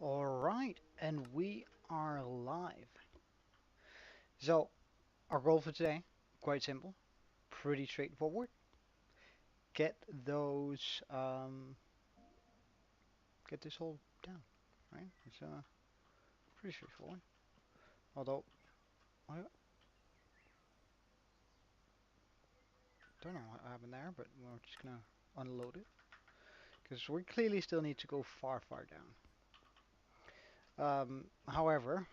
Alright, and we are live. So, our goal for today, quite simple, pretty straightforward. Get those, get this all down, right? It's pretty straightforward. Although, I don't know what happened there, but we're just gonna unload it. Because we clearly still need to go far, far down. However,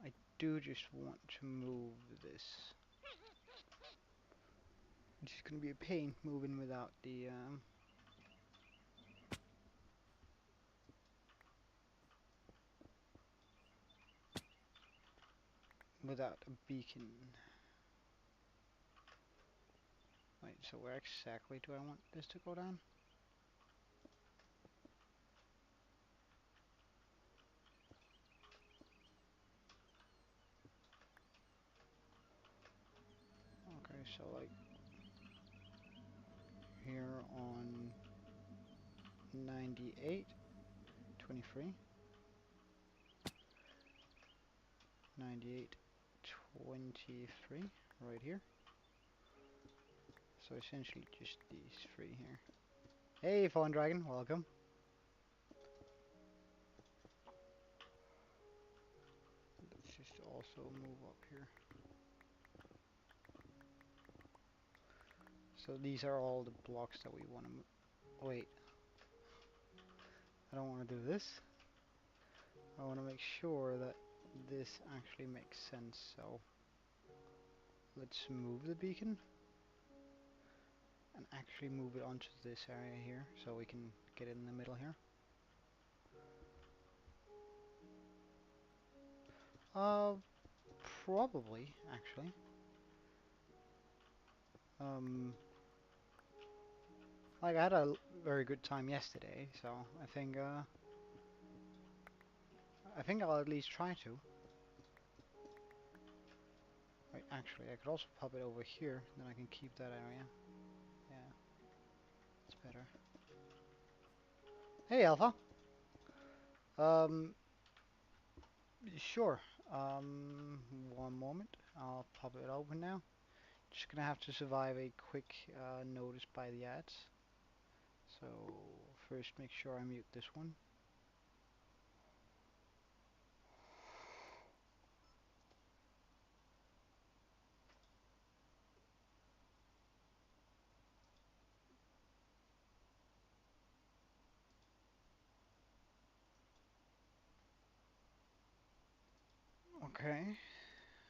I do just want to move this. Which is gonna be a pain moving without the, without a beacon. Wait, so where exactly do I want this to go down? Okay, so like here on 98, 23, 98, 23, right here. So essentially just these three here. Hey, Fallen Dragon, welcome. Let's just also move up here. So these are all the blocks that we want to move. Wait, I don't want to do this. I want to make sure that this actually makes sense. So let's move the beacon and actually move it onto this area here so we can get it in the middle here. Uh, Probably, actually. Um, like I had a very good time yesterday, so I think I'll at least try to. Wait, actually, I could also pop it over here, then I can keep that area. Yeah, it's better. Hey, Alpha. Um, sure. One moment. I'll pop it open now. Just gonna have to survive a quick notice by the ads. So first, make sure I mute this one. Okay.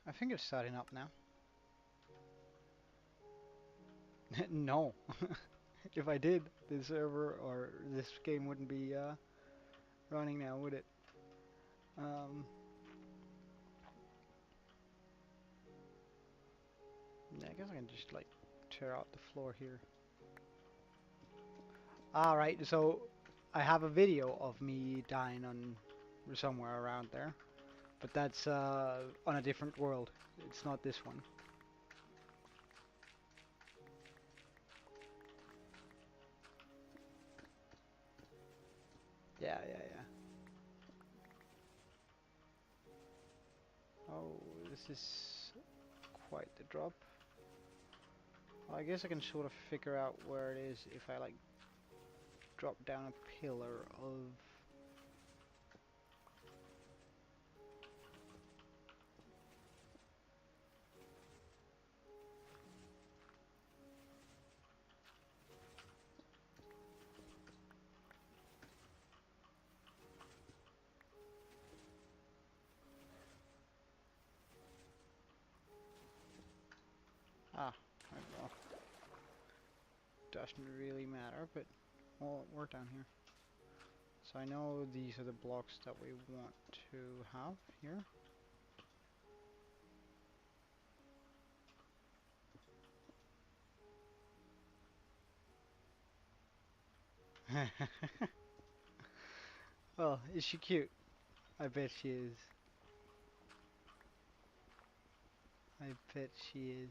I think it's starting up now. No. If I did, this server or this game wouldn't be running now, would it? Um, yeah, I guess I can just like tear out the floor here. Alright, so I have a video of me dying on somewhere around there, but that's on a different world. It's not this one. Yeah, yeah, yeah. Oh, this is quite the drop. Well, I guess I can sort of figure out where it is if I like drop down a pillar of... Ah, well, doesn't really matter, but well, we're down here. So I know these are the blocks that we want to have here. Well, is she cute? I bet she is. I bet she is.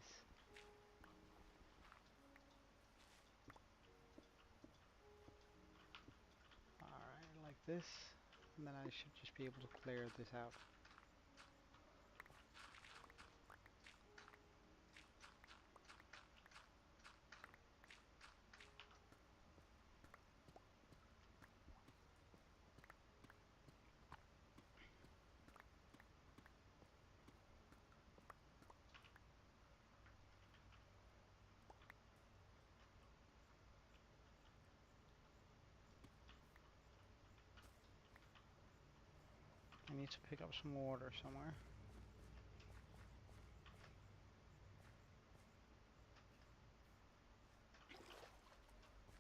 Alright, like this. and then I should just be able to clear this out. I need to pick up some water somewhere.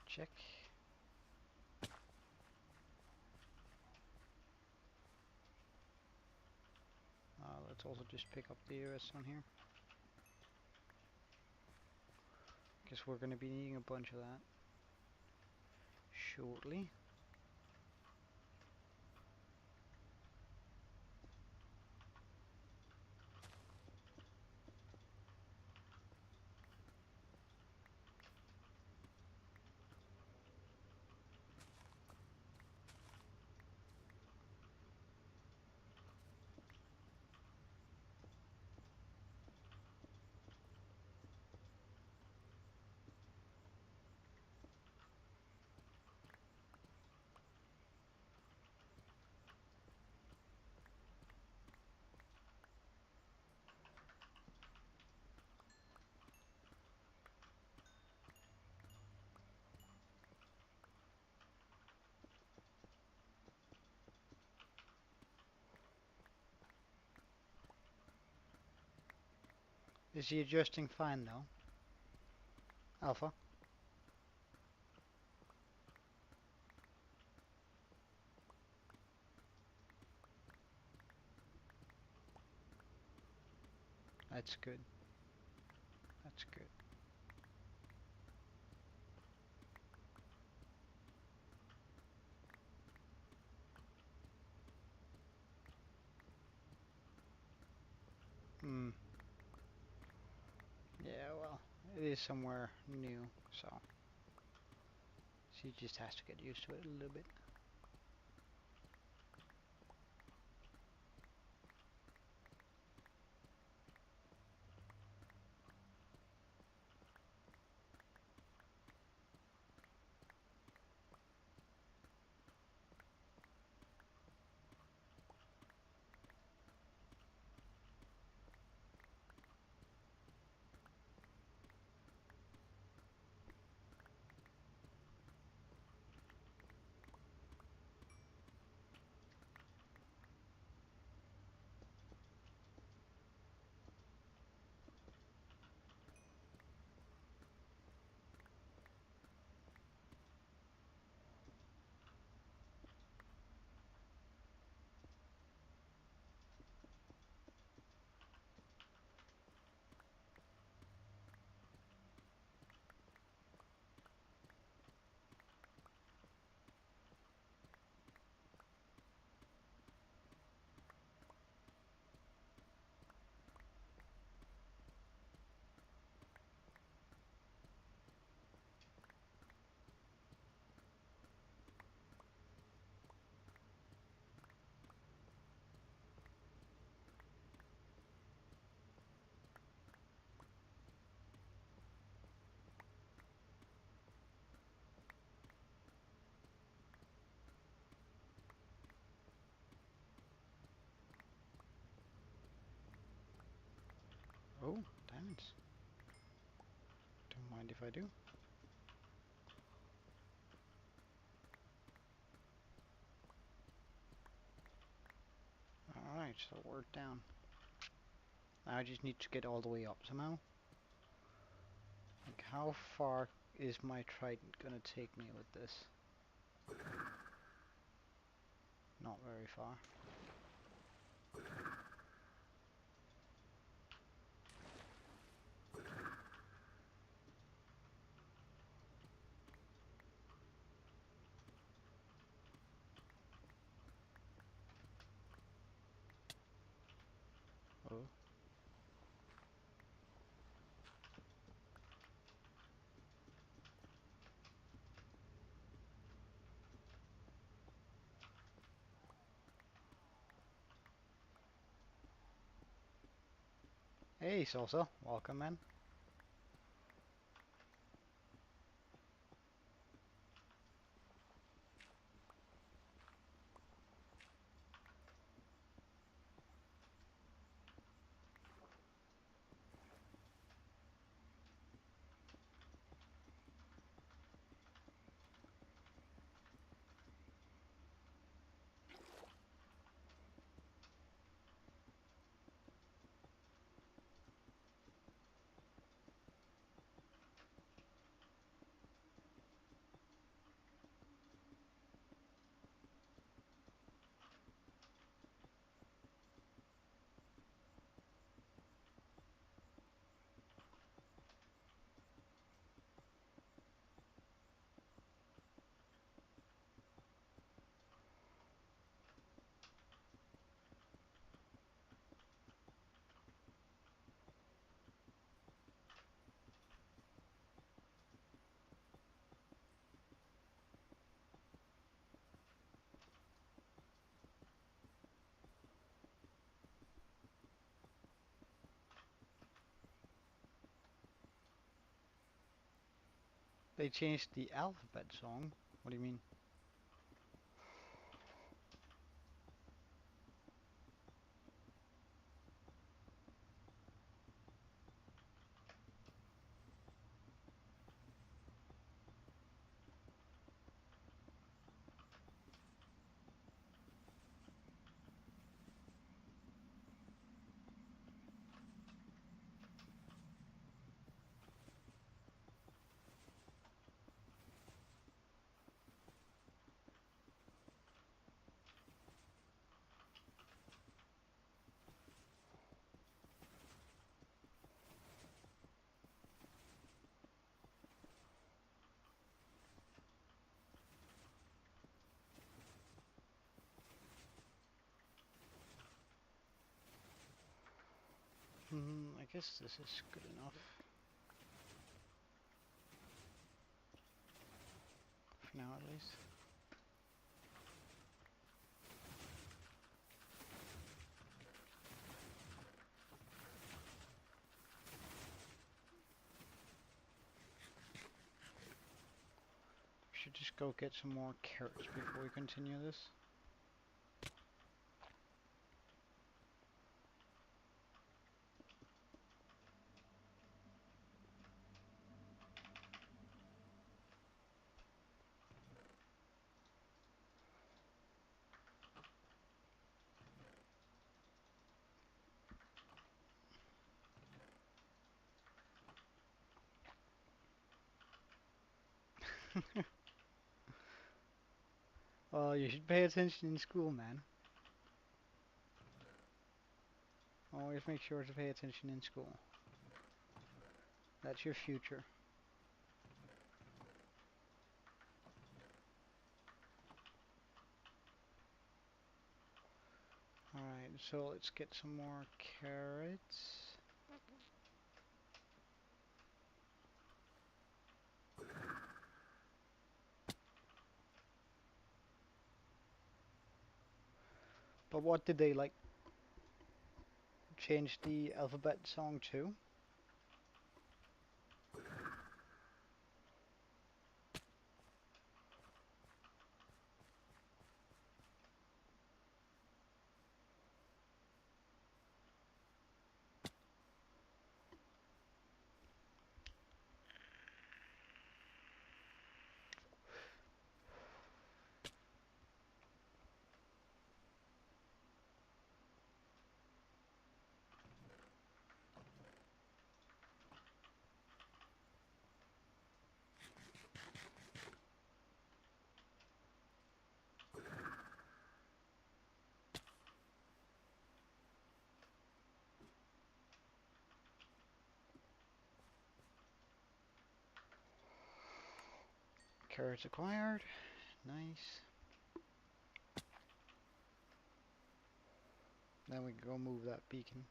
Check. Let's also just pick up the redstone here. Guess we're gonna be needing a bunch of that shortly. Is he adjusting fine though? Alpha? That's good. That's good. Hmm. Yeah, well, it is somewhere new, so she just has to get used to it a little bit. Oh, diamonds. Don't mind if I do. Alright, so we're down. I just need to get all the way up somehow. Like, how far is my trident gonna take me with this? Not very far. Oh. Hey, Salsa. Welcome, man. They changed the alphabet song. What do you mean? I guess this is good enough. For now, at least. We should just go get some more carrots before we continue this. Well, you should pay attention in school, man. Always make sure to pay attention in school. That's your future. Alright, so let's get some more carrots. But what did they like change the alphabet song to? Carrots acquired. Nice. Then we can go move that beacon.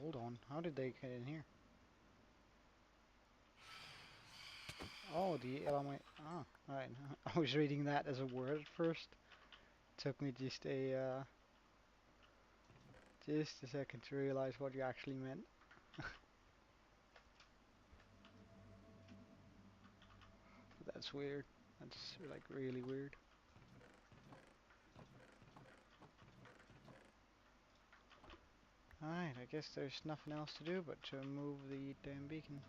Hold on. How did they get in here? Oh, the element. Oh, right. I was reading that as a word at first. Took me just a second to realize what you actually meant. That's weird. That's like really weird. Alright, I guess there's nothing else to do but to move the damn beacon.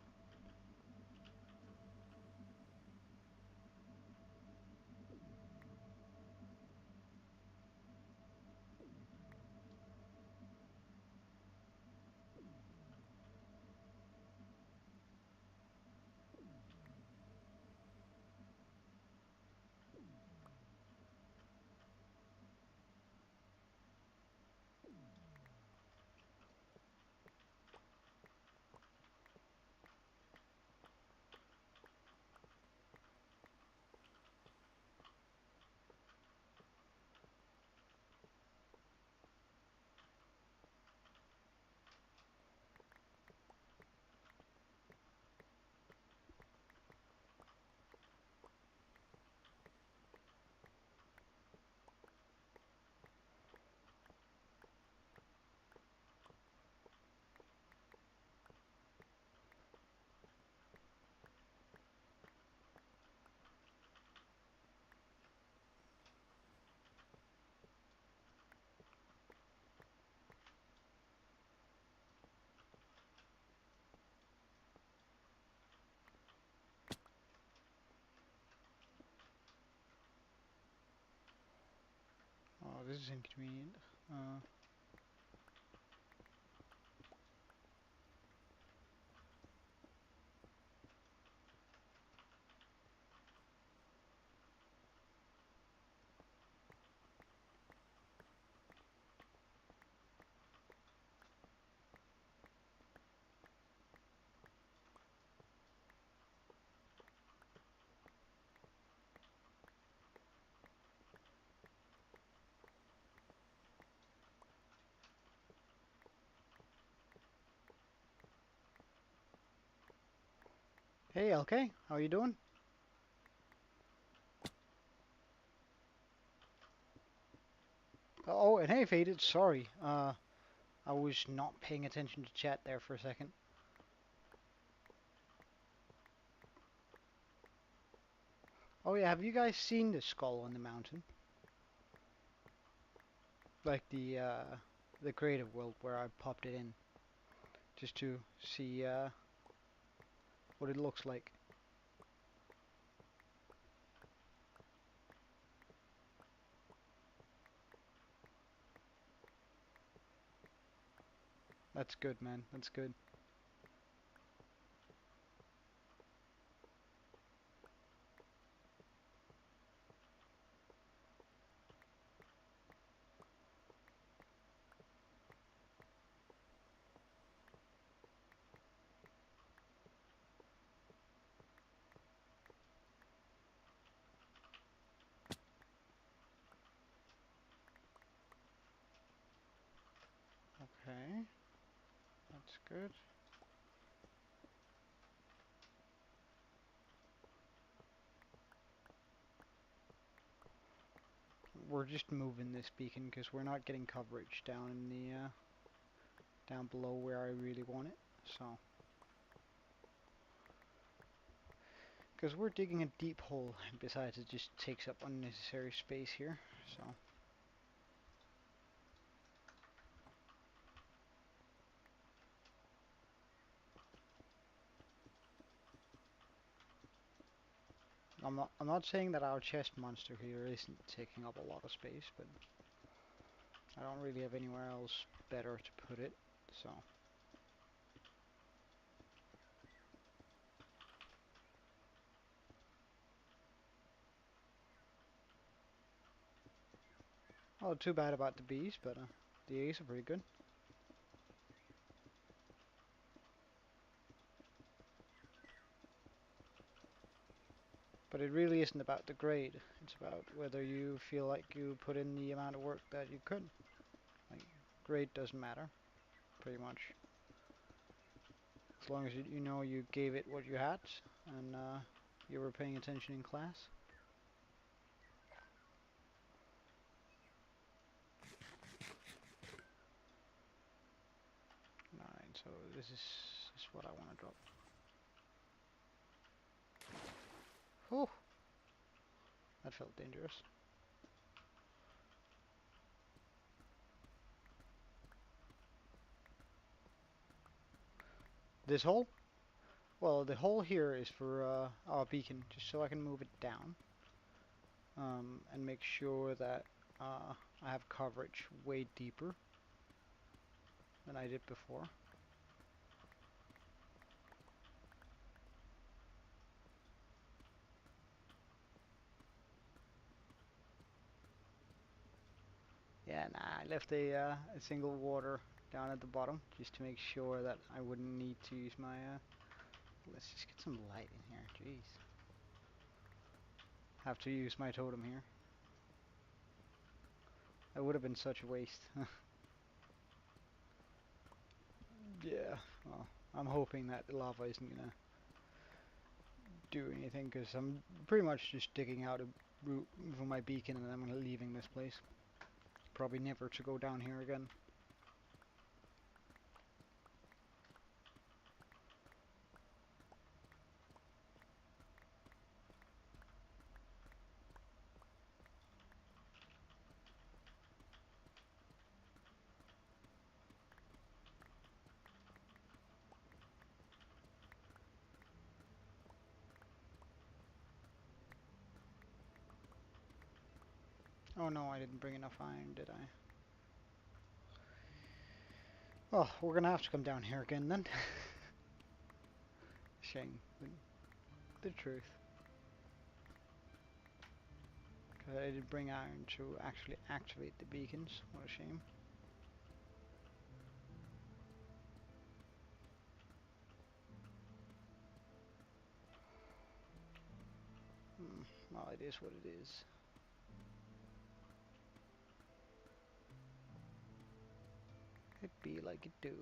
Oh, this is inconvenient. Hey, LK, how you doing? Oh, and hey, Faded, sorry. I was not paying attention to chat there for a second. Oh yeah, have you guys seen the skull on the mountain? Like the creative world where I popped it in just to see what it looks like. That's good, man. That's good. Okay, that's good. We're just moving this beacon because we're not getting coverage down in the down below where I really want it. So, because we're digging a deep hole, and besides it just takes up unnecessary space here. So, I'm not saying that our chest monster here isn't taking up a lot of space, but I don't really have anywhere else better to put it. So, oh, too bad about the bees, but the A's are pretty good. But it really isn't about the grade. It's about whether you feel like you put in the amount of work that you could. Like, grade doesn't matter, pretty much. long as you know you gave it what you had and you were paying attention in class. Alright, so this is what I want to drop. Whew, that felt dangerous. This hole? Well, the hole here is for our beacon, just so I can move it down. And make sure that I have coverage way deeper than I did before. Yeah, nah, I left a single water down at the bottom just to make sure that I wouldn't need to use my let's just get some light in here, jeez. Have to use my totem here. That would have been such a waste. Yeah, well, I'm hoping that the lava isn't gonna do anything, because I'm pretty much just digging out a route for my beacon and I'm leaving this place. Probably never to go down here again. Oh no, I didn't bring enough iron, did I? Well, we're gonna have to come down here again then. Shame. The truth. Because I did bring iron to actually activate the beacons. What a shame. Well, it is what it is. It be like it do.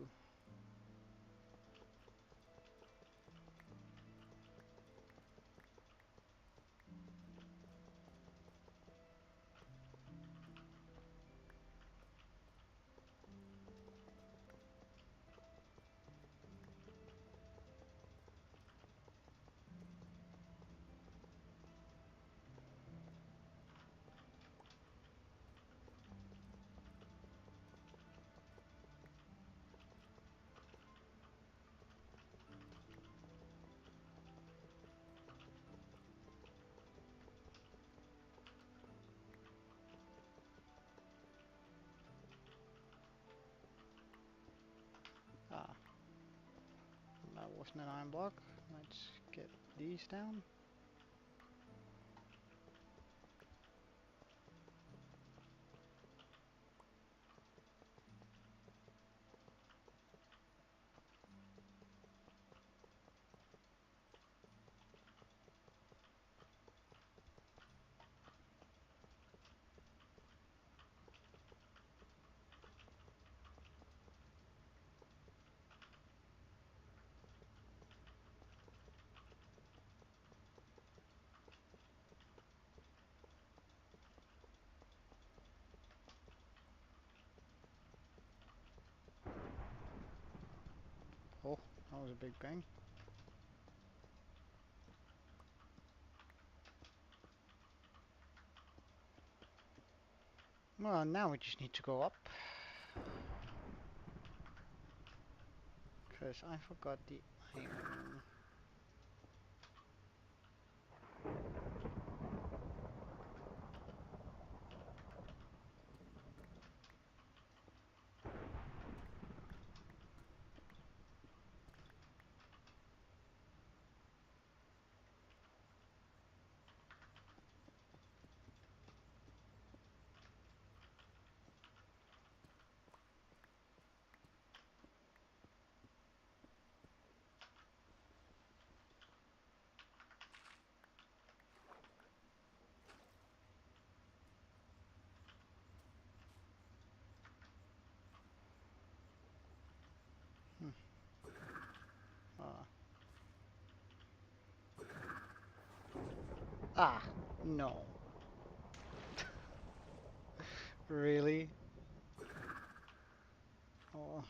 Ah, that wasn't an iron block. Let's get these down. Oh, that was a big bang. Well, now we just need to go up. Because I forgot the iron. Ah, no. Really? Oh.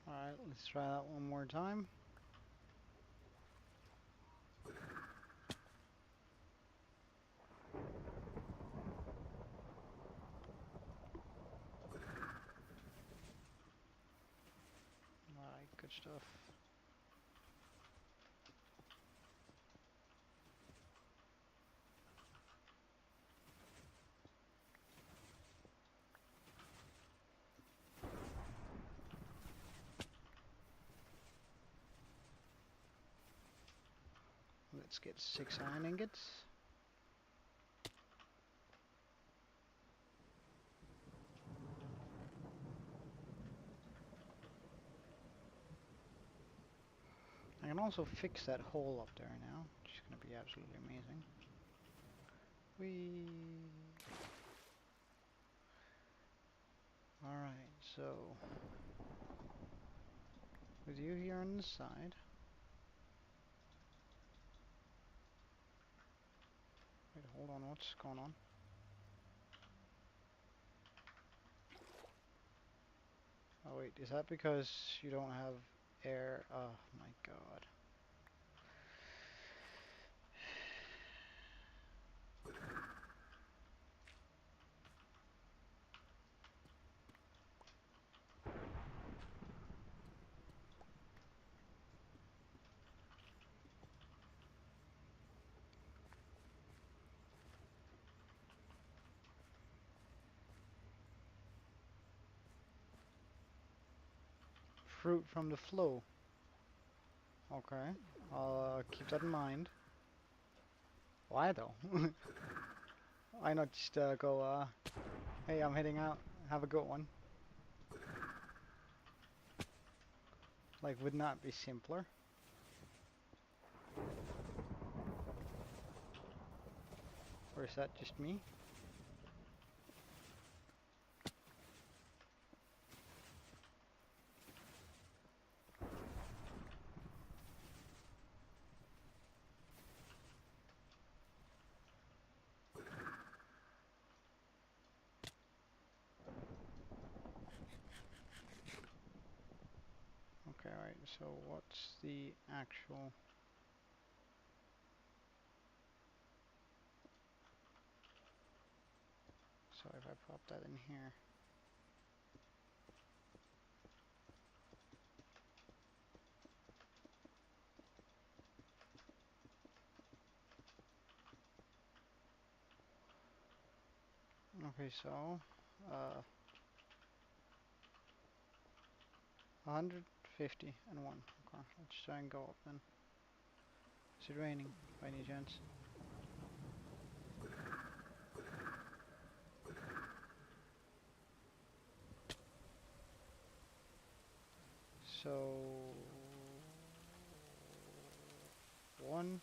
Alright, let's try that one more time. Alright, good stuff. Let's get 6 iron ingots. I can also fix that hole up there now, which is going to be absolutely amazing. Alright, so with you here on the side. Wait, hold on, what's going on? Oh wait, is that because you don't have air? Oh my god. Fruit from the flow. Okay, I'll keep that in mind. Why though? Why not just go, hey, I'm heading out, have a good one. Like, wouldn't that be simpler? Or is that just me? Okay, right, so what's the actual... So if I pop that in here... Okay, so... 150 and 1. Okay, let's try and go up then. Is it raining by any chance? So... 1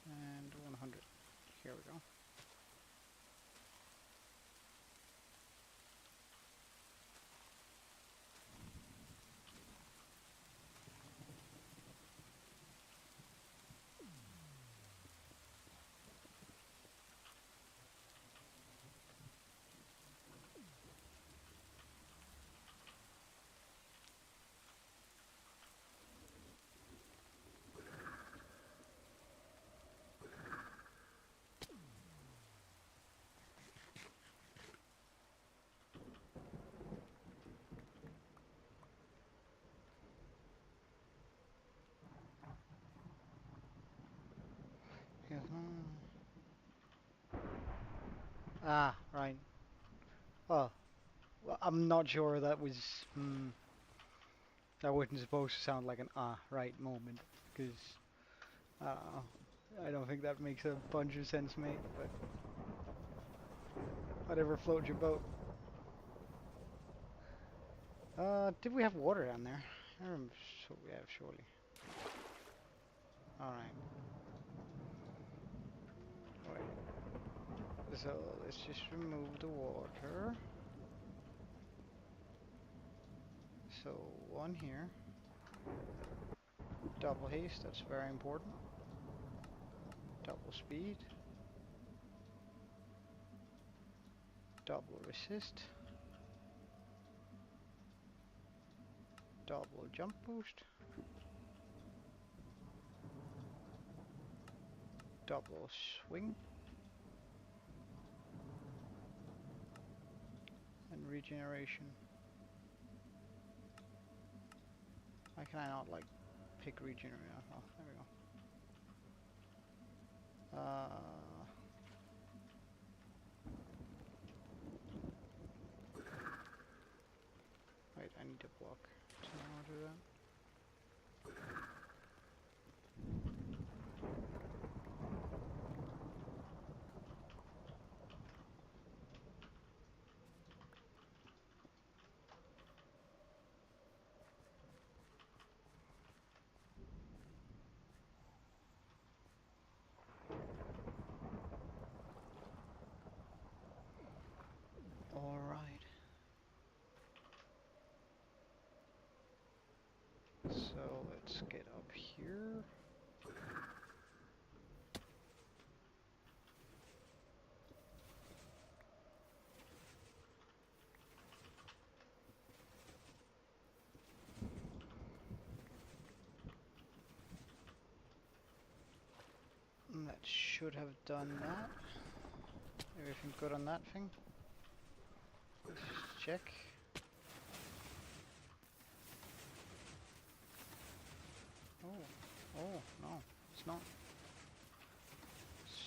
and 100. Here we go. Yeah, ah, right. Oh, well, I'm not sure that was... that wasn't supposed to sound like an ah, right moment. Because, I don't think that makes a bunch of sense, mate. But whatever floats your boat. Did we have water down there? I remember, so we have surely. Alright. Wait. So let's just remove the water. So one here. Double haste, that's very important. Double speed. Double resist. Double jump boost. Double swing. And regeneration. Why can I not like pick regeneration? Oh, there we go. Wait, I need to block to know how to do that. Alright. So let's get up here. And that should have done that. Everything good on that thing? Let's just check. Oh, no, it's not.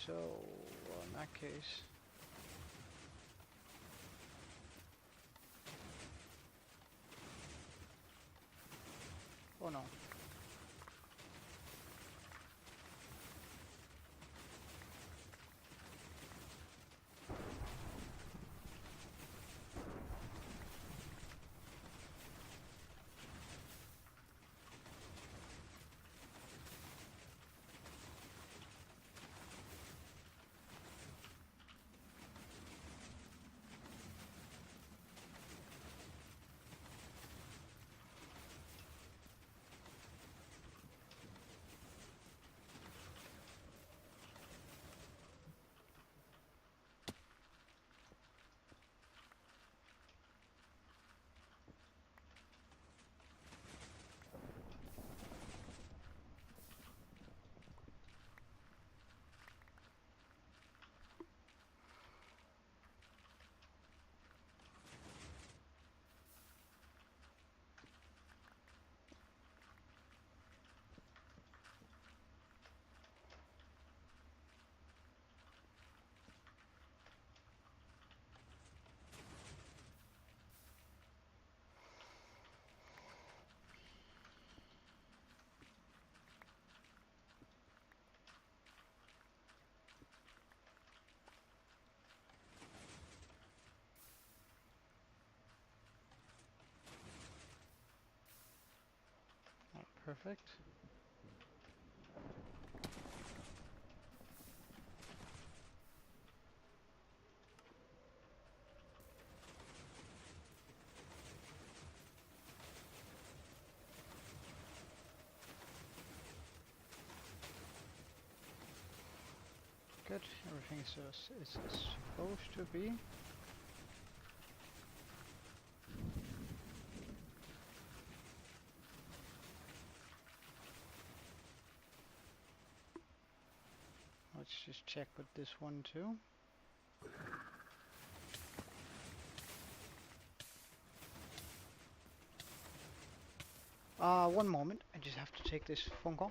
So, well, in that case, oh no. Not perfect. Good, everything's as it's supposed to be. Let's just check with this one too. One moment, I just have to take this phone call.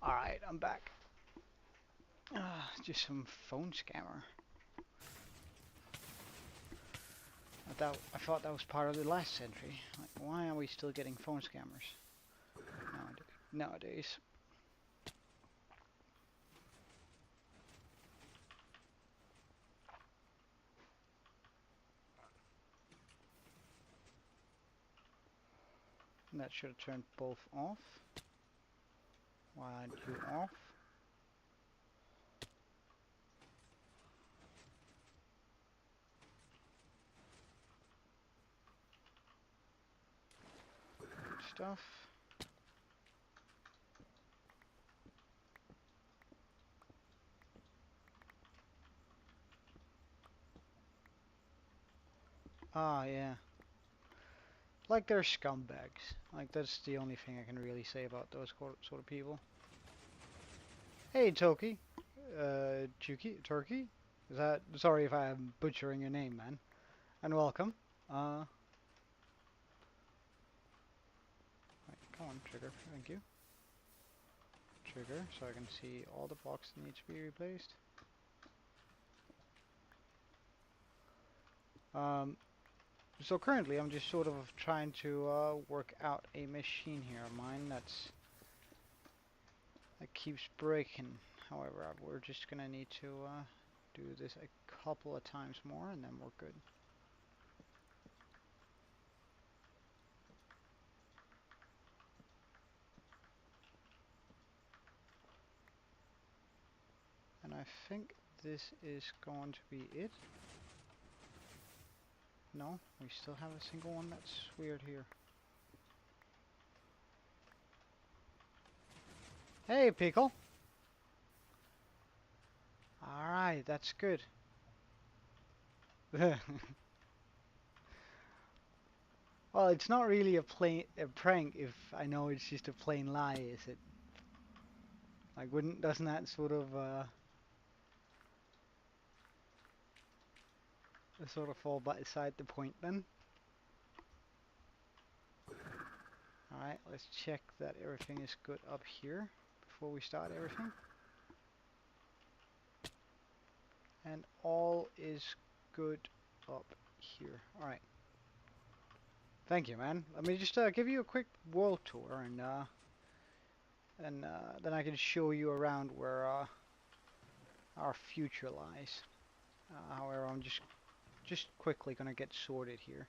Alright, I'm back. Just some phone scammer. I thought that was part of the last century. Like, why are we still getting phone scammers nowadays? And that should have turned both off. Why aren't you off? Good stuff. Ah, yeah. Like they're scumbags. Like that's the only thing I can really say about those sort of people. Hey, Toki. Turkey? Is that... Sorry if I am butchering your name, man. And welcome. Right, come on, trigger. Thank you. Trigger, so I can see all the blocks that need to be replaced. So currently I'm just sort of trying to work out a machine here of mine that keeps breaking. However, we're just gonna need to do this a couple of times more and then we're good. And I think this is going to be it. No, we still have a single one. That's weird here. Hey, Pickle. Alright, that's good. Well, it's not really a prank if I know it's just a plain lie, is it? Like, doesn't that sort of fall beside the point then? Alright, let's check that everything is good up here before we start everything. And all is good up here. Alright. Thank you, man. Let me just give you a quick world tour and then I can show you around where our future lies. However, I'm just quickly gonna get sorted here.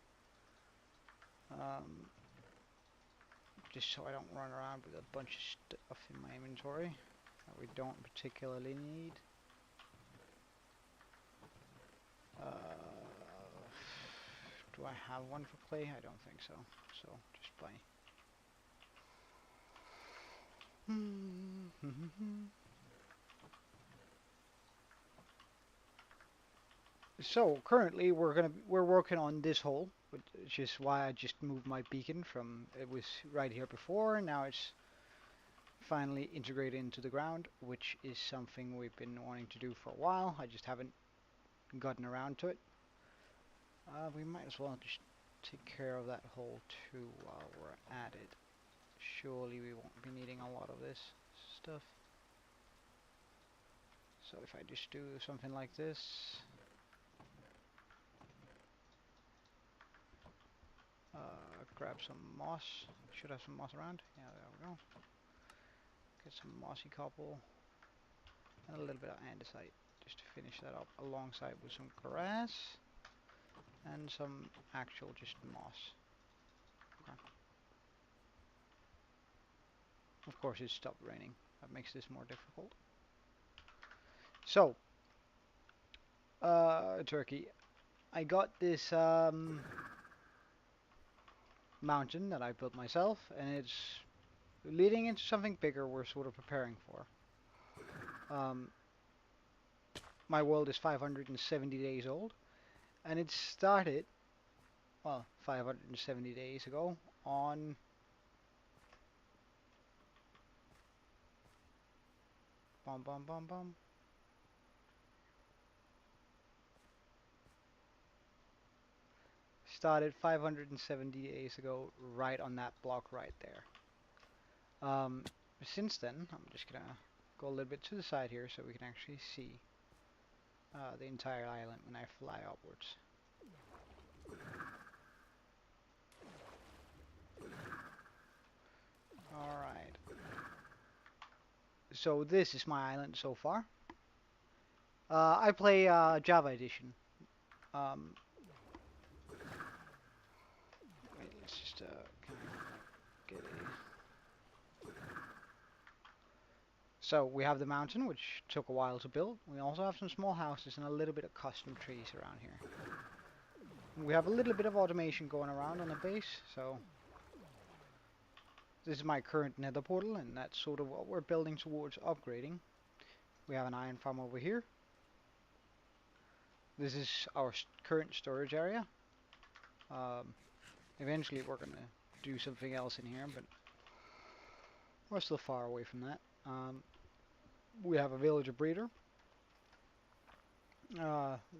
Just so I don't run around with a bunch of stuff in my inventory that we don't particularly need. Do I have one for clay? I don't think so. So just buy. So currently we're working on this hole, which is why I just moved my beacon from it was right here before, and now it's finally integrated into the ground, which is something we've been wanting to do for a while. I just haven't gotten around to it. We might as well just take care of that hole too while we're at it. Surely we won't be needing a lot of this stuff. So if I just do something like this. Grab some moss. Should have some moss around. Yeah, there we go. Get some mossy cobble and a little bit of andesite just to finish that up alongside with some grass and some actual just moss. Okay. Of course it stopped raining. That makes this more difficult. So, Turkey, I got this mountain that I built myself, and it's leading into something bigger we're sort of preparing for. My world is 570 days old, and it started, well, 570 days ago on bum bum bum bum. Started 570 days ago, right on that block right there. Since then, I'm just gonna go a little bit to the side here so we can actually see the entire island when I fly upwards. Alright. So this is my island so far. I play Java Edition. Um, wait, let's just kind of get a... So we have the mountain, which took a while to build. We also have some small houses and a little bit of custom trees around here. We have a little bit of automation going around on the base, so this is my current nether portal, and that's sort of what we're building towards upgrading. We have an iron farm over here. This is our current storage area. Eventually we're going to do something else in here, but we're still far away from that. We have a villager breeder.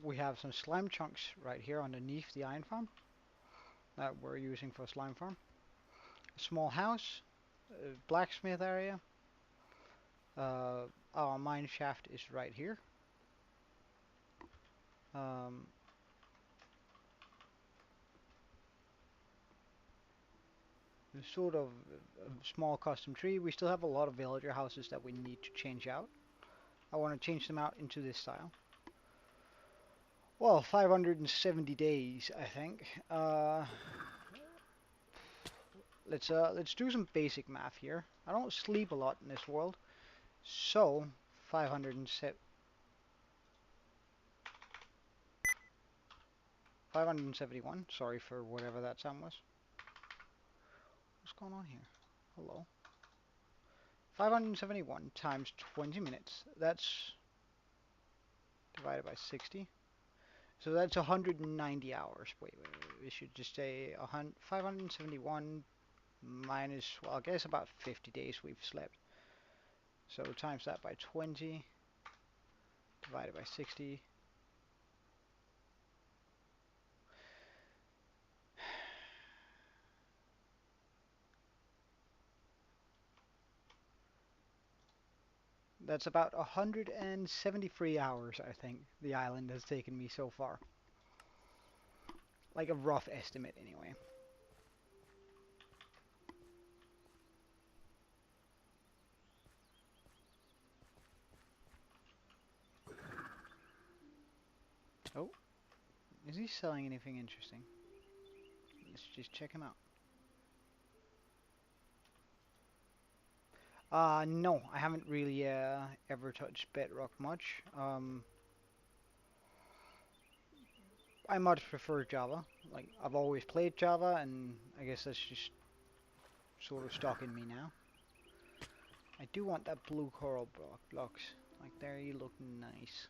We have some slime chunks right here underneath the iron farm that we're using for a slime farm. A small house, a blacksmith area. Our mine shaft is right here. Sort of a small custom tree. We still have a lot of villager houses that we need to change out. I want to change them out into this style. Well, 570 days, I think. Let's do some basic math here. I don't sleep a lot in this world, so 571. Sorry for whatever that sound was. What's going on here? Hello. 571 times 20 minutes. That's divided by 60. So that's 190 hours. Wait. We should just say 571 minus, well, I guess about 50 days we've slept. So times that by 20, divided by 60. That's about 173 hours, I think, the island has taken me so far. Like a rough estimate, anyway. Oh, is he selling anything interesting? Let's just check him out. No, I haven't really ever touched Bedrock much. I much prefer Java. Like, I've always played Java, and I guess that's just sort of stuck in me now. I do want that blue coral blocks. Like, there you look nice.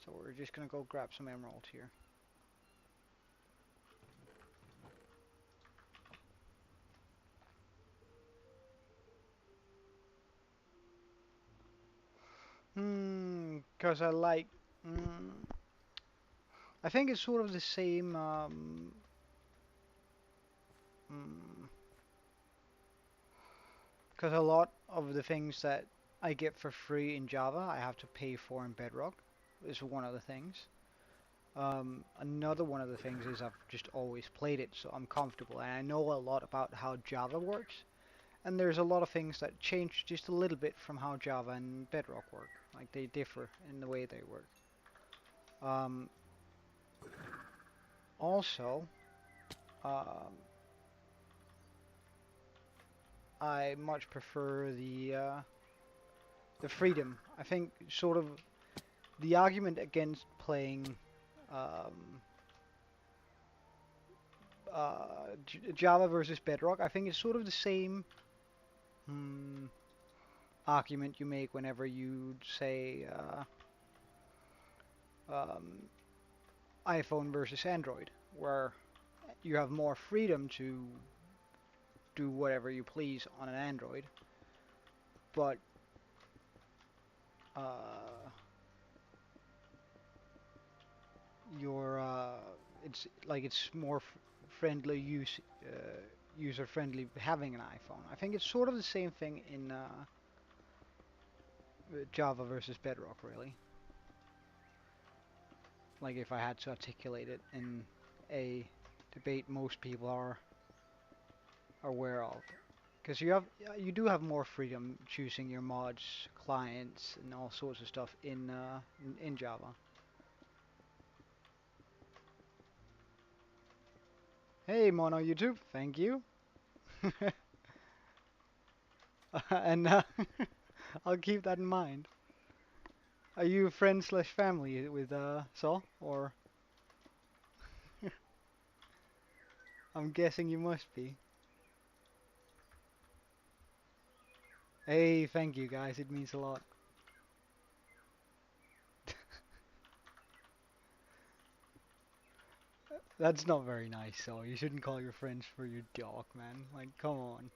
So we're just gonna go grab some emeralds here. Because I like... I think it's sort of the same... Because a lot of the things that I get for free in Java, I have to pay for in Bedrock, is one of the things. Another one of the things is I've just always played it, so I'm comfortable, and I know a lot about how Java works. And there's a lot of things that change just a little bit from how Java and Bedrock work. Like, they differ in the way they work. Also, I much prefer the freedom. I think sort of the argument against playing Java versus Bedrock, I think it's sort of the same argument you make whenever you say iPhone versus Android, where you have more freedom to do whatever you please on an Android, but your it's more friendly user friendly having an iPhone. I think it's sort of the same thing in Java versus Bedrock, really. Like if I had to articulate it in a debate most people are aware of. Because you do have more freedom choosing your mods, clients, and all sorts of stuff in Java. Hey, Mono YouTube, thank you. And I'll keep that in mind. Are you friend slash family with Saul, or I'm guessing you must be. Hey, thank you guys, it means a lot. That's not very nice, so you shouldn't call your friends for your dog, man. Like, come on.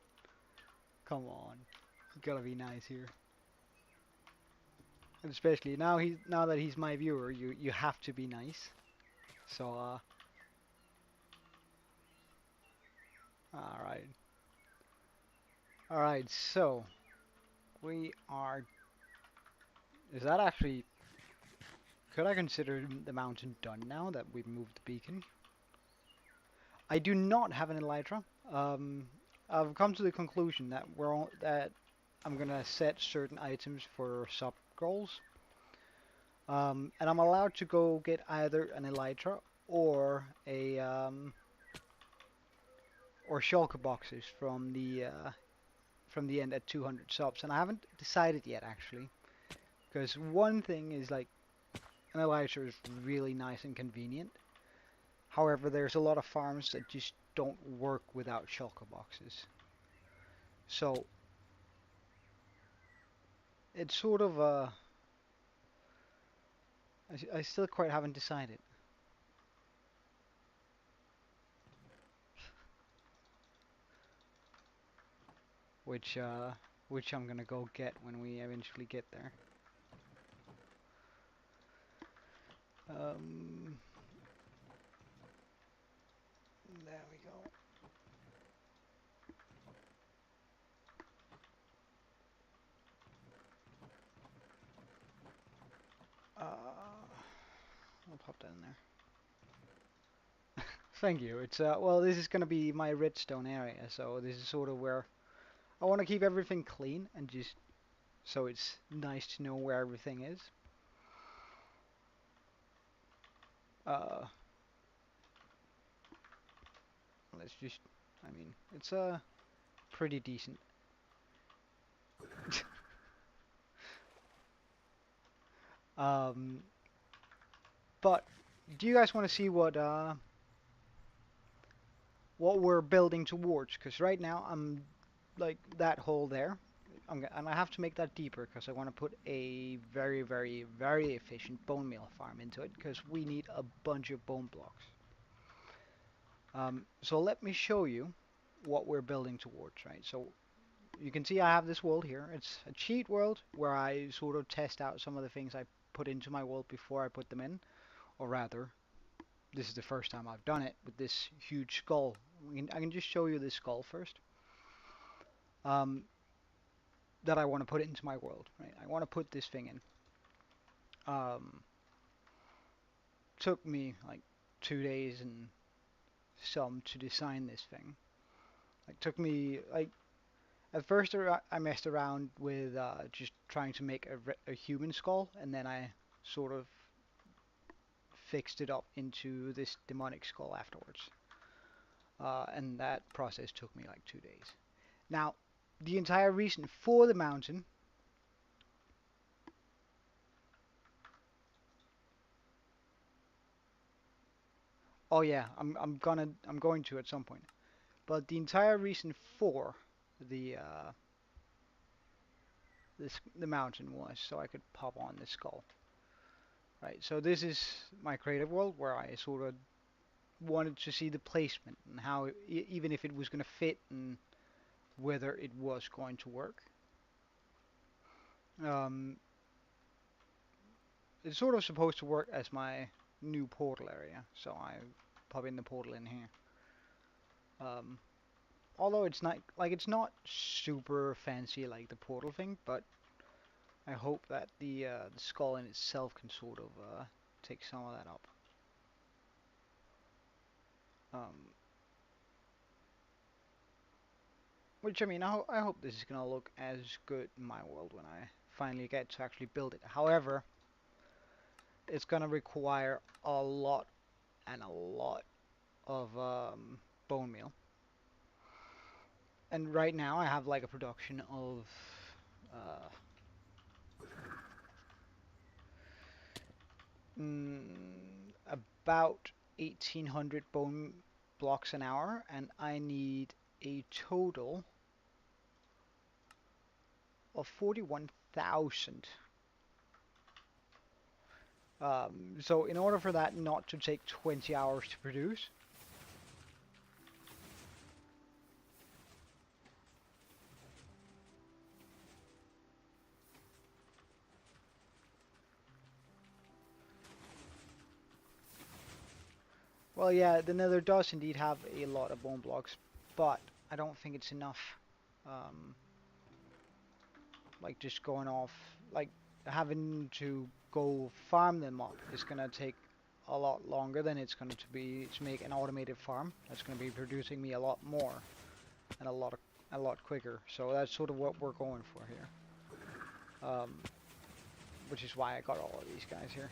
Come on. You gotta be nice here. And especially now that he's my viewer, you have to be nice. So alright. Alright, so we are is that actually could I consider the mountain done now that we've moved the beacon? I do not have an elytra. I've come to the conclusion that that I'm gonna set certain items for sub goals. And I'm allowed to go get either an elytra or a or shulker boxes from the end at 200 subs, and I haven't decided yet actually, because one thing is like an elytra is really nice and convenient. However, there's a lot of farms that just don't work without shulker boxes, so it's sort of I still quite haven't decided which uh, which I'm gonna go get when we eventually get there. Um, there we go. I'll pop that in there. Thank you. It's well, this is gonna be my redstone area, so this is sort of where I want to keep everything clean and just so it's nice to know where everything is. Uh, let's just, I mean, it's pretty decent. Um, but do you guys want to see what we're building towards? Because right now I'm like that hole there. And I have to make that deeper because I want to put a very, very, very efficient bone meal farm into it because we need a bunch of bone blocks. So let me show you what we're building towards, right? So you can see I have this world here. It's a cheat world where I sort of test out some of the things I put into my world before I put them in, or rather, this is the first time I've done it with this huge skull. I can just show you this skull first. Um, that I want to put it into my world, right? I want to put this thing in. Took me like 2 days and some to design this thing. Like took me like at first I messed around with just trying to make a human skull, and then I sort of fixed it up into this demonic skull afterwards. And that process took me like 2 days. Now, the entire reason for the mountain. Oh yeah, I'm going to at some point. But the entire reason for the the mountain was so I could pop on the skull. Right. So this is my creative world where I sort of wanted to see the placement and how even if it was going to fit and whether it was going to work. Um, it's sort of supposed to work as my new portal area. So I pop in the portal in here. Although it's not like it's not super fancy like the portal thing, but I hope that the skull in itself can sort of take some of that up. Which I mean, I hope this is gonna look as good in my world when I finally get to actually build it. However, it's gonna require a lot and a lot of bone meal. And right now I have like a production of uh, about 1800 bone blocks an hour, and I need a total of 41,000. So in order for that not to take 20 hours to produce, well, yeah, the Nether does indeed have a lot of bone blocks, but I don't think it's enough. Um, like just going off, like having to go farm them up is gonna take a lot longer than it's going to be to make an automated farm. That's going to be producing me a lot more and a lot quicker. So that's sort of what we're going for here. Which is why I got all of these guys here.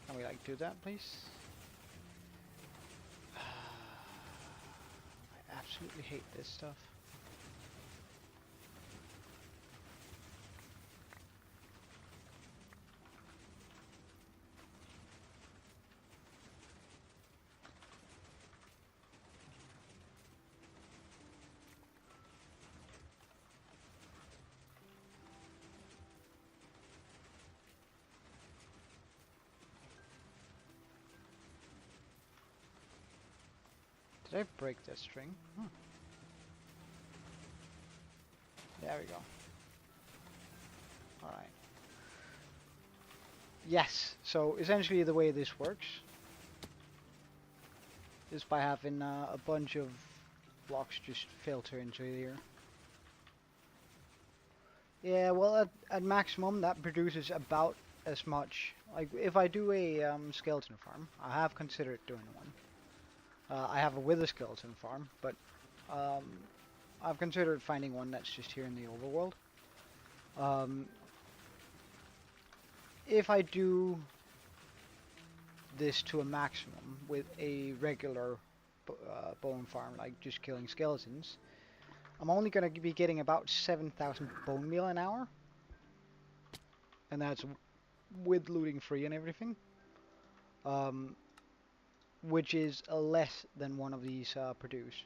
Can we like do that, please? I absolutely hate this stuff. Did I break that string? There we go. Alright. Yes, so essentially the way this works is by having a bunch of blocks just filter into here. Yeah, well at maximum that produces about as much. Like if I do a skeleton farm, I have considered doing one. I have a wither skeleton farm, but I've considered finding one that's just here in the overworld. If I do this to a maximum with a regular bone farm, like just killing skeletons, I'm only going to be getting about 7,000 bone meal an hour. And that's with looting free and everything. Which is less than one of these produce.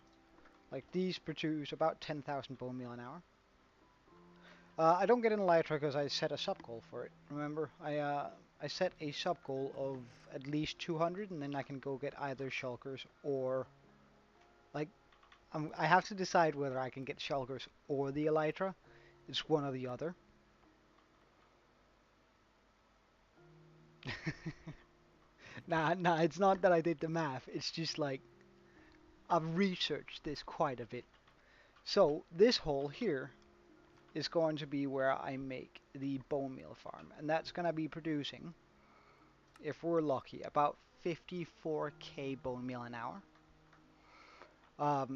Like these produce about 10,000 bone meal an hour. I don't get an elytra because I set a sub goal for it. Remember, I set a sub goal of at least 200, and then I can go get either shulkers or like I have to decide whether I can get shulkers or the elytra. It's one or the other. Nah, it's not that I did the math. It's just like I've researched this quite a bit. So this hole here is going to be where I make the bone meal farm, and that's going to be producing, if we're lucky, about 54k bone meal an hour. I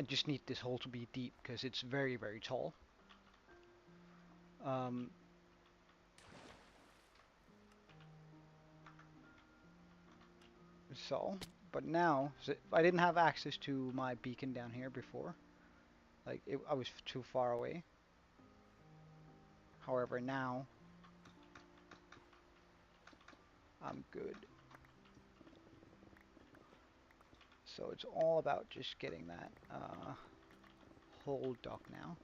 just need this hole to be deep because it's very, very tall. But now, so I didn't have access to my beacon down here before. Like, I was too far away. However, now, I'm good. So it's all about just getting that hole dug now.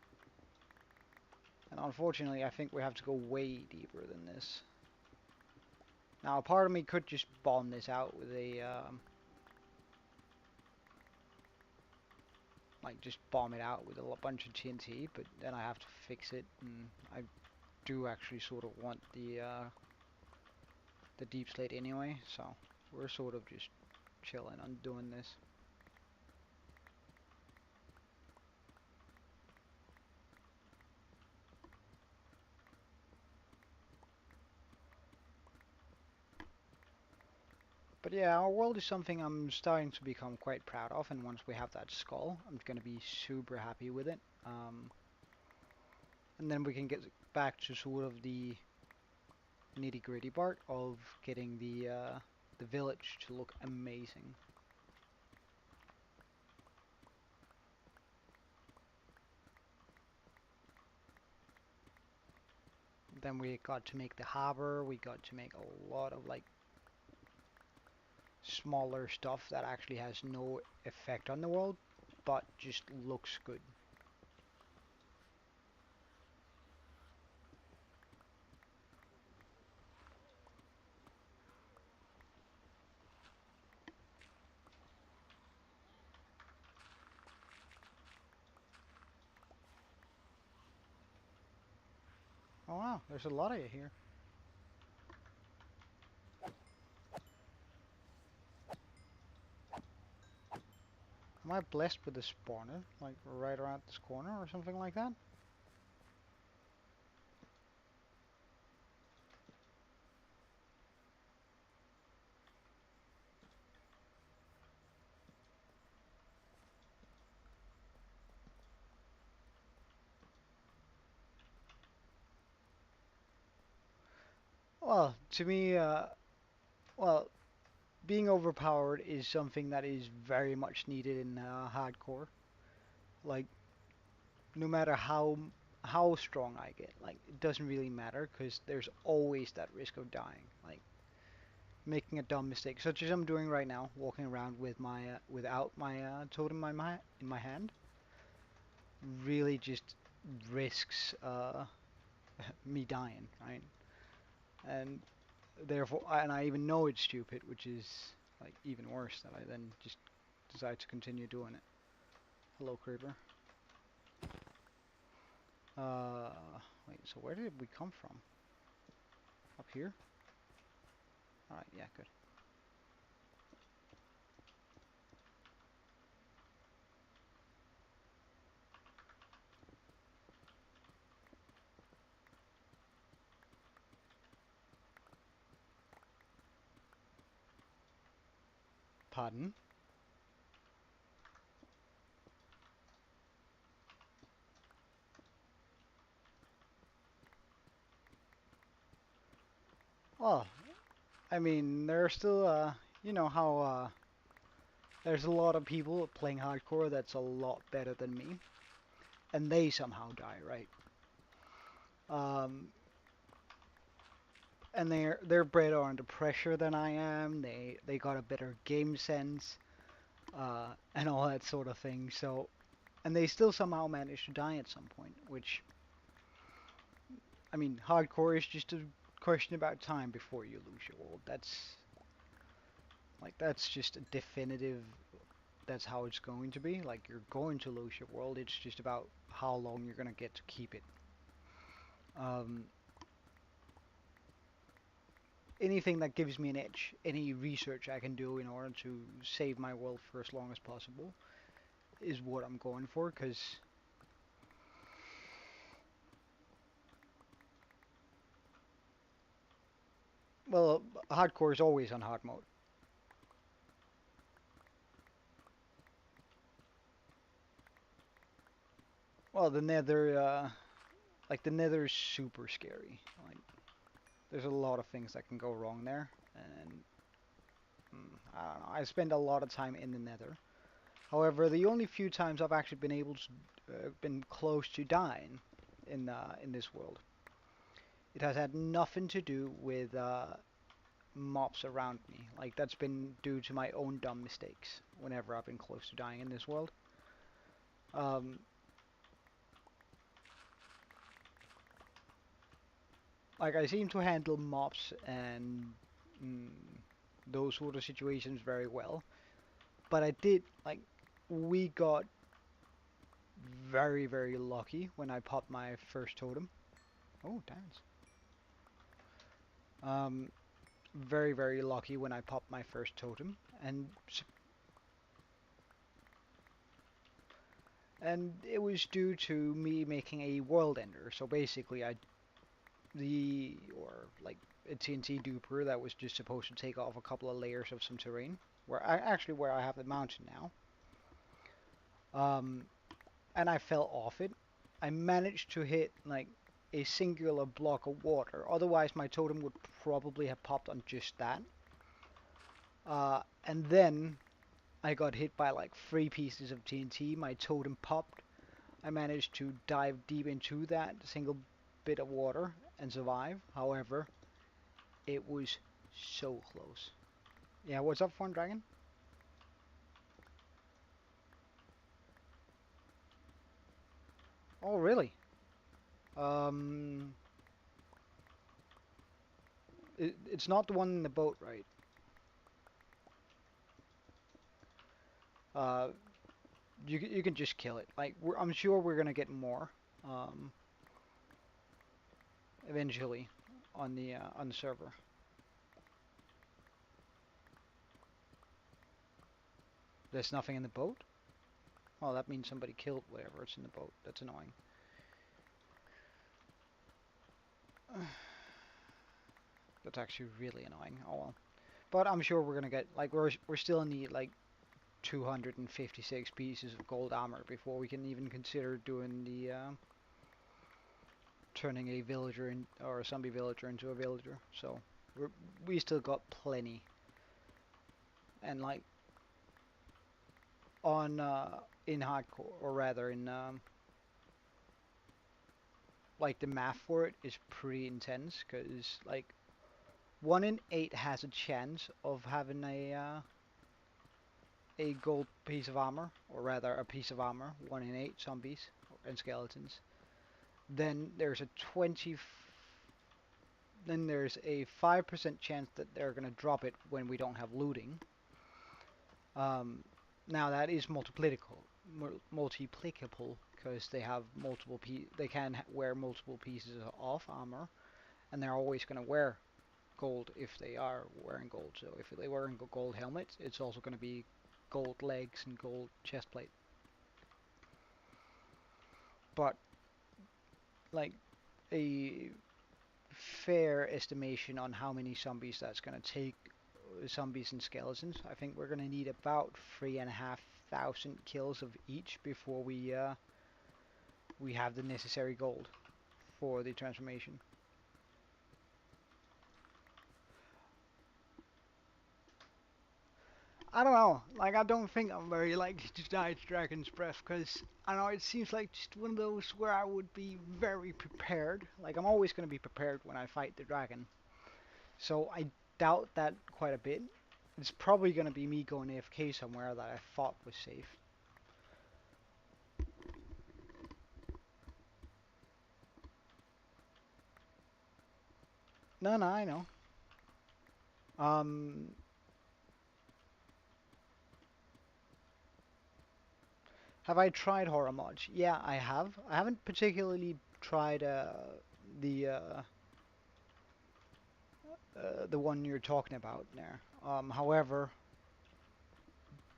And unfortunately, I think we have to go way deeper than this. Now, a part of me could just bomb this out with a like just bomb it out with a bunch of TNT, but then I have to fix it, and I do actually sort of want the the deep slate anyway, so we're sort of just chilling on doing this. But yeah, our world is something I'm starting to become quite proud of, and once we have that skull, I'm gonna be super happy with it. And then we can get back to sort of the nitty-gritty part of getting the village to look amazing. Then we got to make the harbor, we got to make a lot of like smaller stuff that actually has no effect on the world, but just looks good. Oh wow, there's a lot of you here. Am I blessed with a spawner, like right around this corner or something like that? Well, to me, well, being overpowered is something that is very much needed in hardcore. Like, no matter how strong I get, like it doesn't really matter because there's always that risk of dying, like making a dumb mistake, such as I'm doing right now, walking around with my without my totem in my hand, really just risks me dying, right? And therefore, and I even know it's stupid, which is like even worse that I then just decide to continue doing it. Hello, creeper. Uh, wait, so where did we come from? Up here? Alright, yeah, good. Pardon? Well, I mean, there are still, you know how, there's a lot of people playing hardcore that's a lot better than me, and they somehow die, right? Um, and they're bred under pressure than I am. They got a better game sense, and all that sort of thing. So, and they still somehow manage to die at some point, which, I mean, hardcore is just a question about time before you lose your world. That's just a definitive, that's how it's going to be. Like, you're going to lose your world. It's just about how long you're gonna get to keep it. Um, Anything that gives me an edge, any research I can do in order to save my world for as long as possible, is what I'm going for. Because, well, hardcore is always on hard mode. Well, the Nether, like the Nether is super scary. Like, there's a lot of things that can go wrong there, and I don't know. I spend a lot of time in the Nether. However, the only few times I've actually been able to, been close to dying in this world, it has had nothing to do with mobs around me. Like that's been due to my own dumb mistakes. Whenever I've been close to dying in this world, um, like I seem to handle mobs and mm, those sort of situations very well. But I did like we got very lucky when I popped my first totem. Oh, dance. Um, very, very lucky when I popped my first totem, and it was due to me making a world ender. So basically, or like a TNT duper that was just supposed to take off a couple of layers of some terrain, where I have the mountain now. And I fell off it. I managed to hit like a singular block of water. Otherwise, my totem would probably have popped on just that. And then I got hit by like 3 pieces of TNT. My totem popped. I managed to dive deep into that single bit of water and survive. However, it was so close. Yeah, what's up, Fun Dragon? Oh, really? Um, it's not the one in the boat, right? Uh, you can just kill it. Like I'm sure we're gonna get more, um, eventually, on the server. There's nothing in the boat. Well, that means somebody killed whatever it's in the boat. That's annoying. That's actually really annoying. Oh well. But I'm sure we're gonna get like we're still need like 256 pieces of gold armor before we can even consider doing the turning a villager in or a zombie villager into a villager. So we still got plenty. And like on in hardcore, or rather in like the math for it is pretty intense because like 1 in 8 has a chance of having a gold piece of armor, or rather a piece of armor. 1 in 8 zombies and skeletons. Then there's a 20. Then there's a 5% chance that they're gonna drop it when we don't have looting. Now that is multiplicable because they have they can wear multiple pieces of armor, and they're always going to wear gold if they are wearing gold. So if they wearing gold helmets, it's also going to be gold legs and gold chest plate. But like a fair estimation on how many zombies that's going to take, zombies and skeletons, I think we're going to need about 3,500 kills of each before we have the necessary gold for the transformation. I don't know. Like, I don't think I'm very likely to die to Dragon's Breath, because I know it seems like just one of those where I would be very prepared. Like, I'm always going to be prepared when I fight the dragon. So I doubt that quite a bit. It's probably going to be me going AFK somewhere that I thought was safe. No, no, I know. Um, have I tried horror mods? Yeah, I have. I haven't particularly tried the one you're talking about there. However,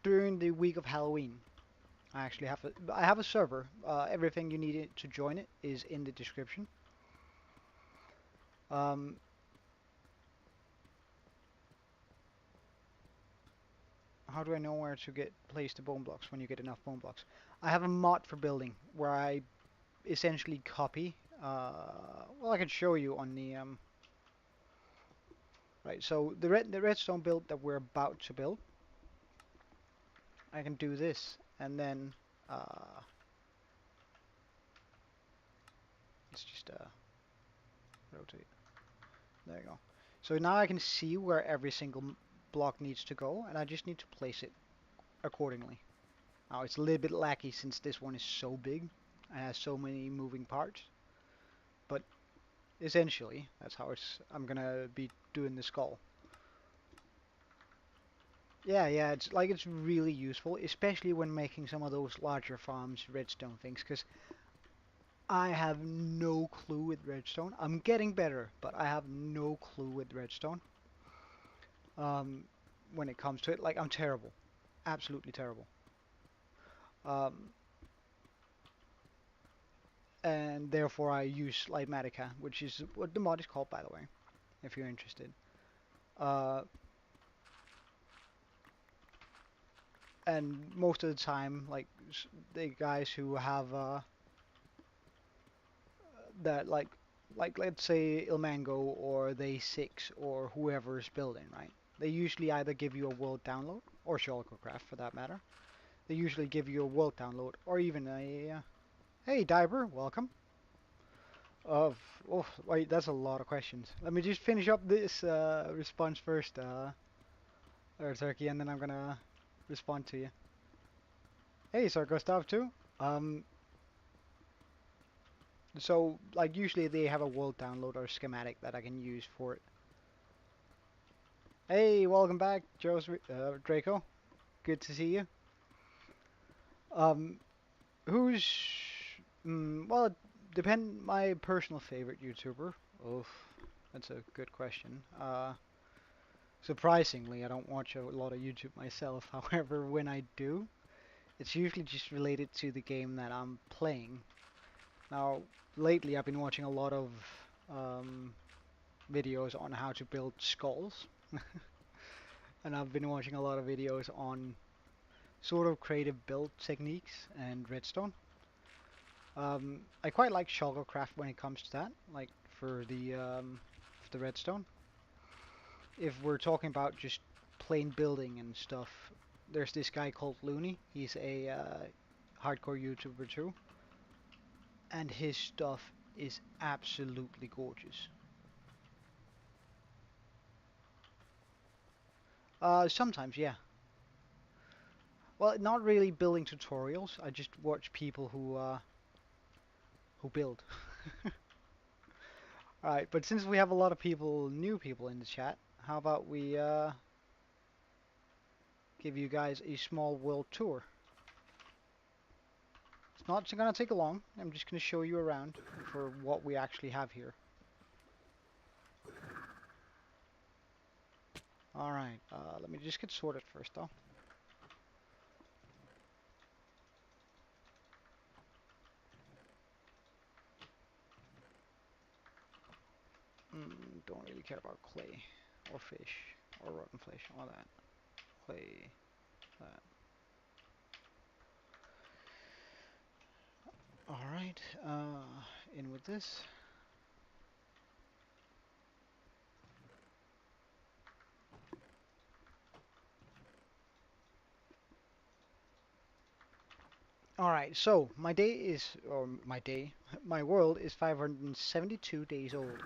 during the week of Halloween, I have a server. Everything you need to join it is in the description. Um, how do I know where to place the bone blocks when you get enough bone blocks? I have a mod for building where I essentially copy. Well, I can show you on the right. So the redstone build that we're about to build, I can do this, and then let's just rotate. There you go. So now I can see where every single block needs to go, and I just need to place it accordingly. Now it's a little bit lacky since this one is so big and has so many moving parts, but essentially that's how I'm gonna be doing the skull. Yeah, yeah, it's really useful, especially when making some of those larger farms, redstone things, because I have no clue with redstone. I'm getting better, but I have no clue with redstone. um, when it comes to it. Like, I'm terrible, absolutely terrible. Um, and therefore I use Lightmatica, which is what the mod is called, by the way, if you're interested. Uh, and most of the time, like the guys who have that, like let's say Ilmango or They Six or whoever is building, right? They usually either give you a world download or Shulkercraft for that matter. They usually give you a world download or even a hey Diver, welcome. Of oh wait, that's a lot of questions. Let me just finish up this response first, or Turkey, and then I'm gonna respond to you. Hey, Sir Gustav too. Um, so like usually they have a world download or schematic that I can use for it. Hey, welcome back, Draco. Good to see you. Um, who's well, depend my personal favorite YouTuber. Oh, that's a good question. Surprisingly, I don't watch a lot of YouTube myself. However, when I do, it's usually just related to the game that I'm playing. Now, lately I've been watching a lot of um, videos on how to build skulls, and I've been watching a lot of videos on sort of creative build techniques and redstone. I quite like Shulkercraft when it comes to that, like for the redstone. If we're talking about just plain building and stuff, there's this guy called Looney. He's a hardcore YouTuber too, and his stuff is absolutely gorgeous. Sometimes, yeah. Well, not really building tutorials. I just watch people who build. All right, but since we have a lot of new people in the chat, how about we give you guys a small world tour? It's not gonna take long. I'm just gonna show you around for what we actually have here. All right, let me just get sorted first, though. Don't really care about clay or fish or rotten flesh, all that. Clay, that. All right, in with this. All right, so my day is, or my day, my world is 572 days old.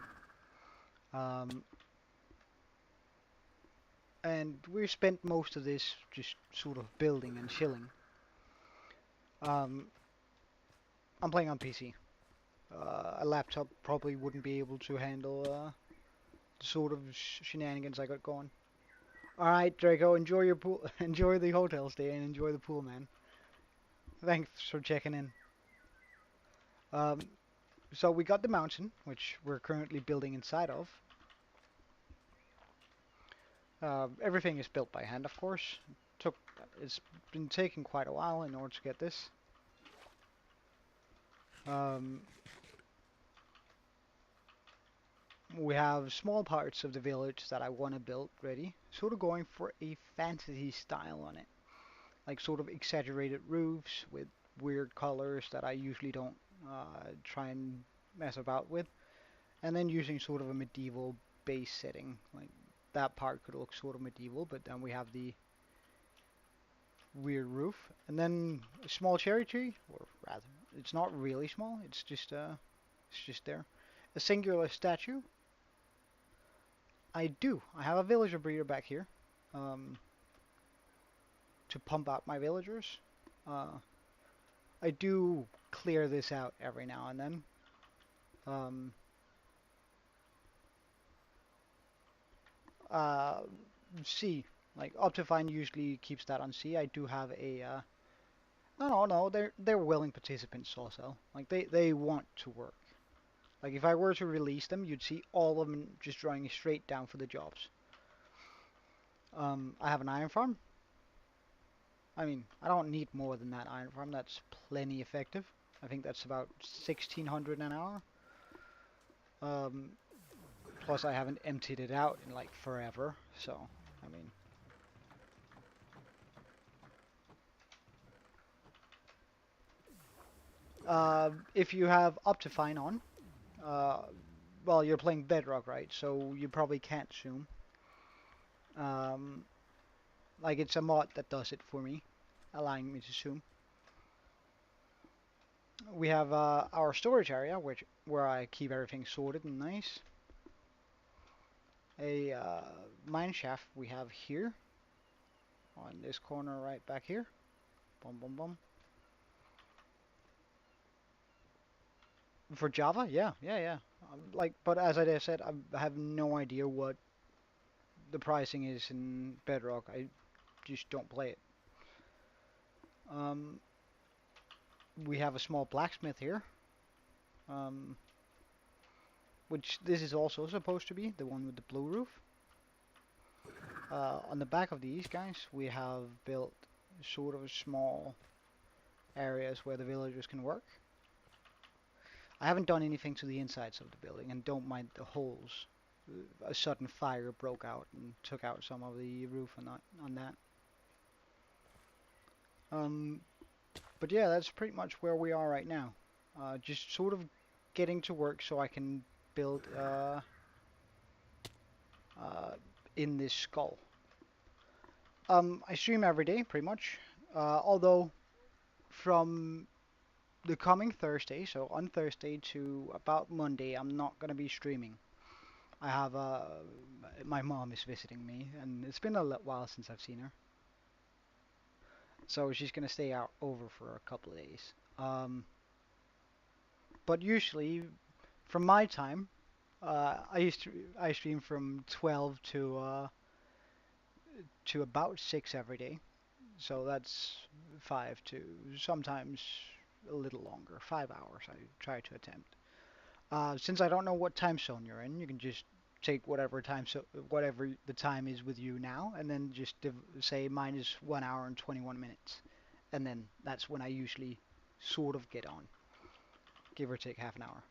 Um, and we've spent most of this just sort of building and chilling. Um, I'm playing on PC. A laptop probably wouldn't be able to handle the sort of shenanigans I got going. All right, Draco, enjoy your pool, enjoy the hotel stay, and enjoy the pool, man. Thanks for checking in. Um, so we got the mountain, which we're currently building inside of. Everything is built by hand, of course. Took It's been taking quite a while in order to get this. Um, we have small parts of the village that I want to build ready, sort of going for a fantasy style on it, like sort of exaggerated roofs with weird colors that I usually don't try and mess about with, and then using sort of a medieval base setting. Like that part could look sort of medieval, but then we have the weird roof, and then a small cherry tree, or rather, it's not really small. It's just there. A singular statue. I do. I have a villager breeder back here, um, to pump out my villagers. Uh, I do clear this out every now and then. Um, uh, C, like Optifine usually keeps that on C. I do have a no, they're willing participants also. Like they want to work. Like if I were to release them, you'd see all of them just drawing straight down for the jobs. I have an iron farm. I mean, I don't need more than that iron farm. That's plenty effective. I think that's about 1600 an hour. Um, Plus I haven't emptied it out in like forever. So, I mean, if you have Optifine on, uh, well, you're playing Bedrock, right? So you probably can't zoom. Um, like it's a mod that does it for me, allowing me to zoom. We have our storage area, where I keep everything sorted and nice. A mine shaft we have here on this corner right back here. Boom, boom, boom. For Java, yeah, yeah, yeah. Like, but as I just said, I have no idea what the pricing is in Bedrock. I just don't play it. Um, we have a small blacksmith here, um, which this is also supposed to be the one with the blue roof. On the back of these guys, we have built sort of small areas where the villagers can work. I haven't done anything to the insides of the building, and don't mind the holes. A sudden fire broke out and took out some of the roof on that. Um, but yeah, that's pretty much where we are right now. Just sort of getting to work so I can build uh, in this skull. I stream every day, pretty much. Although from the coming Thursday, so on Thursday to about Monday, I'm not gonna be streaming. I have my mom is visiting me, and it's been a while since I've seen her. So she's gonna stay out over for a couple of days. But usually, from my time, I stream from 12 to about 6 every day. So that's 5 to sometimes a little longer, 5 hours. I try to attempt. Since I don't know what time zone you're in, you can just take whatever the time is with you now, and then just say mine is 1 hour and 21 minutes, and then that's when I usually sort of get on, give or take half an hour.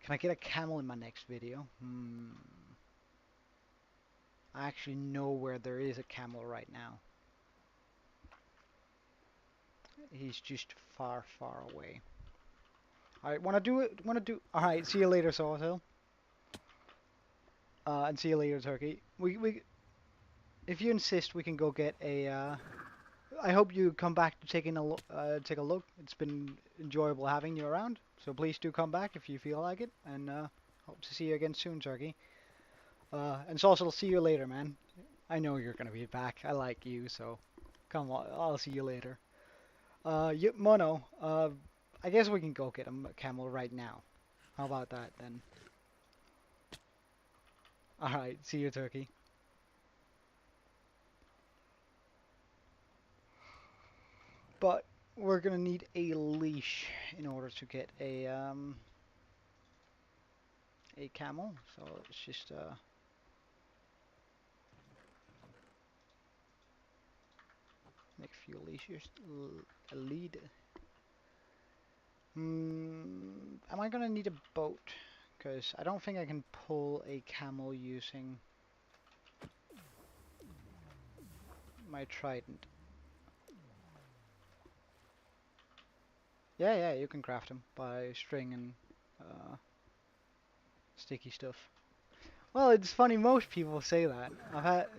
Can I get a camel in my next video? I actually know where there is a camel right now. He's just far, far away. Alright, wanna do it? Wanna do? Alright, see you later, Sawhill. And see you later, Turkey. If you insist, we can go get a. I hope you come back to take a look. It's been enjoyable having you around. So please do come back if you feel like it, and hope to see you again soon, Turkey. And Sauce, I'll see you later, man. I know you're gonna be back. I like you, so come on. I'll see you later. Mono. I guess we can go get a camel right now. How about that then? All right. See you, Turkey. But we're gonna need a leash in order to get a camel. So let's just make a few leashes. A lead. Am I gonna need a boat? Because I don't think I can pull a camel using my trident. Yeah, you can craft them by string and sticky stuff. Well, it's funny, most people say that.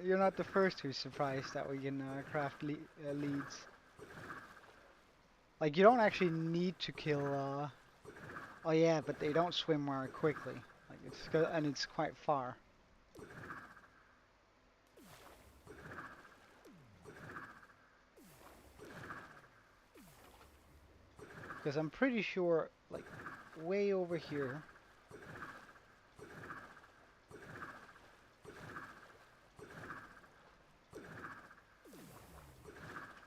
You're not the first who's surprised that we can craft leads. Like, you don't actually need to kill, oh yeah, but they don't swim very quickly. Like, and it's quite far. Because I'm pretty sure, like, way over here,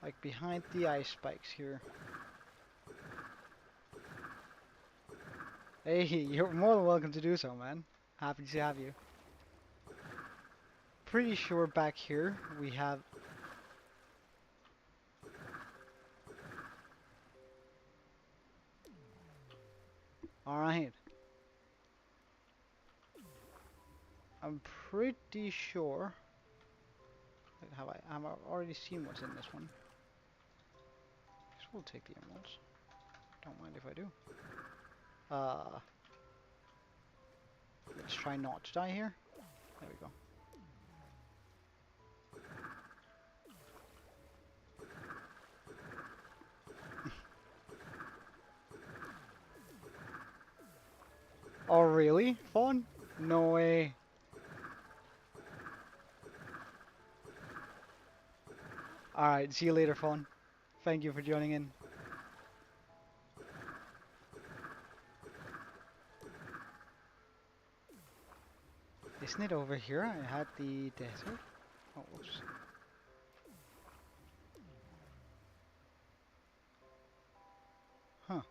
like behind the ice spikes here. Hey, you're more than welcome to do so, man. Happy to have you. pretty sure back here we have... Alright. I'm pretty sure... Wait, have I already seen what's in this one? Guess we'll take the emeralds. Don't mind if I do. Let's try not to die here. There we go. Oh really? Fun? No way. Alright, see you later, Fawn. Thank you for joining in. Isn't it over here? I had the desert. Oh, whoops. Huh.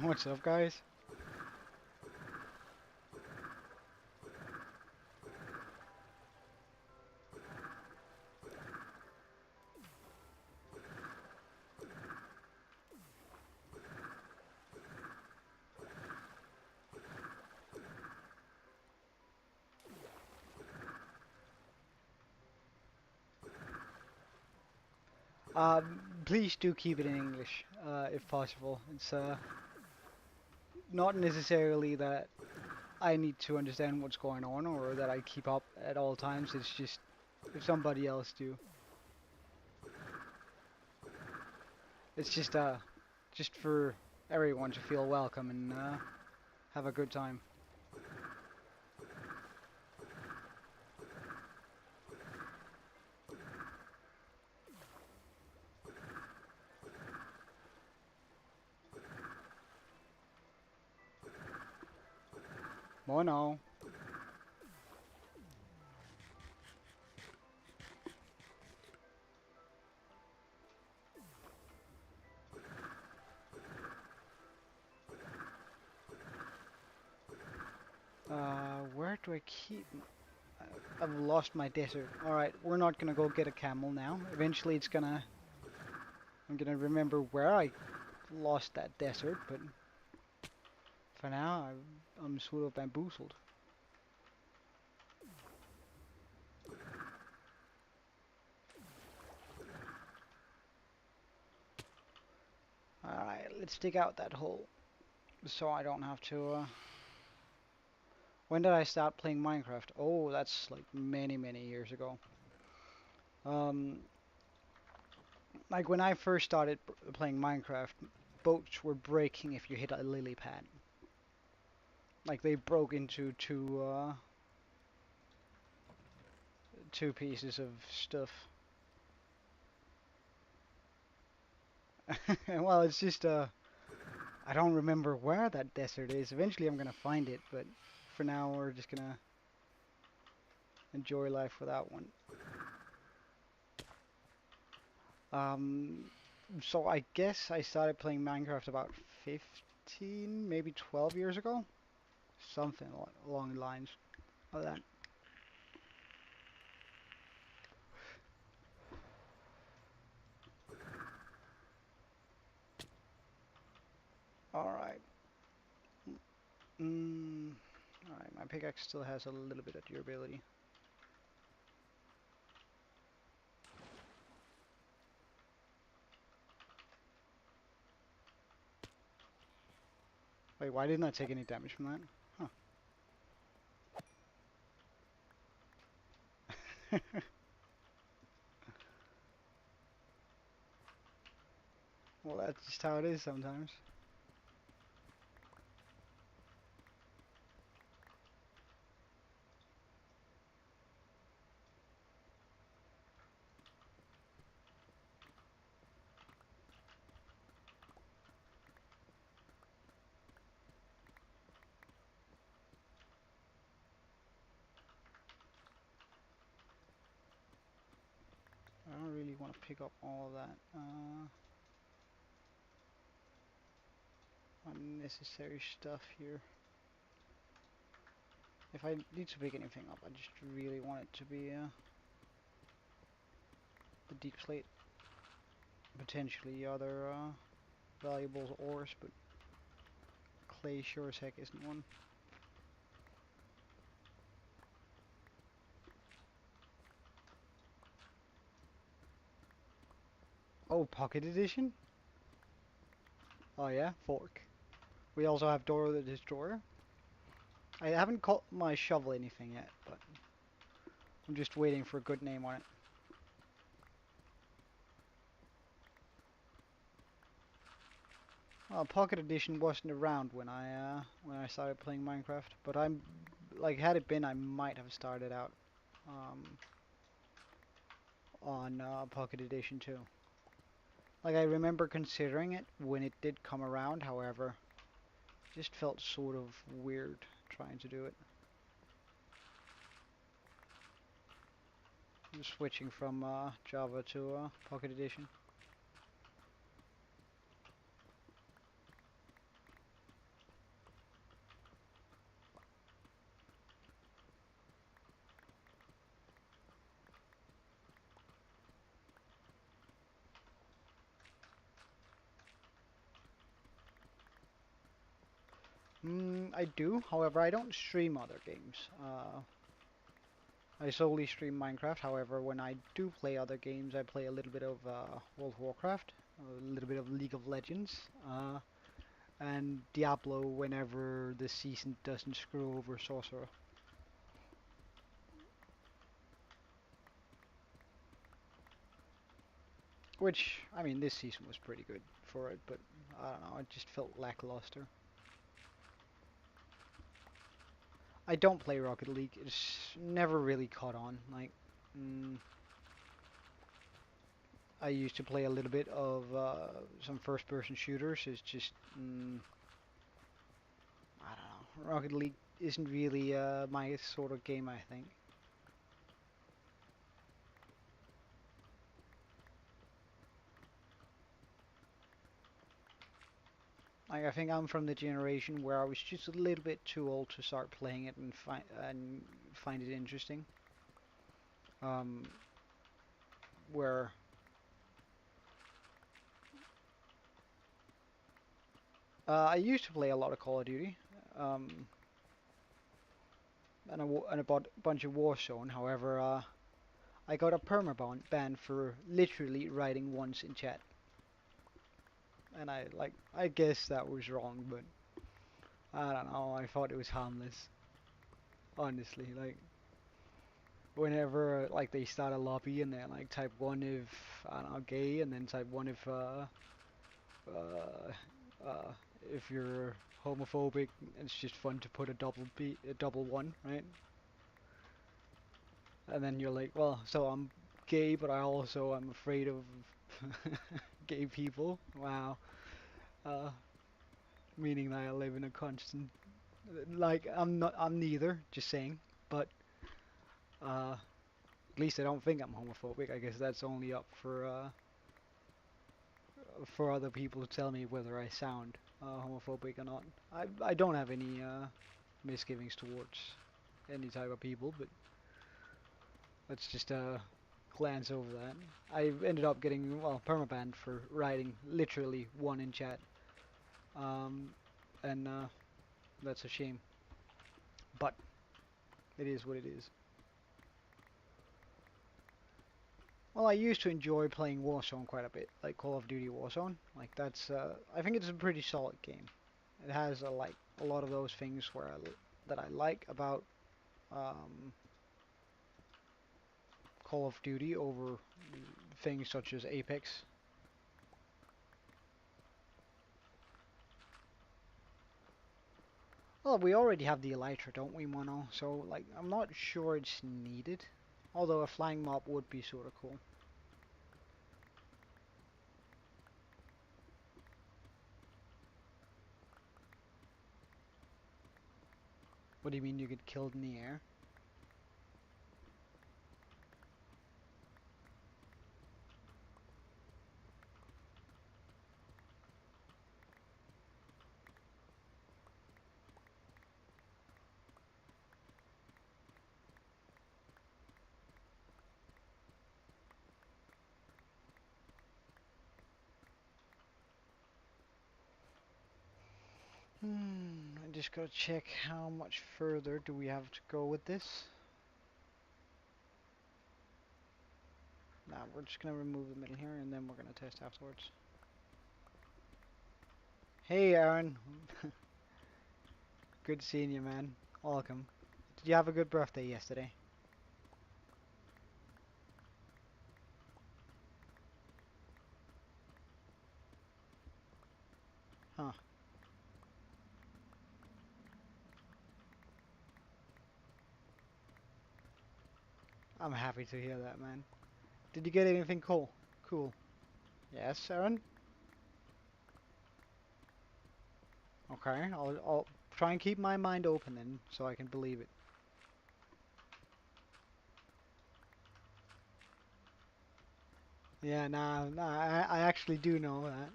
What's up, guys? Please do keep it in English, if possible. It's not necessarily that I need to understand what's going on or that I keep up at all times. It's just if somebody else do. It's just for everyone to feel welcome and have a good time. Mono. Where do I keep... I've lost my desert. Alright, we're not gonna go get a camel now. Eventually it's gonna... I'm gonna remember where I lost that desert, but... For now, I'm sort of bamboozled. Alright, let's dig out that hole. So I don't have to... When did I start playing Minecraft? Oh, that's like many, many years ago. Like when I first started playing Minecraft, boats were breaking if you hit a lily pad. Like they broke into two pieces of stuff. Well, it's just I don't remember where that desert is. Eventually I'm gonna find it, but for now we're just gonna enjoy life without one. So I guess I started playing Minecraft about 15, maybe 12 years ago. Something along the lines of that. Alright. Alright, my pickaxe still has a little bit of durability. Wait, why didn't I take any damage from that? Huh. Well, that's just how it is sometimes. I don't really want to pick up all of that. unnecessary stuff here. If I need to pick anything up, I just really want it to be the deep slate. Potentially other valuable ores, but clay sure as heck isn't one. Oh, Pocket Edition? Oh yeah, fork. We also have Dora the Destroyer. I haven't caught my shovel anything yet, but I'm just waiting for a good name on it. Well, Pocket Edition wasn't around when I started playing Minecraft, but I'm like, had it been, I might have started out on Pocket Edition too. Like, I remember considering it when it did come around, however, it just felt sort of weird trying to do it. Just switching from Java to Pocket Edition. I do, however, I don't stream other games. I solely stream Minecraft, however, when I do play other games, I play a little bit of World of Warcraft, a little bit of League of Legends, and Diablo whenever the season doesn't screw over Sorcerer. Which, I mean, this season was pretty good for it, but I don't know, it just felt lackluster. I don't play Rocket League, it's never really caught on, like, I used to play a little bit of some first-person shooters, it's just, I don't know, Rocket League isn't really my sort of game, I think. Like, I think I'm from the generation where I was just a little bit too old to start playing it and find it interesting. Where I used to play a lot of Call of Duty, and I bought a bunch of Warzone. However, I got a ban for literally writing once in chat, and I guess that was wrong, but I don't know. I thought it was harmless, honestly. Like, whenever like they start a lobby and they're like type 1 if I don't know, gay, and then type 1 uh, uh, if you're homophobic. It's just fun to put a double one, right? And then you're like, well, so I'm gay, but I also am afraid of gay people. Wow. Uh, Meaning that I live in a constant, like, I'm neither, just saying, but at least I don't think I'm homophobic. I guess that's only up for other people to tell me whether I sound homophobic or not. I don't have any misgivings towards any type of people, but let's just glance over that. I ended up getting, well, permabanned for writing literally one in chat, and that's a shame, but it is what it is. Well, I used to enjoy playing Warzone quite a bit, like Call of Duty Warzone. Like, that's I think it's a pretty solid game. It has like a lot of those things that I like about um, Call of Duty over things such as Apex. Well, we already have the Elytra, don't we, Mono? So, like, I'm not sure it's needed. Although a flying mob would be sort of cool. What do you mean you get killed in the air? I just gotta check how much further do we have to go with this. Nah, we're just gonna remove the middle here and then we're gonna test afterwards. Hey Aaron, good seeing you, man. Welcome. Did you have a good birthday yesterday? Huh. I'm happy to hear that, man. Did you get anything cool? Cool. Yes, Aaron? Okay, I'll try and keep my mind open then, so I can believe it. Yeah, nah, I actually do know that.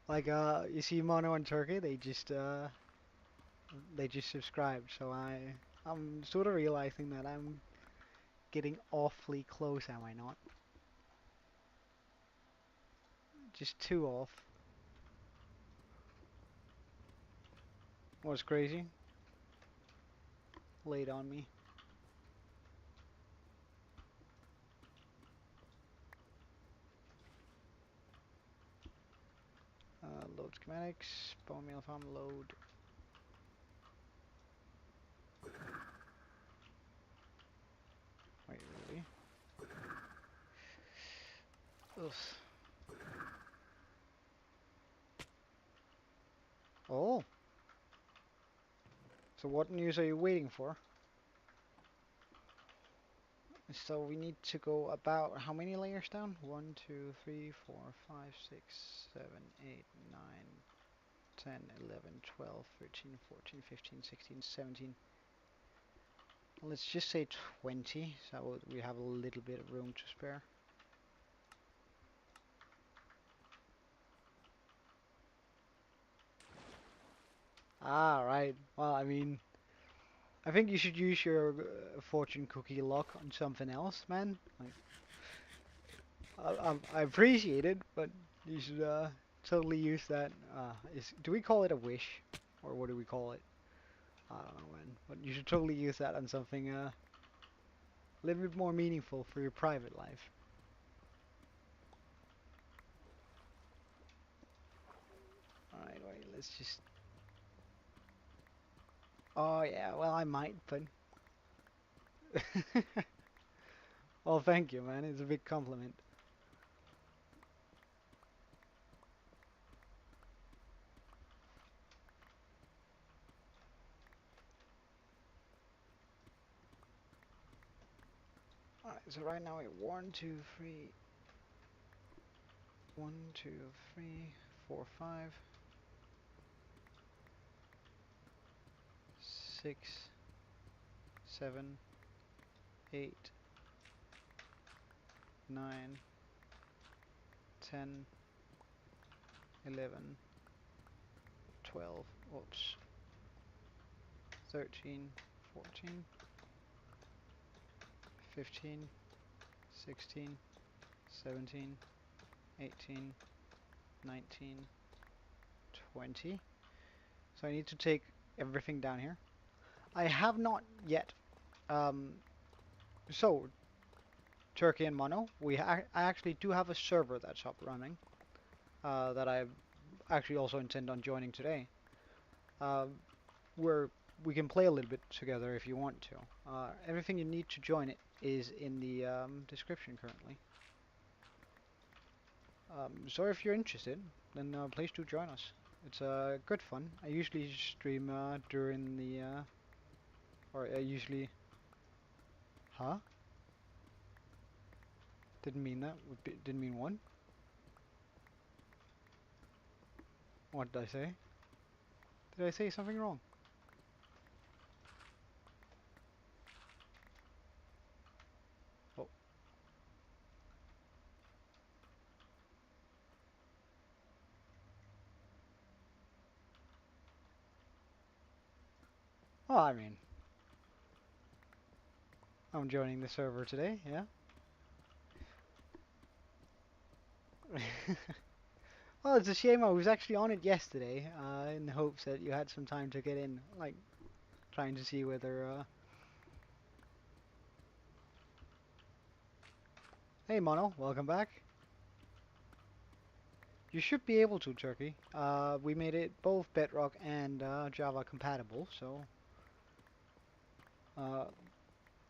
Like, you see Mono and Turkey, they just subscribed, so I'm sort of realizing that I'm getting awfully close, am I not? Just too off. What's crazy? Laid on me. Load schematics, bone meal farm load. Wait, really? Ugh. Oh, so what news are you waiting for? So we need to go about how many layers down? 1, 2, 3, 4, 5, 6, 7, 8, 9, 10, 11, 12, 13, 14, 15, 16, 17. Let's just say 20, so we have a little bit of room to spare. Ah, right. Well, I mean, I think you should use your fortune cookie lock on something else, man. Like, I appreciate it, but you should totally use that. Do we call it a wish, or what do we call it? I don't know, man. But you should totally use that on something a little bit more meaningful for your private life. All right, wait. Let's just. Oh yeah. Well, I might, but. Well, thank you, man. It's a big compliment. Alright, so right now we 1, 2, 3, 1, 2, 3, 4, 5, 6, 7, 8, 9, 10, 11, 12, oops, 13, 14, 15, 16, 17, 18, 19, 20. So I need to take everything down here. I have not yet. Um, so, Turkey and Mono, I actually do have a server that's up running that I actually also intend on joining today. Uh, where we can play a little bit together if you want to. Everything you need to join it is in the description currently. So if you're interested, then please do join us. It's good fun. I usually stream during the, or I usually, huh? Didn't mean that. Didn't mean one. What did I say? Did I say something wrong? Oh, well, I mean, I'm joining the server today, yeah? Well, it's a shame I was actually on it yesterday, in the hopes that you had some time to get in, like, trying to see whether, Hey Mono, welcome back. You should be able to, Turkey. We made it both Bedrock and Java compatible, so, uh,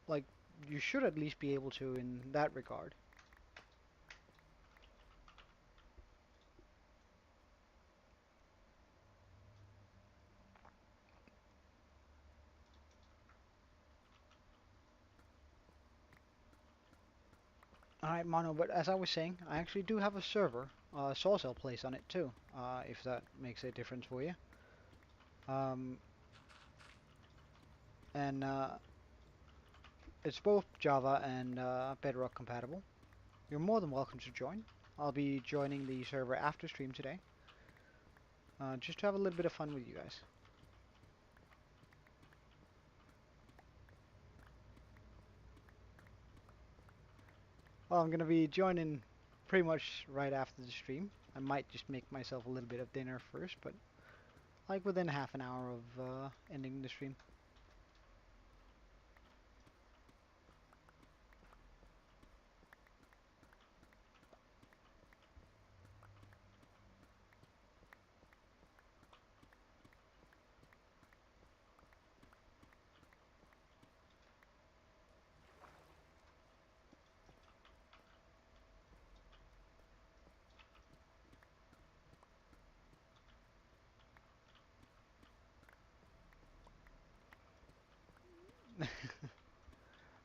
like, you should at least be able to in that regard. Alright, Mono, but as I was saying, I actually do have a server, Source Cell place on it too, if that makes a difference for you. Um, and it's both Java and Bedrock compatible. You're more than welcome to join. I'll be joining the server after stream today, just to have a little bit of fun with you guys. Well, I'm going to be joining pretty much right after the stream. I might just make myself a little bit of dinner first, but like within half an hour of ending the stream.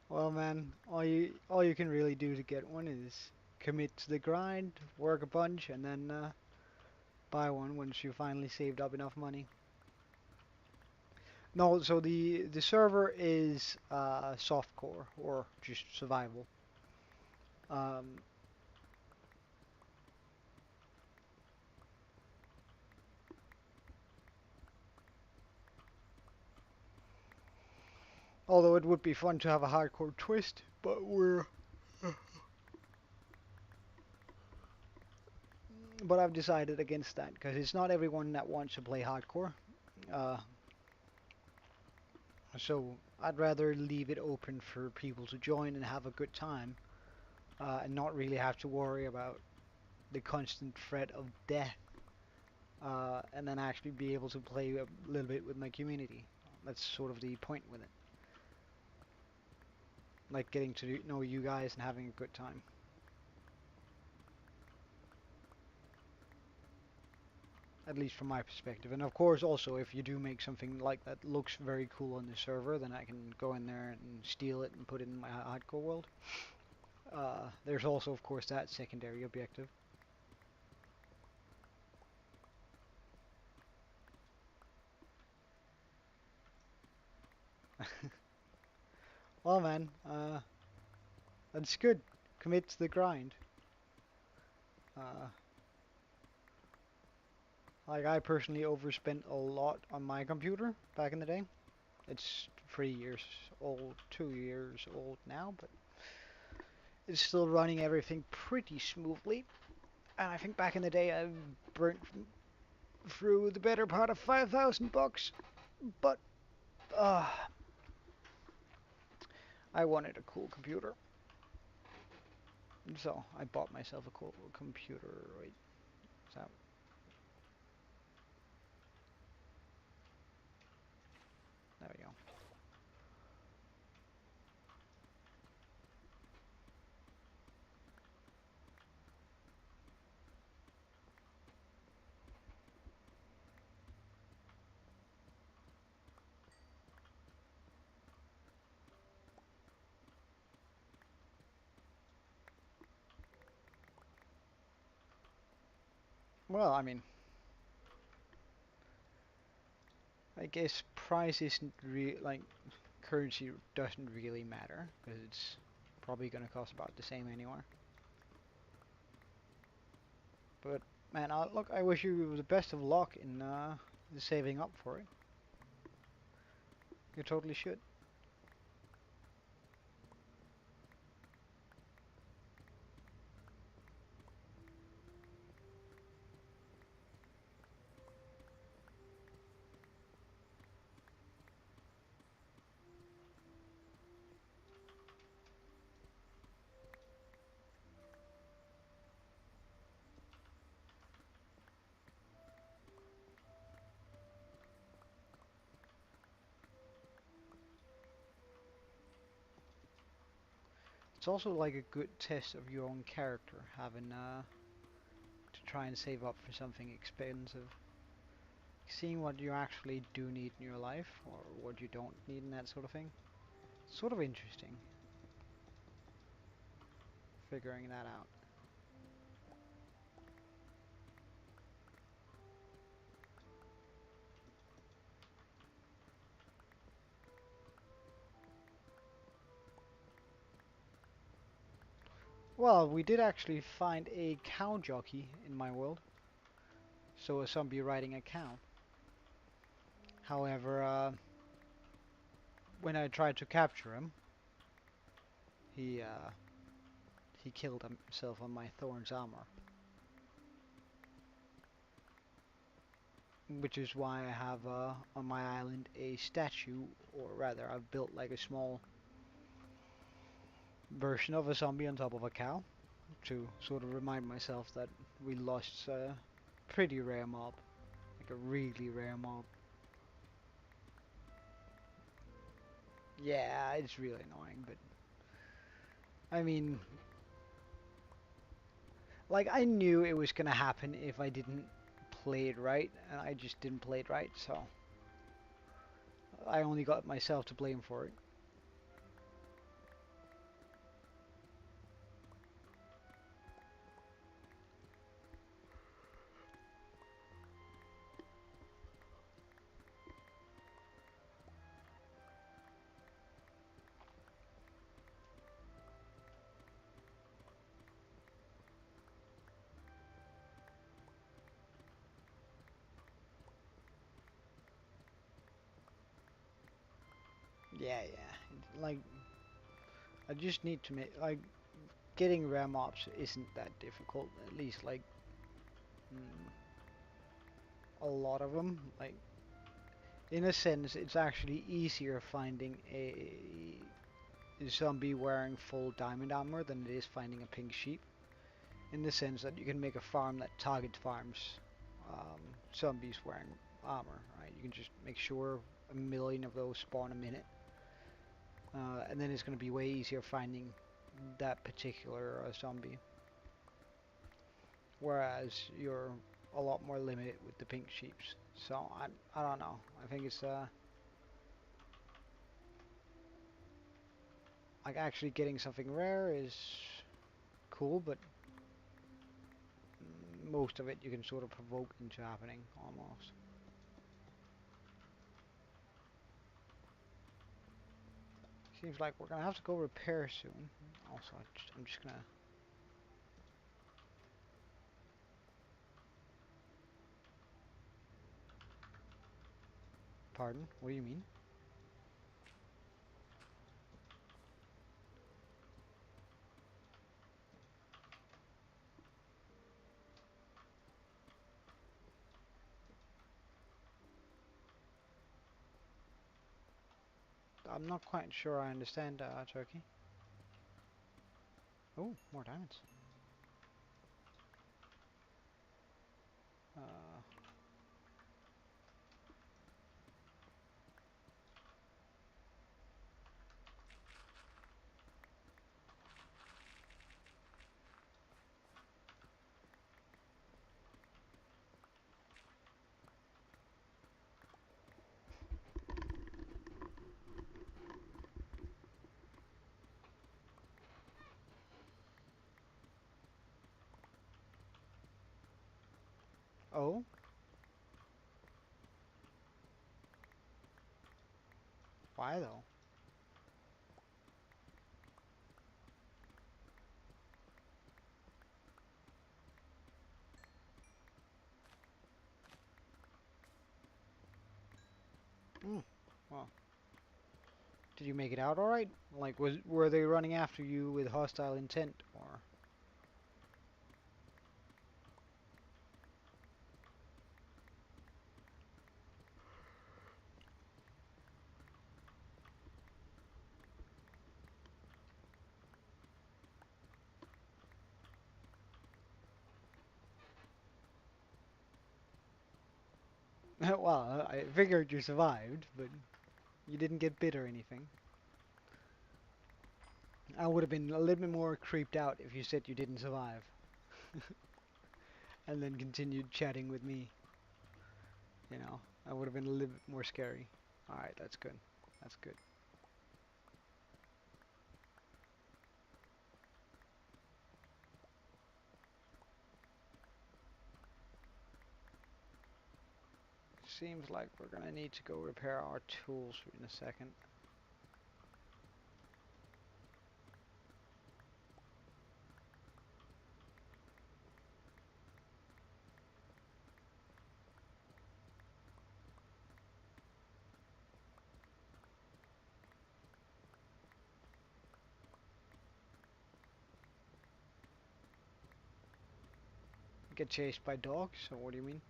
Well, man, all you can really do to get one is commit to the grind, work a bunch, and then buy one once you finally saved up enough money. No, so the server is softcore or just survival. Um, Although it would be fun to have a hardcore twist, but I've decided against that because it's not everyone that wants to play hardcore. Uh, so I'd rather leave it open for people to join and have a good time, and not really have to worry about the constant threat of death, and then actually be able to play a little bit with my community. That's sort of the point with it. Like getting to know you guys and having a good time. At least from my perspective. And of course also if you do make something like that looks very cool on the server, then I can go in there and steal it and put it in my hardcore world. There's also of course that secondary objective. Well man, that's good. Commit to the grind. Uh, like I personally overspent a lot on my computer back in the day. It's 3 years old, 2 years old now, but it's still running everything pretty smoothly. And I think back in the day I burnt through the better part of $5,000, but uh, I wanted a cool computer, so I bought myself a cool computer. Right, so there we go. Well, I mean, I guess price isn't like currency doesn't really matter because it's probably gonna cost about the same anyway. But man, look, I wish you the best of luck in saving up for it. You totally should. It's also like a good test of your own character, having to try and save up for something expensive. Seeing what you actually do need in your life, or what you don't need and that sort of thing. Sort of interesting, figuring that out. Well, we did actually find a cow jockey in my world. So a zombie riding a cow. However, when I tried to capture him, he uh, he killed himself on my Thorn's armor. Which is why I have on my island a statue, or rather I've built like a small version of a zombie on top of a cow to sort of remind myself that we lost a pretty rare mob, like a really rare mob. Yeah, it's really annoying, but I mean, like I knew it was gonna happen if I didn't play it right, and I just didn't play it right, so I only got myself to blame for it. Yeah, yeah. Like, I just need to make, like, getting rare mobs isn't that difficult. At least, like, mm, a lot of them. Like, in a sense, it's actually easier finding a zombie wearing full diamond armor than it is finding a pink sheep. In the sense that you can make a farm that target farms zombies wearing armor, right? You can just make sure a million of those spawn a minute. And then it's going to be way easier finding that particular zombie. Whereas you're a lot more limited with the pink sheeps. So I don't know. I think it's like actually getting something rare is cool, but most of it you can sort of provoke into happening almost. Seems like we're gonna have to go repair soon. Also, I'm just gonna. Pardon? What do you mean? I'm not quite sure I understand Turkey. Oh, more diamonds. Uh, oh, why though? Hmm. Well, did you make it out all right? Like, were they running after you with hostile intent, or? Well, I figured you survived, but you didn't get bit or anything. I would have been a little bit more creeped out if you said you didn't survive, and then continued chatting with me. You know, that would have been a little bit more scary. Alright, that's good. That's good. Seems like we're gonna need to go repair our tools in a second. Get chased by dogs, or what do you mean?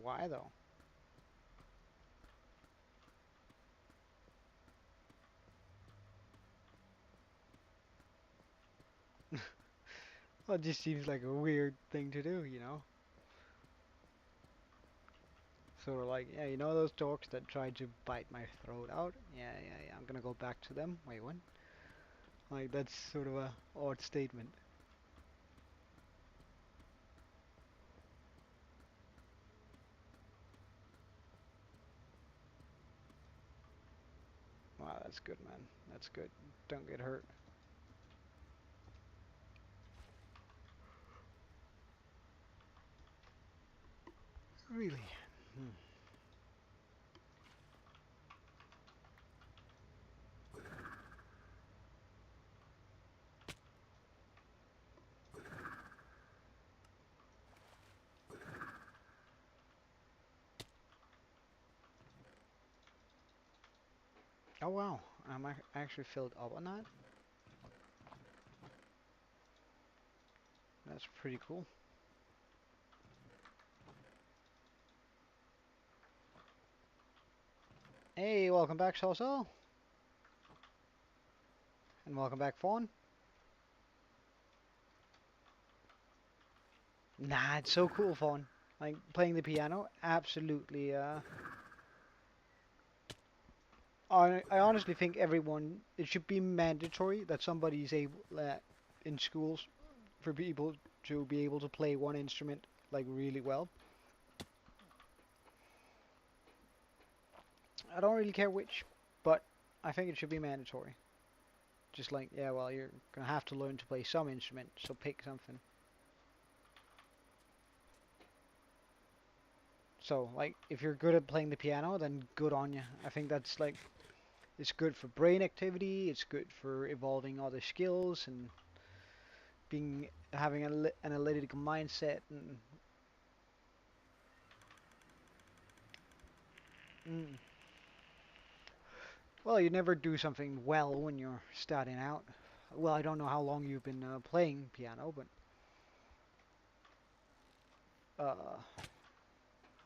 Why though? Well, it just seems like a weird thing to do, you know? Sort of like, yeah, you know those dogs that tried to bite my throat out? Yeah, yeah, yeah, I'm gonna go back to them. Wait, what? Like, that's sort of a odd statement. Wow, that's good, man. That's good. Don't get hurt. Really? Hmm. Oh wow, I'm actually filled up on that. That's pretty cool. Hey, welcome back, Soso. And welcome back, Fawn. Nah, it's so cool, Fawn. Like, playing the piano, absolutely, I honestly think everyone, it should be mandatory that somebody is able, in schools, for people to be able to play one instrument, like, really well. I don't really care which, but I think it should be mandatory. Just like, yeah, well, you're gonna have to learn to play some instrument, so pick something. So, like, if you're good at playing the piano, then good on you. I think that's, like, it's good for brain activity, it's good for evolving other skills, and having an analytical mindset, and mm, well, you never do something well when you're starting out. Well, I don't know how long you've been playing piano, but uh,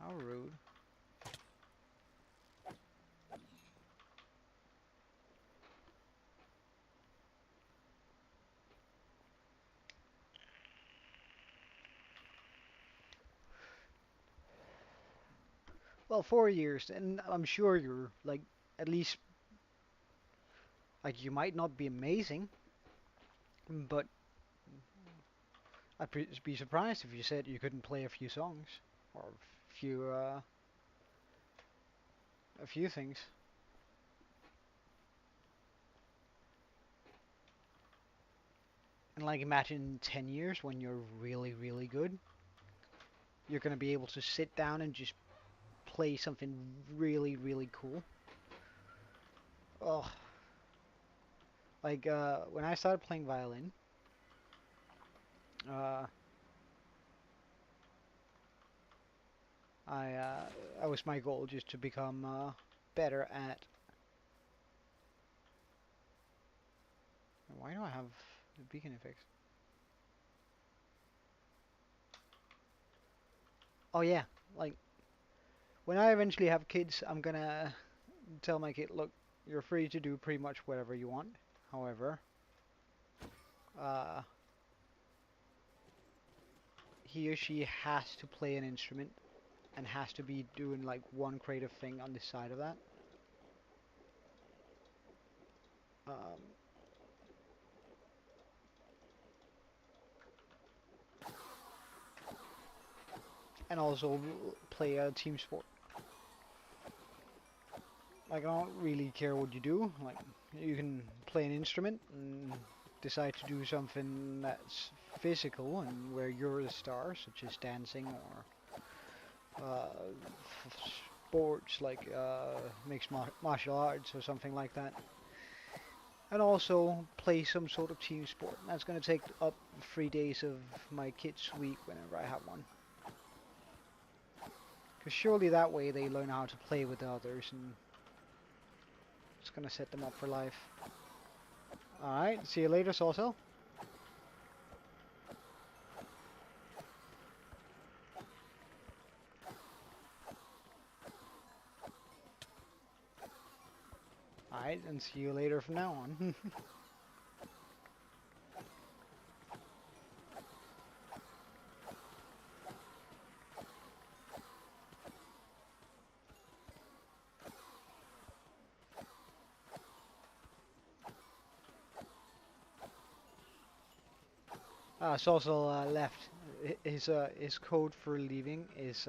how rude. Well, 4 years, and I'm sure you're like at least like you might not be amazing, but I'd be surprised if you said you couldn't play a few songs or a few things. And like imagine 10 years when you're really, really good, you're gonna be able to sit down and just play something really, really cool. Oh, like when I started playing violin, uh, that was my goal, just to become better at. Why do I have the beacon effects? Oh yeah, like when I eventually have kids, I'm gonna tell my kid, look, you're free to do pretty much whatever you want. However, uh, he or she has to play an instrument and has to be doing like one creative thing on the side of that. Um, and also play a team sport. Like, I don't really care what you do. Like, you can play an instrument and decide to do something that's physical and where you're the star, such as dancing or sports like mixed martial arts or something like that. And also play some sort of team sport. That's going to take up 3 days of my kids' week whenever I have one. Because surely that way they learn how to play with others and it's going to set them up for life. Alright, see you later, Sawcell. Alright, and see you later from now on. Sawcell left. His code for leaving is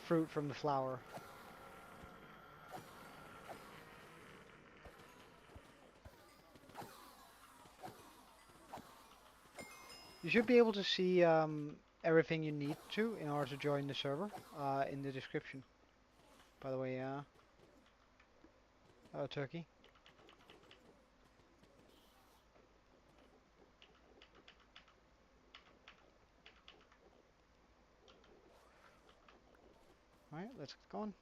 fruit from the flower. You should be able to see everything you need to in order to join the server in the description. By the way, Turkey. Alright, let's get going.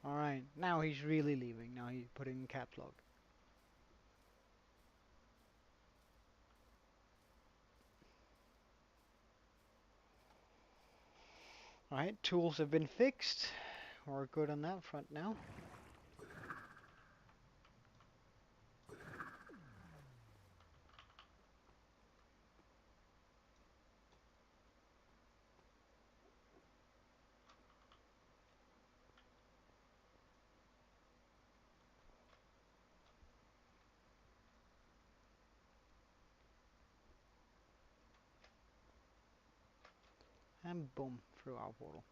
Alright, now he's really leaving. Now he's putting caps lock. Alright, tools have been fixed. We're good on that front now. And boom, through our portal.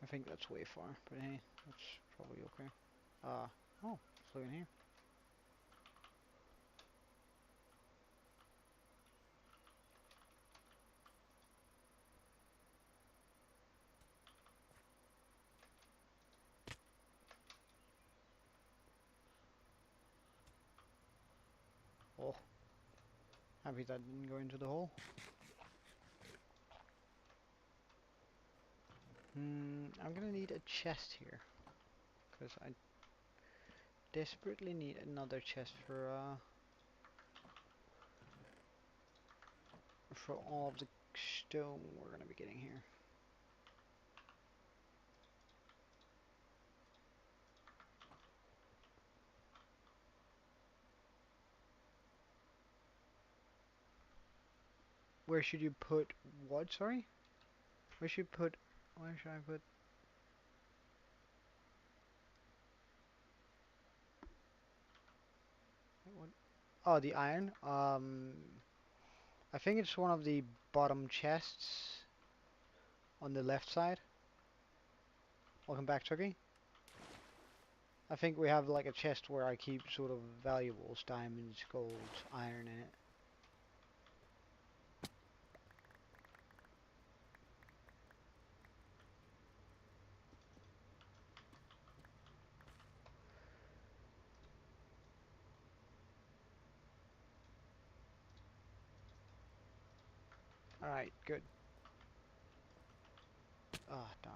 I think that's way far, but hey, that's probably okay. Oh, let's look in here. Oh, happy that didn't go into the hole. I'm gonna need a chest here, because I desperately need another chest for all of the stone we're gonna be getting here. Where should you put what? Sorry? Where should you put? Where should I put? What? Oh, the iron. I think it's one of the bottom chests on the left side. Welcome back, Turkey. I think we have like a chest where I keep sort of valuables, diamonds, gold, iron in it. Alright, good. Ah, darn.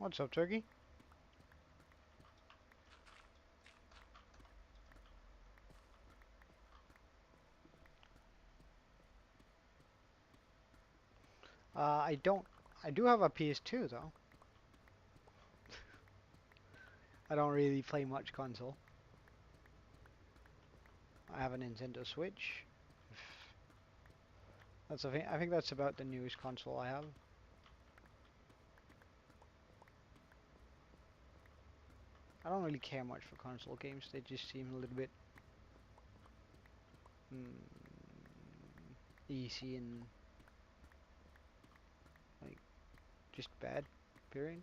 What's up, Turkey? I don't. I do have a PS2 though. I don't really play much console. I have a Nintendo Switch. That's a thing. I think that's about the newest console I have. I don't really care much for console games. They just seem a little bit easy and like just bad. Period.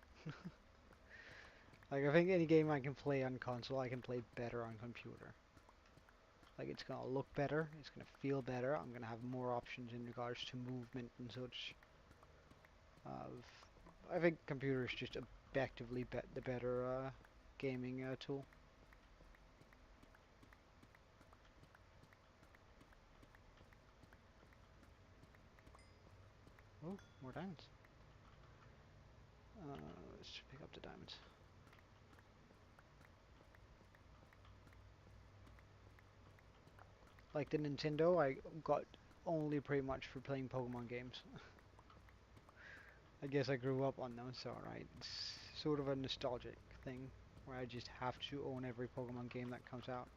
Like I think any game I can play on console, I can play better on computer. Like it's gonna look better, it's gonna feel better. I'm gonna have more options in regards to movement and such. I think computer is just objectively the better gaming tool. Oh, more diamonds. Let's pick up the diamonds. Like the Nintendo, I got only pretty much for playing Pokemon games. I guess I grew up on them, so right, it's sort of a nostalgic thing where I just have to own every Pokemon game that comes out.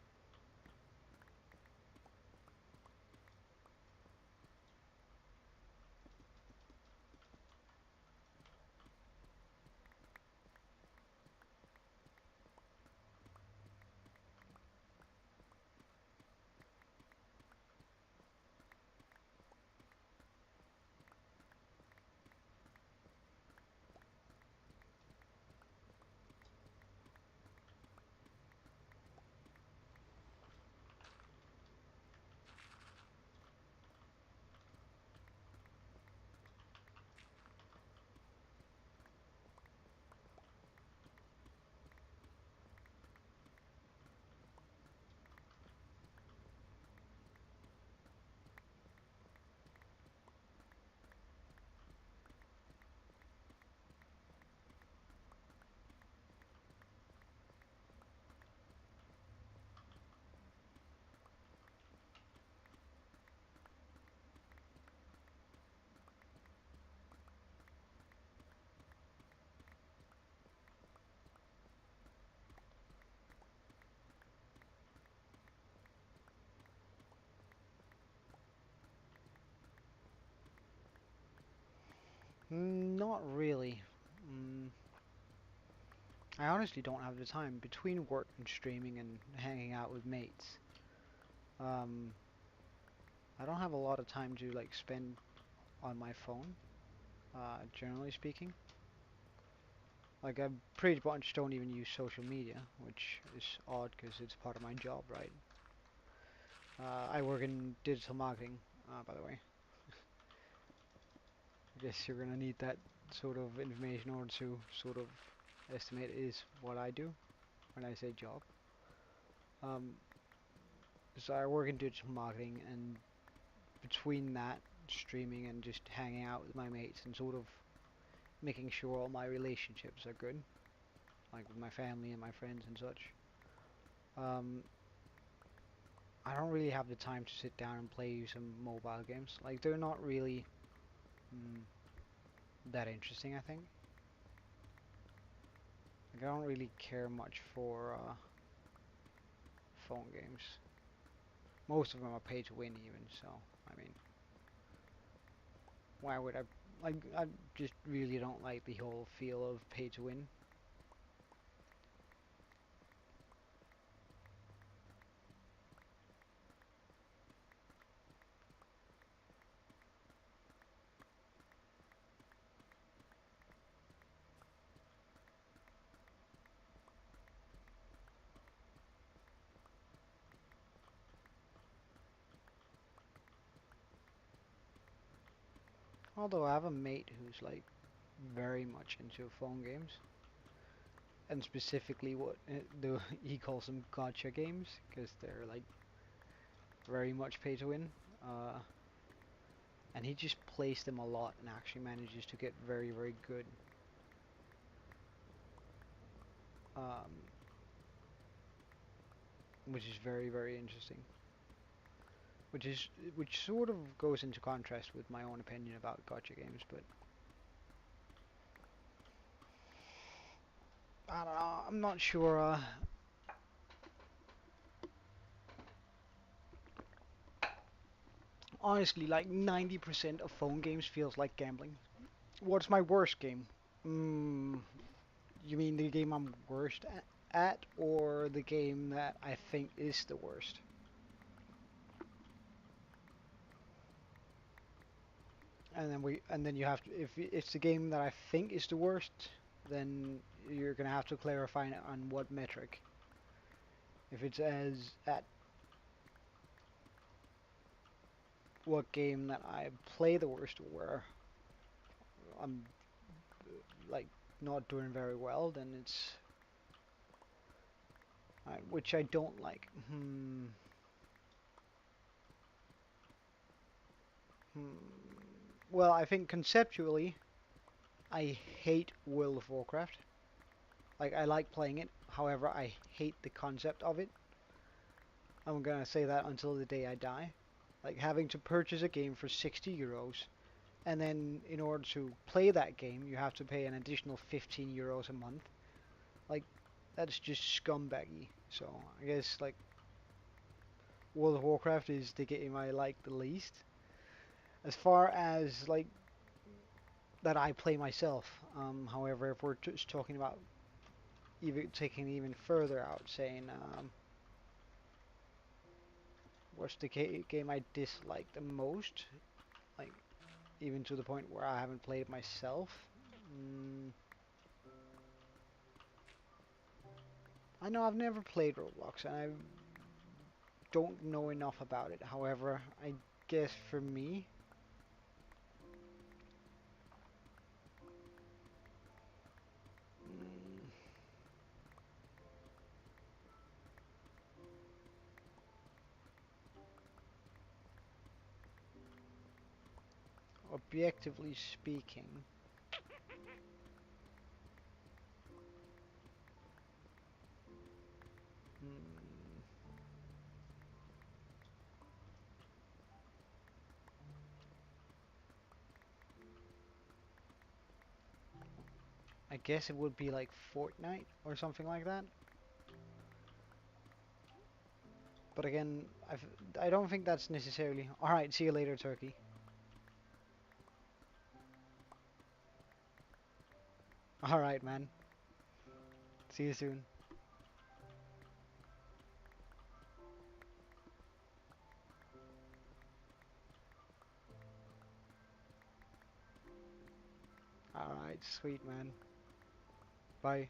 Not really. Mm, I honestly don't have the time between work and streaming and hanging out with mates. Um, I don't have a lot of time to like spend on my phone, generally speaking. Like I pretty much don't even use social media, which is odd because it's part of my job, right? I work in digital marketing, by the way. I guess you're gonna need that sort of information in order to sort of estimate is what I do when I say job. Um, so I work in digital marketing, and between that, streaming and just hanging out with my mates and sort of making sure all my relationships are good, like with my family and my friends and such. Um, I don't really have the time to sit down and play some mobile games. Like they're not really mm, that interesting, I think. Like I don't really care much for phone games. Most of them are pay to win even, so I mean, why would I like I just really don't like the whole feel of pay to win. Although I have a mate who's like very much into phone games, and specifically what he calls them gotcha games because they're like very much pay to win. Uh, and he just plays them a lot and actually manages to get very, very good. um, which is very, very interesting. Which sort of goes into contrast with my own opinion about gacha games, but I don't know. I'm not sure. Honestly, like 90% of phone games feels like gambling. What's my worst game? You mean the game I'm worst at, or the game that I think is the worst? And then you have to, if it's the game that I think is the worst, then you're gonna have to clarify on what metric. If it's as at what game that I play the worst, where I'm like not doing very well, then it's which I don't like. Hmm. Well, I think conceptually, I hate World of Warcraft. Like, I like playing it, however, I hate the concept of it. I'm gonna say that until the day I die. Like, having to purchase a game for 60 euros, and then in order to play that game, you have to pay an additional 15 euros a month. Like, that's just scumbaggy. So, I guess, like, World of Warcraft is the game I like the least. As far as, like, that I play myself. However, if we're just talking about even taking even further out, saying what's the game I dislike the most, like even to the point where I haven't played it myself. Mm, I know I've never played Roblox, and I don't know enough about it. However, I guess for me, mm, objectively speaking, mm, I guess it would be like Fortnite or something like that. But again, I don't think that's necessarily... Alright, see you later, Turkey. Alright, man. See you soon. Alright, sweet, man. Bye.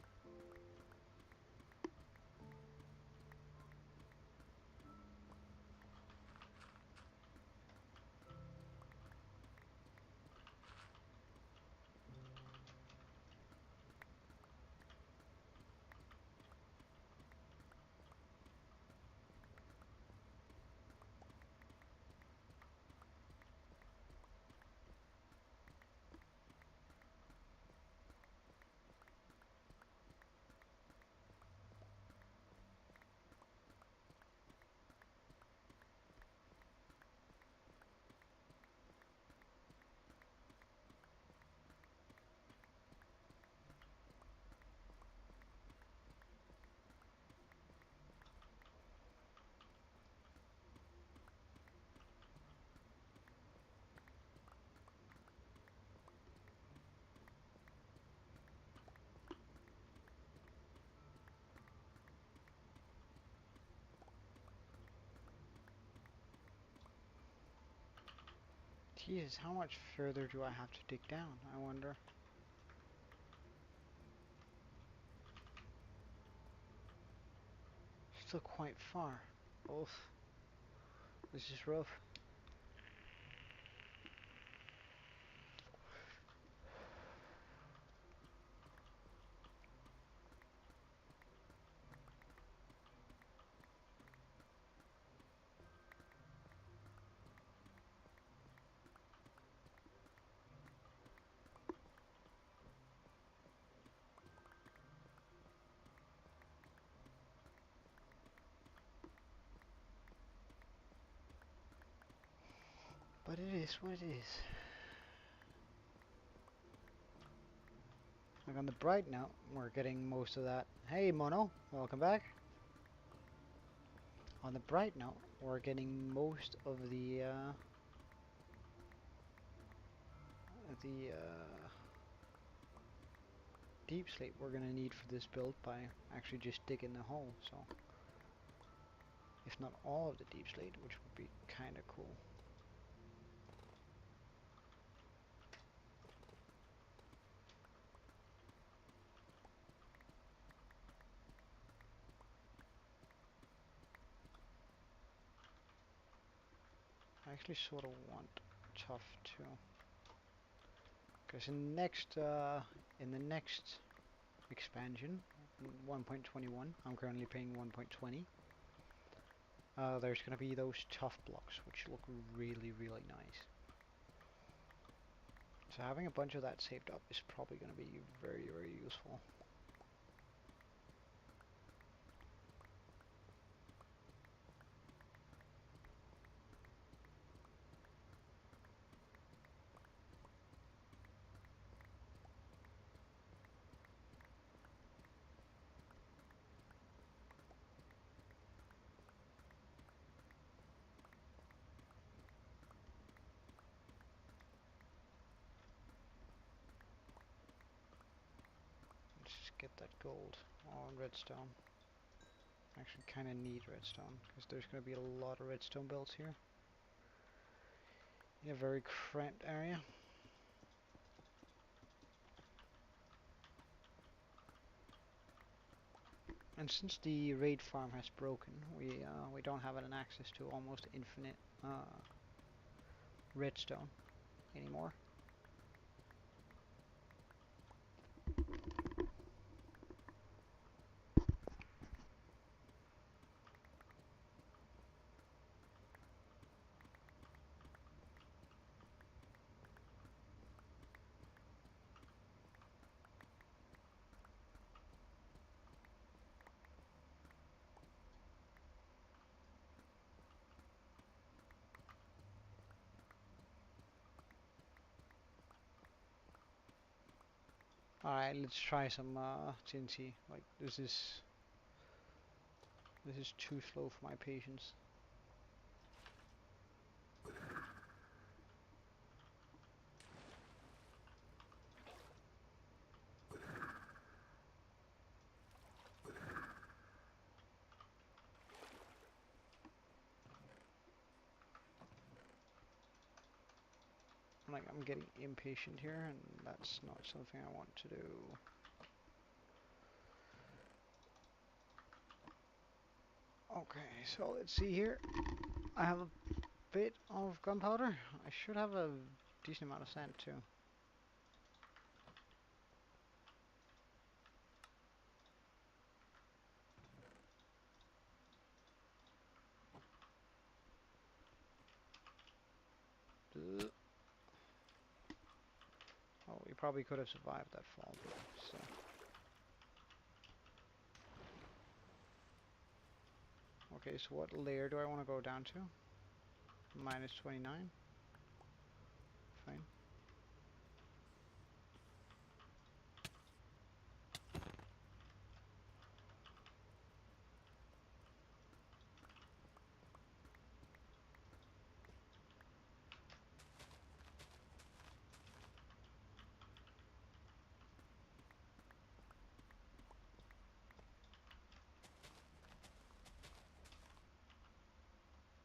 Jesus, how much further do I have to dig down, I wonder? Still quite far. Oof. This is rough. But it is what it is. Like on the bright note, we're getting most of that. Hey Mono, welcome back. On the bright note, we're getting most of the deep slate we're gonna need for this build by actually just digging the hole. So, if not all of the deep slate, which would be kind of cool. I actually sort of want tough too, because in the next expansion, 1.21, I'm currently paying 1.20. There's gonna be those tough blocks, which look really, really nice. So having a bunch of that saved up is probably gonna be very, very useful. Let's just get that gold on redstone. Actually kind of need redstone, because there's going to be a lot of redstone builds here. In a very cramped area. And since the raid farm has broken, we don't have an access to almost infinite redstone anymore. Alright, let's try some TNT. Like, this is too slow for my patience. Like, I'm getting impatient here, and that's not something I want to do. Okay, so let's see here. I have a bit of gunpowder. I should have a decent amount of sand too. Oh, we probably could have survived that fall, but still. Okay, so what layer do I want to go down to? Minus 29. Fine.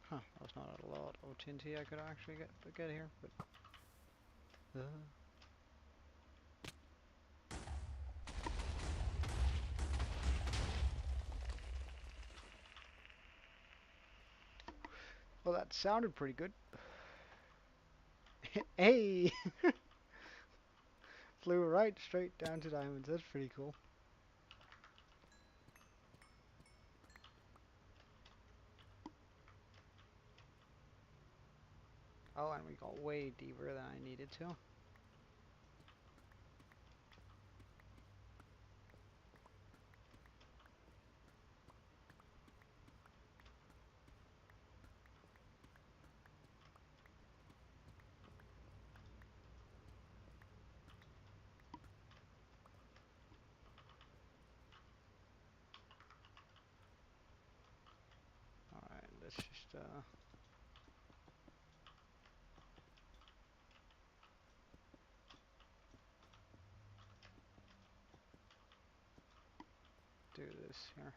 Huh, that's not a lot of TNT I could actually get here, but well, that sounded pretty good. Hey! Flew right straight down to diamonds. That's pretty cool. Oh, and we got way deeper than I needed to. do this here.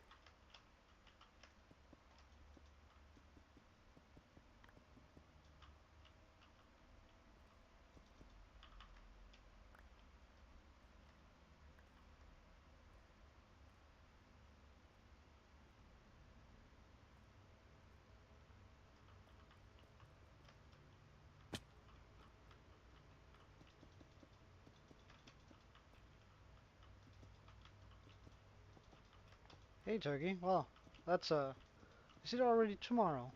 Hey Turkey, well, that's is it already tomorrow?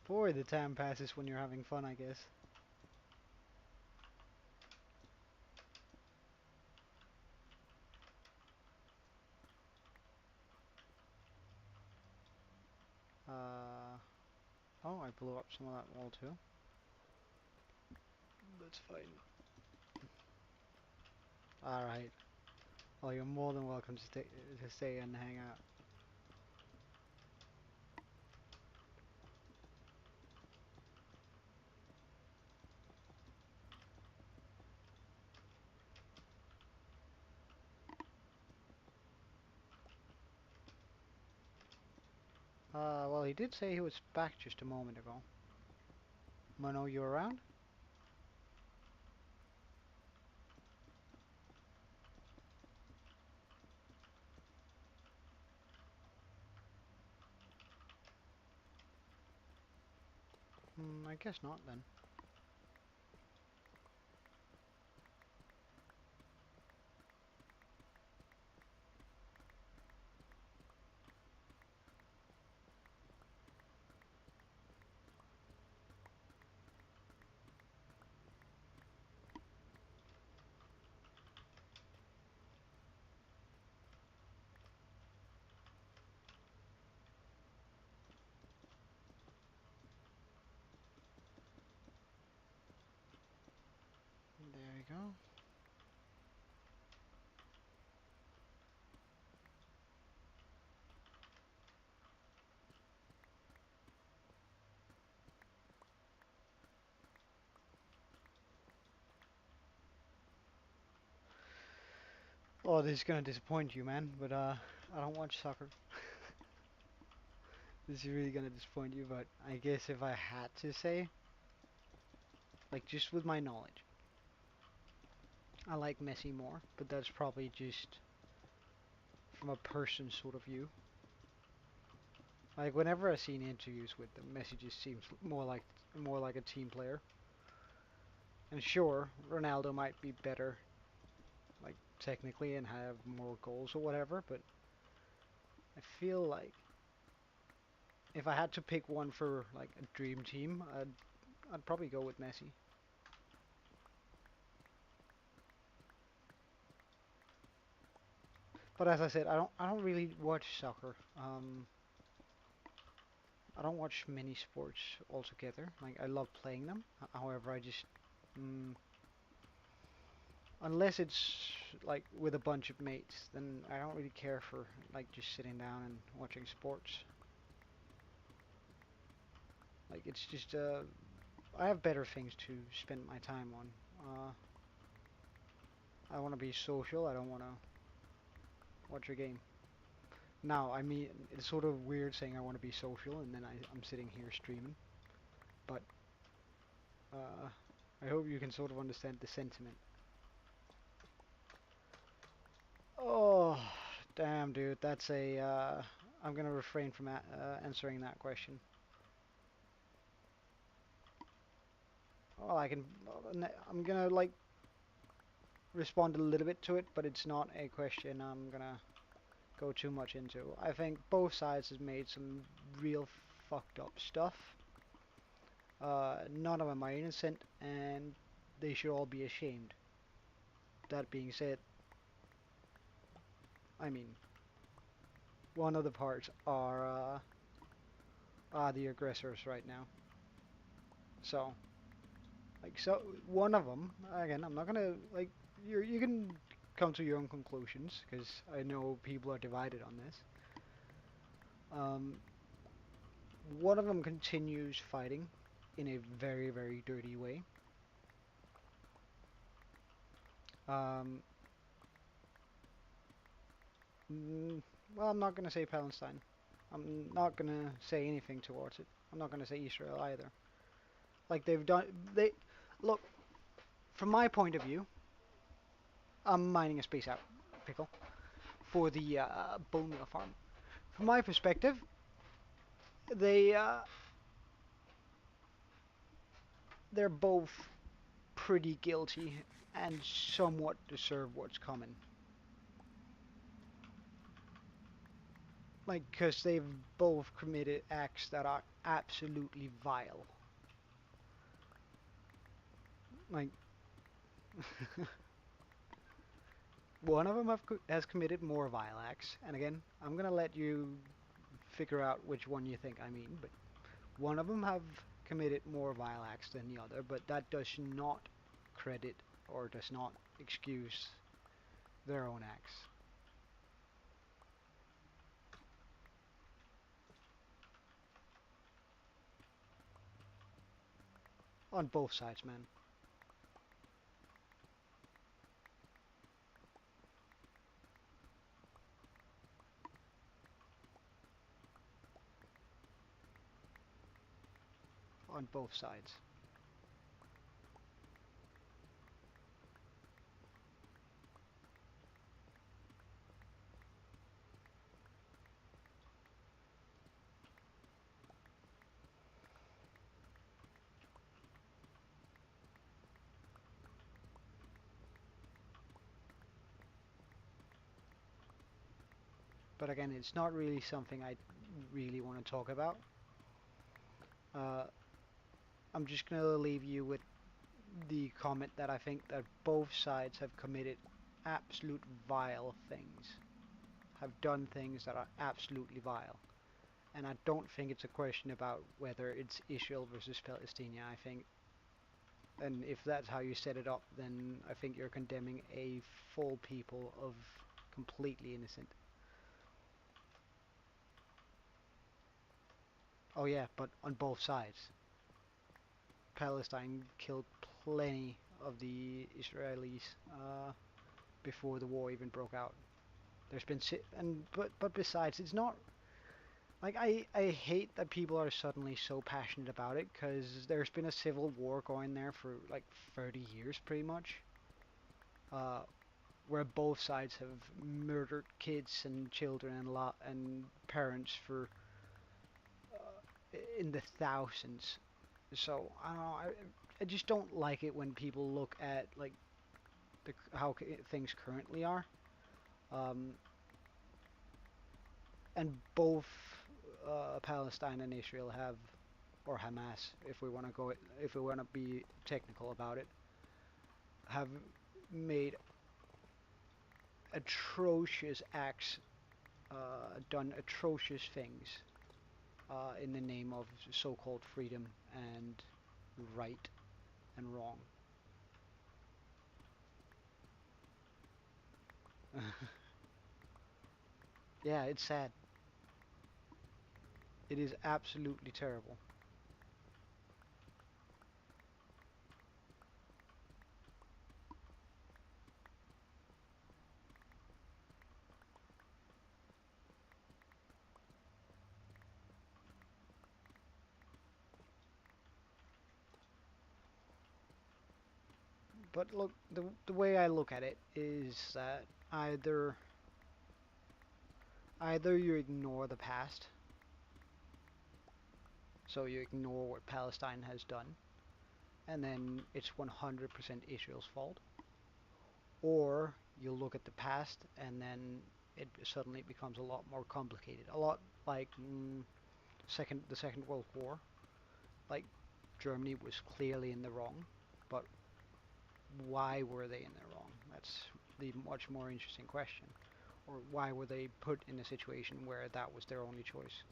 Boy, the time passes when you're having fun, I guess. Uh, oh, I blew up some of that wall too. That's fine. Alright. Well, you're more than welcome to stay and hang out. Well, he did say he was back just a moment ago. Mono, you around? I guess not then. There we go. Oh, this is gonna disappoint you, man, but I don't watch soccer. This is really gonna disappoint you, but I guess if I had to say, like just with my knowledge, I like Messi more, but that's probably just from a person sort of view. Like whenever I've seen interviews with them, Messi just seems more like a team player. And sure, Ronaldo might be better, like technically, and have more goals or whatever, but I feel like if I had to pick one for like a dream team, I'd probably go with Messi. But as I said, I don't really watch soccer. I don't watch many sports altogether. Like I love playing them. However, I just mm, unless it's like with a bunch of mates, then I don't really care for like just sitting down and watching sports. Like it's just I have better things to spend my time on. I want to be social. I don't want to watch a game. Now, I mean, it's sort of weird saying I want to be social and then I'm sitting here streaming, but uh, I hope you can sort of understand the sentiment. Oh, damn, dude, that's a. I'm gonna refrain from answering that question. Well, I can. I'm gonna like respond a little bit to it, but it's not a question I'm gonna go too much into. I think both sides has made some real fucked up stuff. None of them are innocent, and they should all be ashamed. That being said, I mean, one of the parts are the aggressors right now. So, like, so one of them again. I'm not gonna like you. You can come to your own conclusions, because I know people are divided on this. One of them continues fighting in a very, very dirty way. Um, well, I'm not going to say Palestine. I'm not going to say anything towards it. I'm not going to say Israel either. Like they've done, they look from my point of view. I'm mining a space out pickle for the bone meal farm. From my perspective, they they're both pretty guilty and somewhat deserve what's coming. Like, because they've both committed acts that are absolutely vile. Like, one of them has committed more vile acts, and again, I'm gonna let you figure out which one you think I mean, but one of them have committed more vile acts than the other, but that does not credit or does not excuse their own acts. On both sides, man. On both sides. But again, it's not really something I really want to talk about. I'm just going to leave you with the comment that I think that both sides have committed absolute vile things, have done things that are absolutely vile. And I don't think it's a question about whether it's Israel versus Palestine. I think, and if that's how you set it up, then I think you're condemning a full people of completely innocent. Oh yeah, but on both sides. Palestine killed plenty of the Israelis before the war even broke out. There's been but besides, it's not like I hate that people are suddenly so passionate about it, because there's been a civil war going there for like 30 years pretty much, uh, where both sides have murdered kids and children and parents for in the thousands. So I don't know. I just don't like it when people look at like how things currently are. Um, and both Palestine and Israel have, or Hamas, if we want to go, if we want to be technical about it, have made atrocious acts, done atrocious things in the name of so-called freedom and right and wrong. Yeah, it's sad. It is absolutely terrible. But look, the way I look at it is that either either you ignore the past, so you ignore what Palestine has done, and then it's 100% Israel's fault, or you look at the past and then it suddenly becomes a lot more complicated, a lot like the Second World War. Like Germany was clearly in the wrong, but why were they in the wrong? That's the much more interesting question. Or why were they put in a situation where that was their only choice?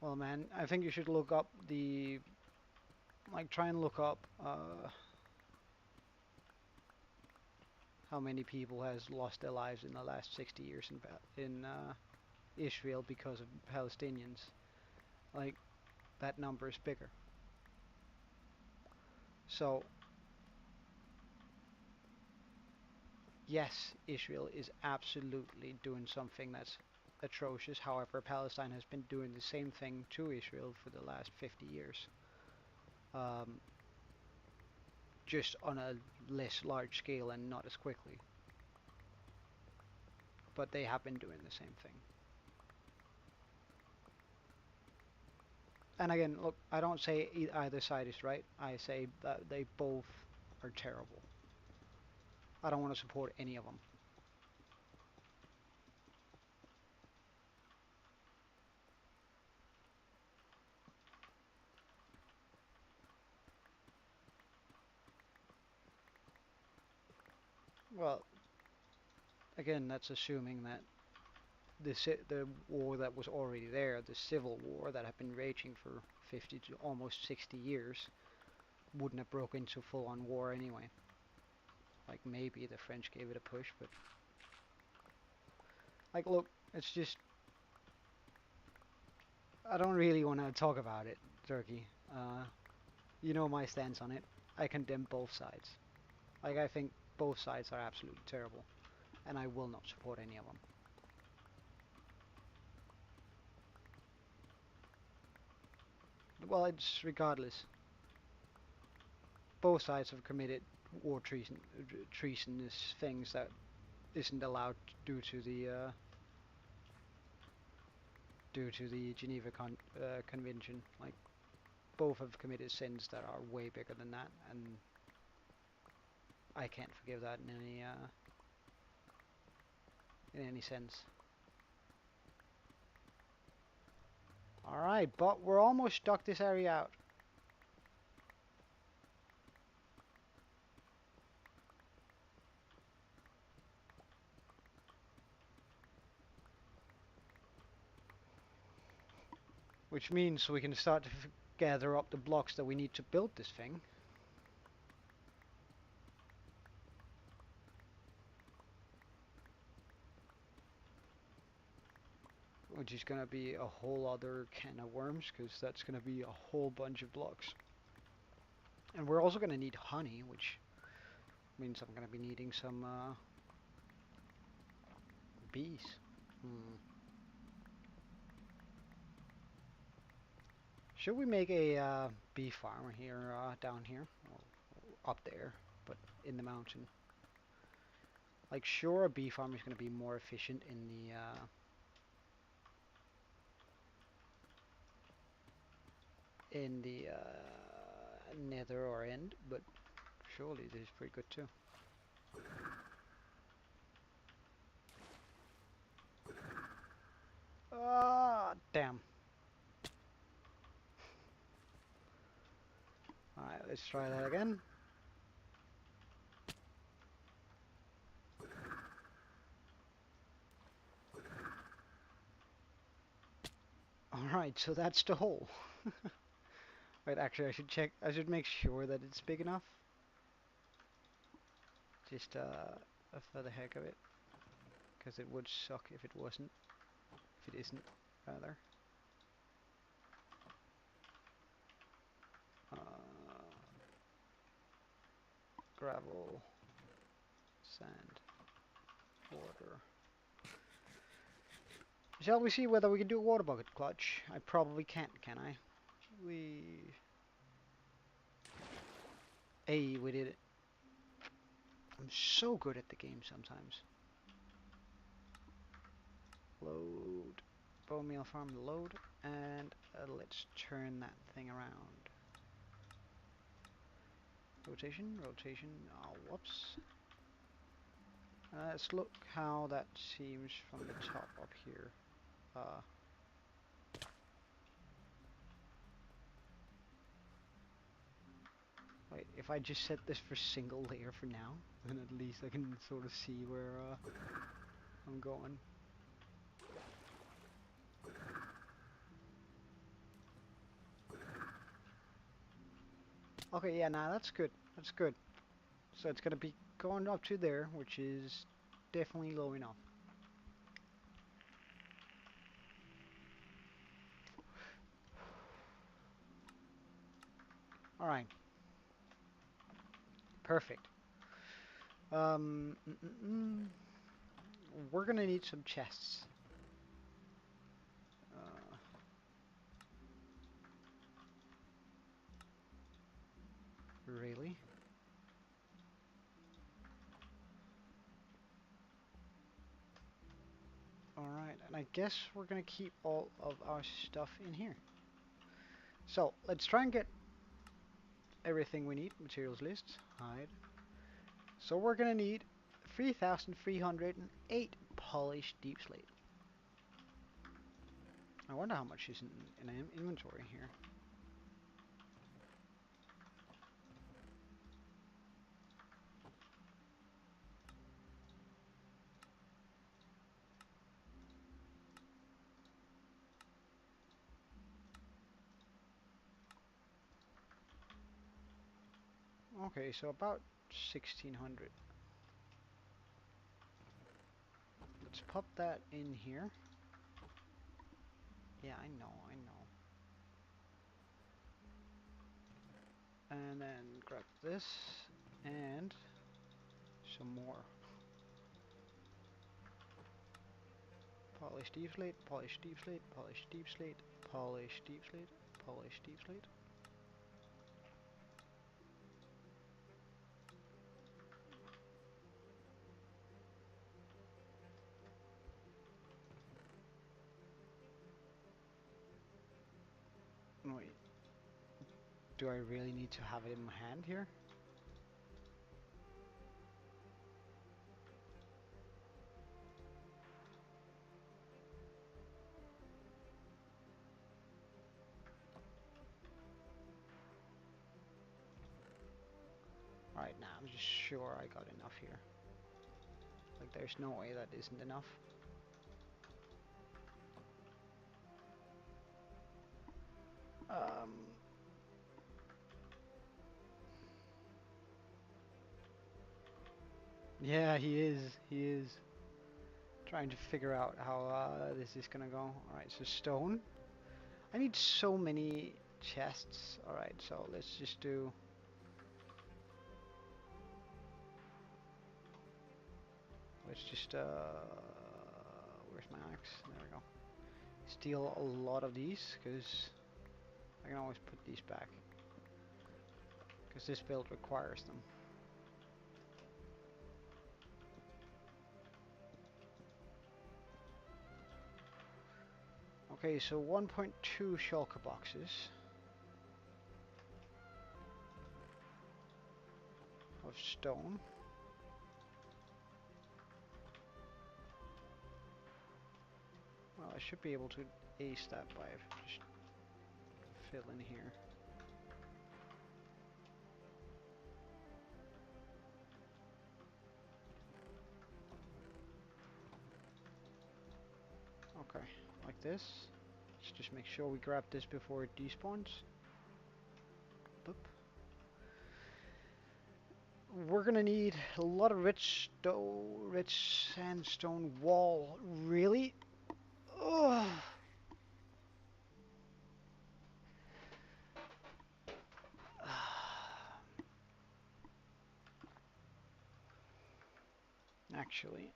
Well, man, I think you should look up the like try and look up how many people has lost their lives in the last 60 years in Israel because of Palestinians. Like that number is bigger. So yes, Israel is absolutely doing something that's atrocious. However, Palestine has been doing the same thing to Israel for the last 50 years. Um, just on a less large scale and not as quickly. But they have been doing the same thing. And again, look, I don't say either side is right. I say that they both are terrible. I don't want to support any of them. Well, again, that's assuming that the war that was already there, the civil war that had been raging for 50 to almost 60 years, wouldn't have broken into full-on war anyway. Like maybe the French gave it a push, but like, look, it's just I don't really want to talk about it, Turkey. You know my stance on it. I condemn both sides. Like I think both sides are absolutely terrible, and I will not support any of them. Well, it's regardless. Both sides have committed war treasonous things that isn't allowed due to the Geneva Convention. Like both have committed sins that are way bigger than that, and I can't forgive that in any sense. All right, but we're almost stuck this area out. Which means we can start to gather up the blocks that we need to build this thing. Which is going to be a whole other can of worms, because that's going to be a whole bunch of blocks. And we're also going to need honey, which means I'm going to be needing some bees. Should we make a bee farm here, down here, or up there, but in the mountain? Like, sure, a bee farm is going to be more efficient in the nether or end, but surely this is pretty good too. Ah, damn. Alright, let's try that again. Alright, so that's the hole. Wait, actually I should check, I should make sure that it's big enough. Just for the heck of it. Because it would suck if it wasn't. If it isn't, rather. Gravel, sand, water. Shall we see whether we can do a water bucket clutch? I probably can't, can I? Hey, we did it. I'm so good at the game sometimes. Load. Bone meal farm load. And let's turn that thing around. Rotation, rotation. Oh, whoops. Let's look how that seems from the top up here. Wait, if I just set this for single layer for now, then at least I can sort of see where I'm going. Okay, yeah, nah, that's good. That's good. So it's gonna be going up to there, which is definitely low enough. All right, perfect. Um, mm, mm, mm. We're gonna need some chests. Uh, really? All right, and I guess we're gonna keep all of our stuff in here. So let's try and get everything we need. Materials list, hide. So we're gonna need 3,308 polished deep slate. I wonder how much is in inventory here. Okay, so about 1,600. Let's pop that in here. Yeah, I know, I know. And then grab this and some more. Polish deep slate, polish deep slate, polish deep slate, polish deep slate, polish deep slate. Wait, do I really need to have it in my hand here? Alright, now I'm just sure I got enough here. Like, there's no way that isn't enough. Um, yeah, he is. He is. Trying to figure out how this is gonna go. Alright, so stone. I need so many chests. Alright, so let's just do... Let's just, where's my axe? There we go. Steal a lot of these, because I can always put these back. Because this build requires them. Okay, so 1.2 shulker boxes of stone. Well, I should be able to ace that by just fill in here. Okay, like this. Let's just make sure we grab this before it despawns. Boop. We're gonna need a lot of rich sandstone wall. Really? Ugh. Actually,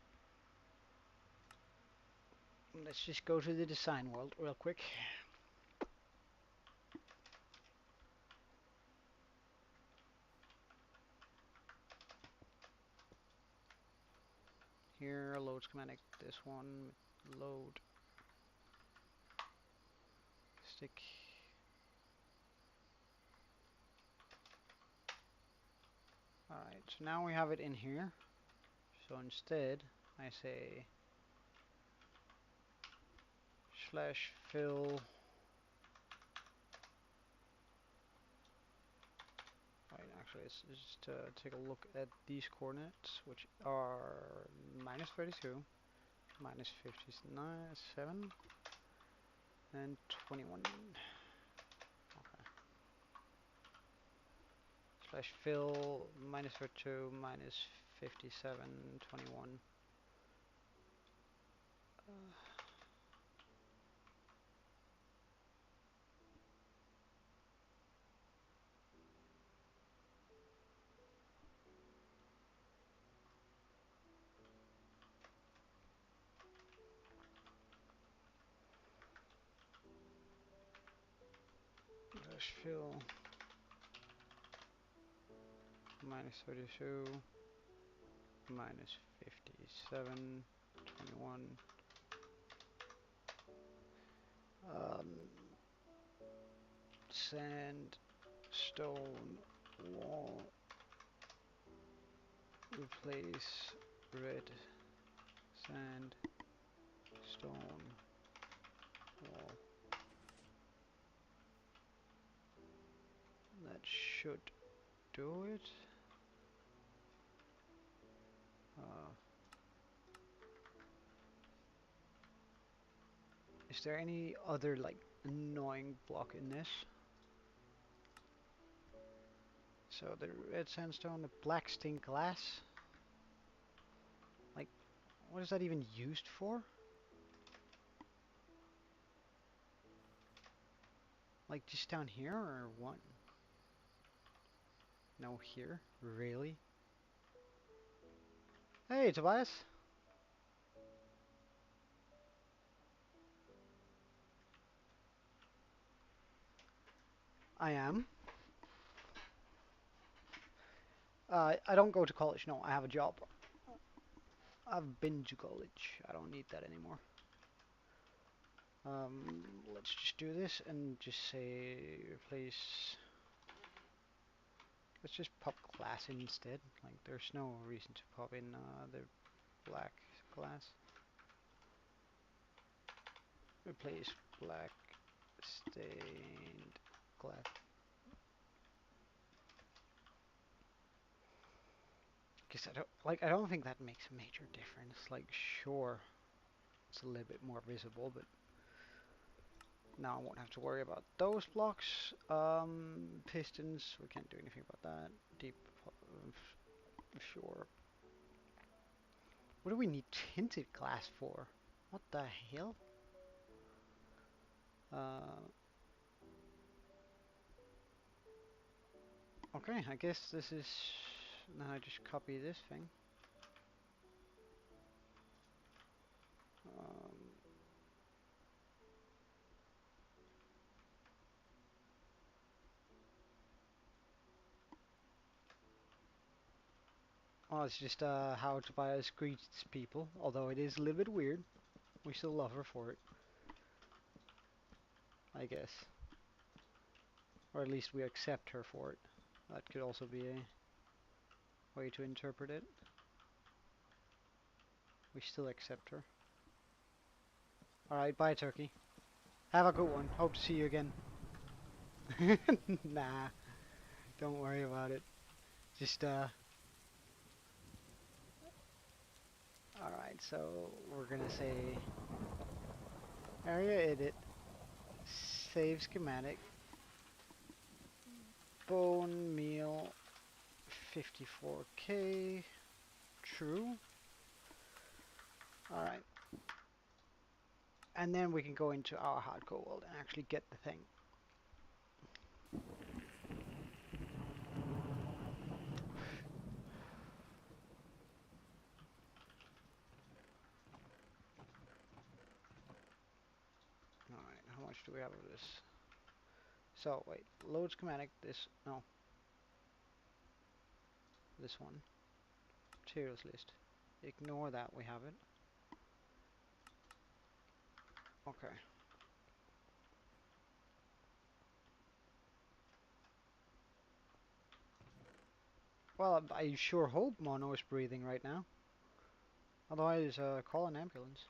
let's just go to the design world real quick. Here, load schematic, this one, load, stick. Alright, so now we have it in here. So instead, I say slash fill. Right, actually, let's just take a look at these coordinates, which are minus 32, minus 57, and 21. Okay. slash fill minus 42 minus 57 21. Slash fill minus 32 minus 57 21. Um, Sand, stone, wall, replace red, sand, stone, wall. That should do it. Is there any other like annoying block in this? So the red sandstone, the black stained glass. Like, what is that even used for? Like just down here or what? No, here? Really? Hey, Tobias. I am. I don't go to college. No, I have a job. I've been to college. I don't need that anymore. Let's just do this and just say replace. Let's just pop glass in instead. Like, there's no reason to pop in the black glass. Replace black stained glass. Because I don't think that makes a major difference. Like, sure, it's a little bit more visible, but now I won't have to worry about those blocks. Pistons, we can't do anything about that. Deep, sure. What do we need tinted glass for? What the hell? Okay, I guess this is... Now I just copy this thing. Well, it's just how Tobias greets people, although it is a little bit weird. We still love her for it, I guess. Or at least we accept her for it. That could also be a way to interpret it. We still accept her. Alright, bye Turkey. Have a good one. Hope to see you again. Nah, don't worry about it. Just, Alright, so we're gonna say area edit, save schematic, bone meal 54k, true. Alright. And then we can go into our hardcore world and actually get the thing. Alright, how much do we have of this? So, wait, load schematic, this, no. This one. Materials list. Ignore that, we have it. Okay. Well, I sure hope Mono is breathing right now. Otherwise, call an ambulance.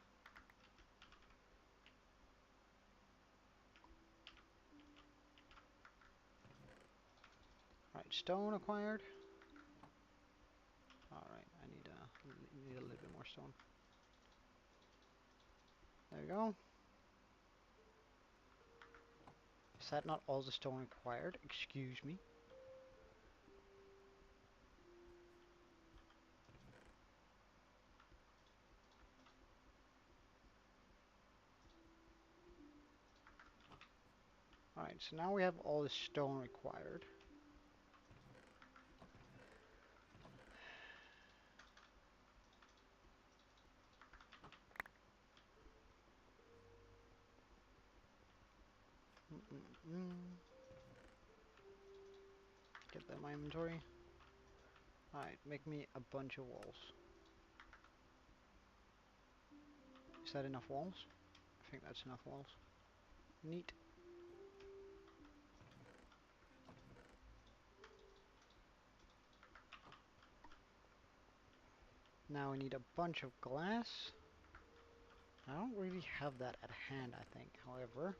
Right, stone acquired. Alright, I need a little bit more stone. There we go. Is that not all the stone acquired? Excuse me. Alright, so now we have all the stone required. Get that in my inventory. Alright, make me a bunch of walls. Is that enough walls? I think that's enough walls. Neat. Now we need a bunch of glass. I don't really have that at hand, I think. However,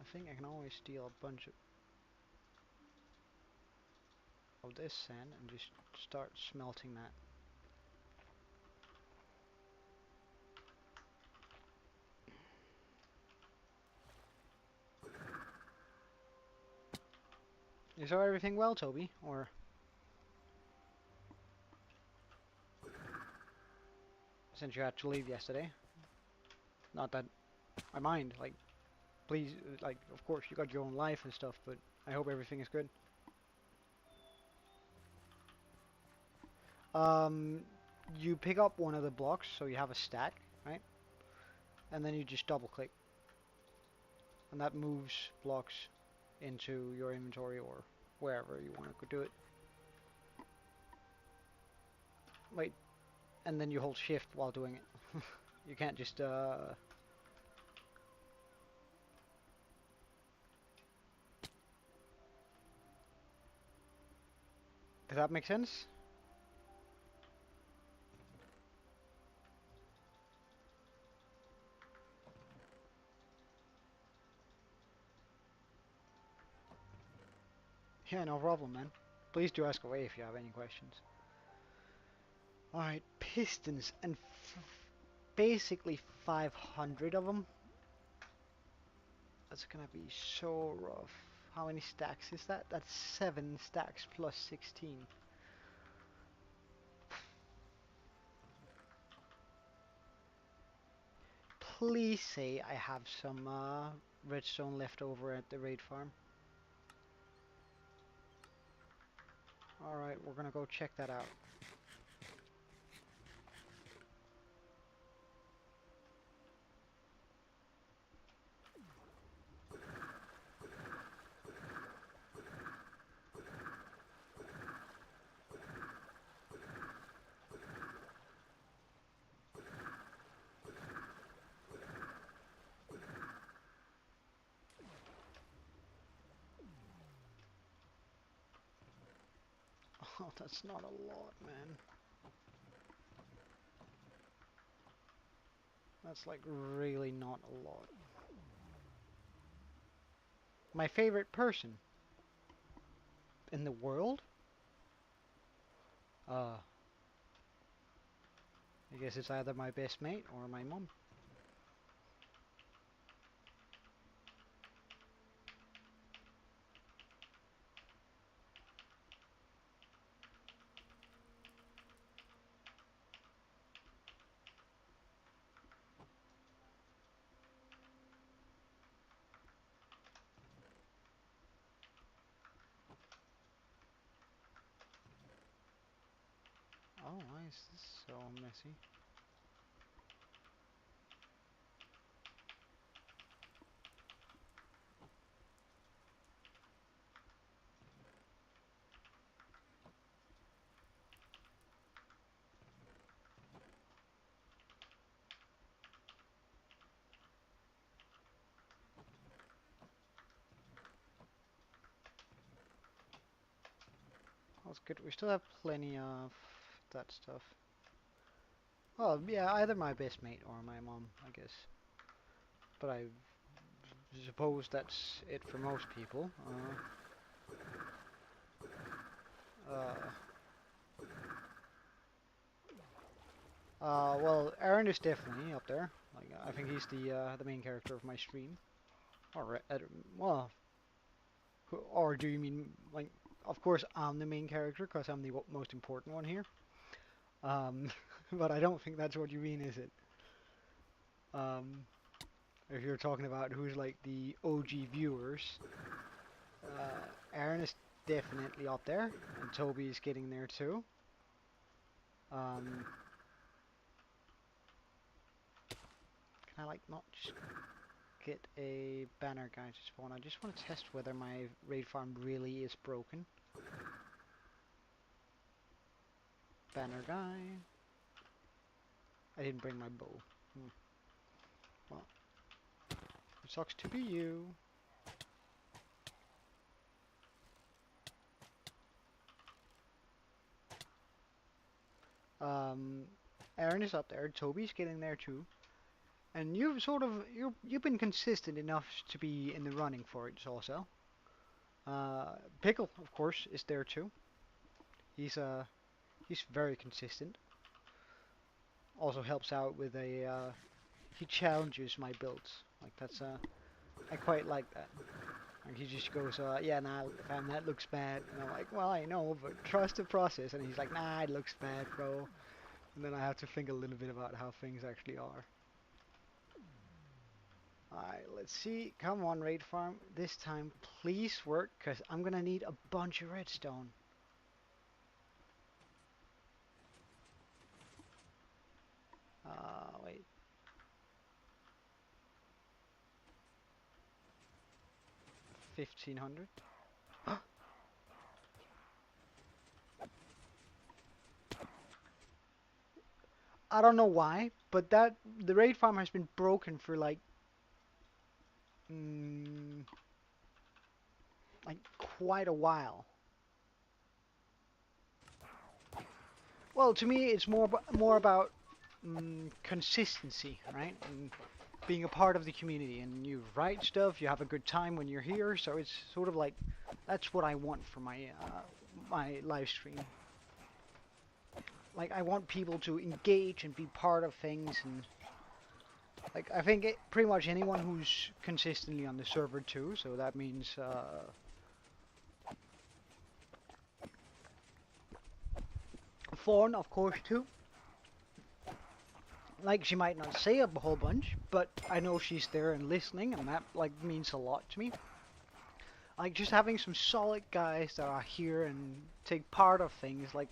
I think I can always steal a bunch of this sand and just start smelting that. Is everything well, Toby? Or since you had to leave yesterday? Not that I mind, like, please, like, of course, you got your own life and stuff, but I hope everything is good. You pick up one of the blocks, so you have a stack, right? And then you just double click. And that moves blocks into your inventory or wherever you want to do it. Wait, and then you hold shift while doing it. You can't just, Does that make sense? Yeah, no problem, man. Please do ask away if you have any questions. Alright, pistons, and basically 500 of them. That's gonna be so rough. How many stacks is that? That's 7 stacks plus 16. Please say I have some redstone left over at the raid farm. Alright, we're gonna go check that out. Oh, that's not a lot, man. That's like really not a lot. My favorite person in the world? I guess it's either my best mate or my mum. Oh, why is this so messy? That's good. We still have plenty of that stuff. Well, yeah, either my best mate or my mom, I guess. But I suppose that's it for most people. Well, Aaron is definitely up there. Like, I think he's the main character of my stream. Or, well, or do you mean like? Of course, I'm the main character because I'm the most important one here. But I don't think that's what you mean, is it? Um, If you're talking about who's like the OG viewers, Aaron is definitely up there, and Toby is getting there too. Um, can I like not just get a banner guy to spawn? I just want to test whether my raid farm really is broken. Banner guy. I didn't bring my bow. Well, it sucks to be you. Um, Aaron is up there. Toby's getting there too. And you've been consistent enough to be in the running for it also. Pickle, of course, is there too. He's very consistent. Also helps out with he challenges my builds. Like that's I quite like that. Like he just goes, yeah, nah, fam, that looks bad. And I'm like, well, I know, but trust the process. And he's like, nah, it looks bad, bro. And then I have to think a little bit about how things actually are. Alright, let's see. Come on, raid farm. This time, please work, because I'm going to need a bunch of redstone. Wait. $1,500. I don't know why, but the raid farm has been broken for like like quite a while. Well, to me, it's more about consistency, right? And being a part of the community, and you write stuff, you have a good time when you're here. So it's sort of like that's what I want for my live stream. Like I want people to engage and be part of things, and like I think pretty much anyone who's consistently on the server too. So that means Fawn, of course, too. Like she might not say a whole bunch, but I know she's there and listening, and that like means a lot to me. Like just having some solid guys that are here and take part of things, like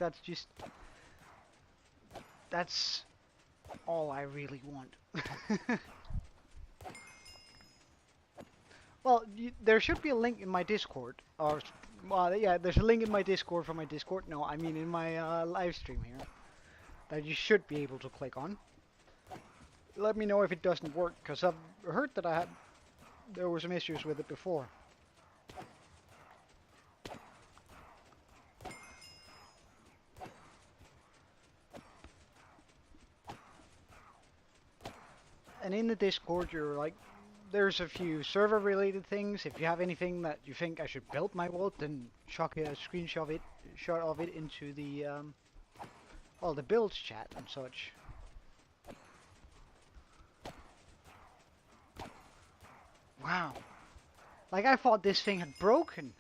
that's all I really want. Well, there should be a link in my Discord, or well, yeah, there's a link in my Discord for my Discord. No, I mean in my live stream here that you should be able to click on. Let me know if it doesn't work, because I've heard that there were some issues with it before. And in the Discord, there's a few server-related things. If you have anything that you think I should build my world, then chuck a shot of it into the well, the builds chat and such. Wow, like I thought this thing had broken.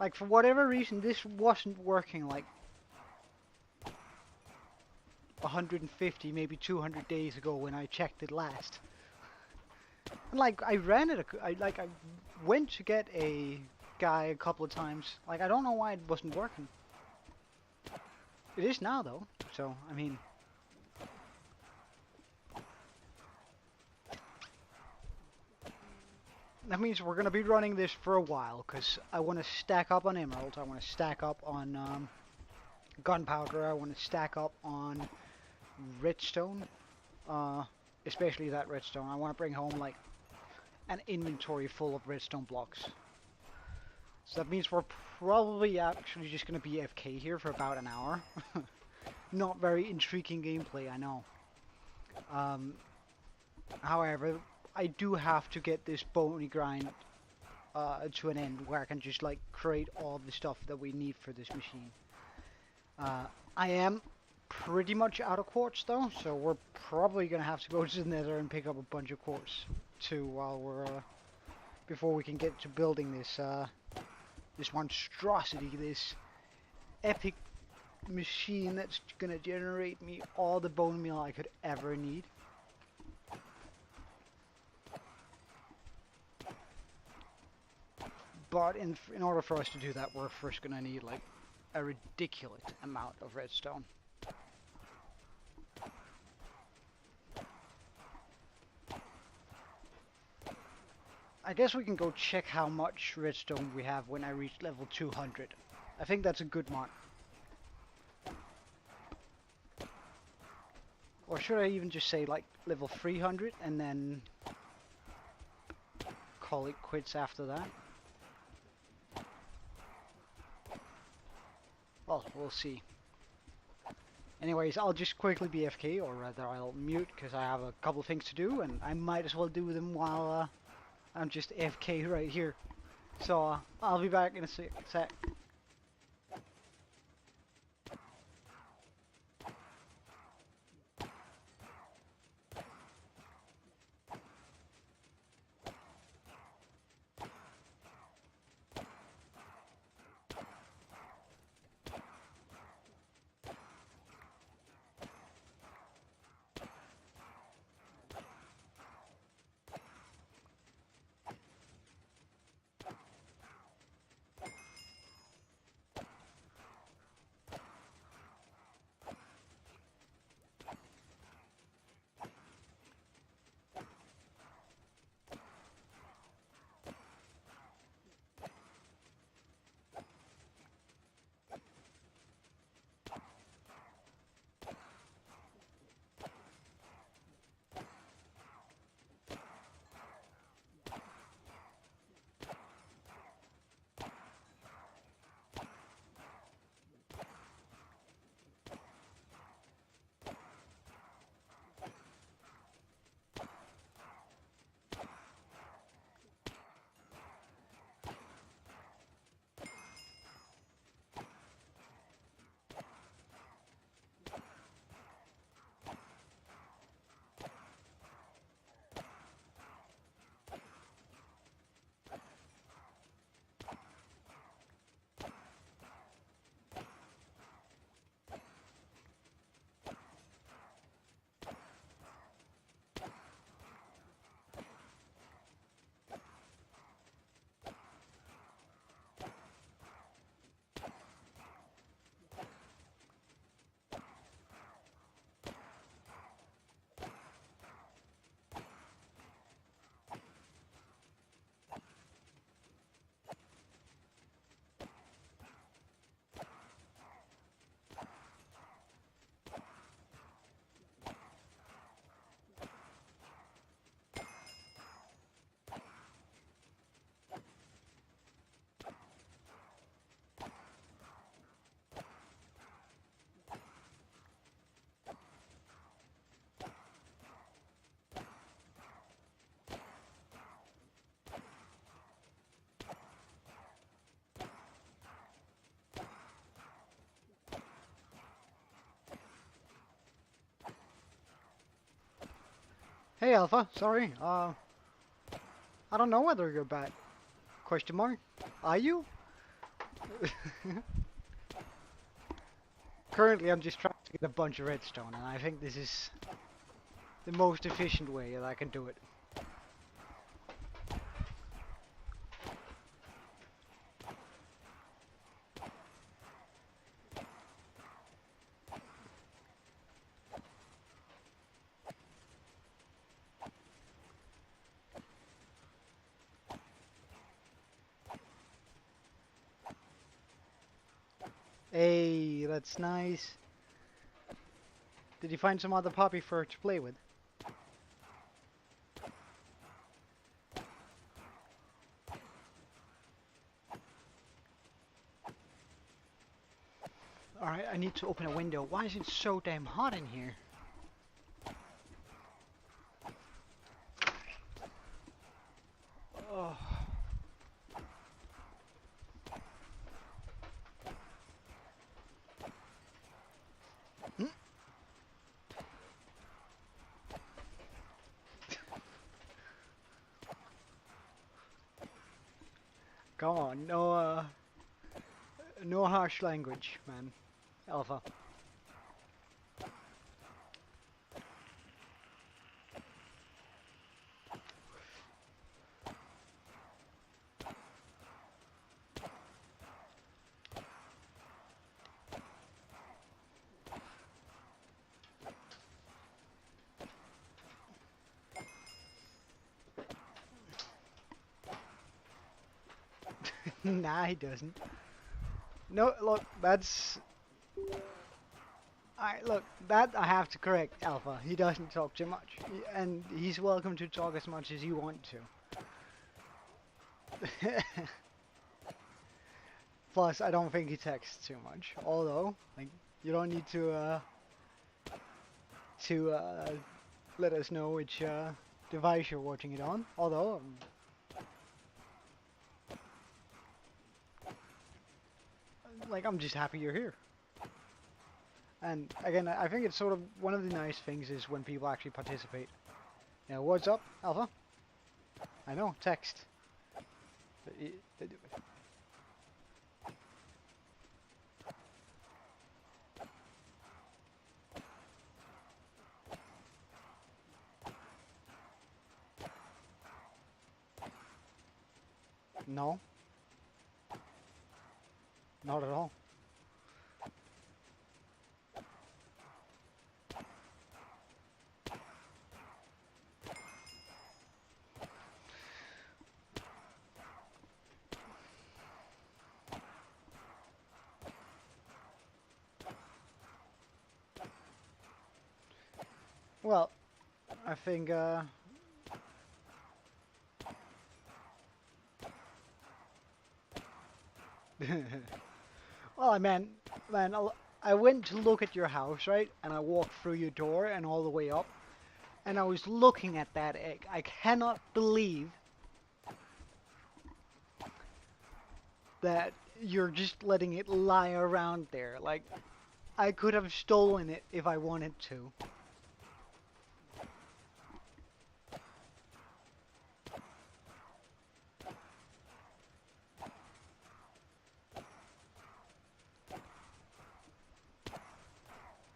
Like for whatever reason, this wasn't working like 150, maybe 200 days ago when I checked it last. And like I ran it, I went to get a guy a couple of times. Like I don't know why it wasn't working. It is now though, so I mean. That means we're gonna be running this for a while, because I want to stack up on emeralds, I want to stack up on gunpowder, I want to stack up on redstone, especially that redstone. I want to bring home like an inventory full of redstone blocks. So that means we're probably actually just going to be AFK here for about an hour. Not very intriguing gameplay, I know. However, I do have to get this Boney grind to an end where I can just like create all the stuff that we need for this machine. I am pretty much out of quartz though, so we're probably gonna have to go to the Nether and pick up a bunch of quartz too while we're before we can get to building this this monstrosity, this epic machine that's gonna generate me all the bone meal I could ever need. But in order for us to do that, we're first gonna need like a ridiculous amount of redstone. I guess we can go check how much redstone we have when I reach level 200. I think that's a good mark. Or should I even just say like level 300 and then call it quits after that? Well, we'll see. Anyways, I'll just quickly be FK, or rather I'll mute because I have a couple things to do and I might as well do them while I'm just FK right here. So I'll be back in a sec. Hey Alpha, sorry, I don't know whether you're back. Question mark? Are you? Currently I'm just trying to get a bunch of redstone and I think this is the most efficient way that I can do it. Hey, that's nice. Did you find some other puppy fur to play with? Alright, I need to open a window. Why is it so damn hot in here? Oh. Hmm? Come on, no harsh language, man. Alpha. Nah, he doesn't. No, look, that's... look, that I have to correct Alpha. He doesn't talk too much. And he's welcome to talk as much as you want to. Plus, I don't think he texts too much. Although, like, you don't need to let us know which device you're watching it on. Although, like, I'm just happy you're here. And again, I think it's sort of one of the nice things is when people actually participate. Yeah, what's up, Alpha? I know, text. No. Not at all. Well, I think, well, man, I went to look at your house, right? And I walked through your door and all the way up. And I was looking at that egg. I cannot believe that you're just letting it lie around there. Like, I could have stolen it if I wanted to.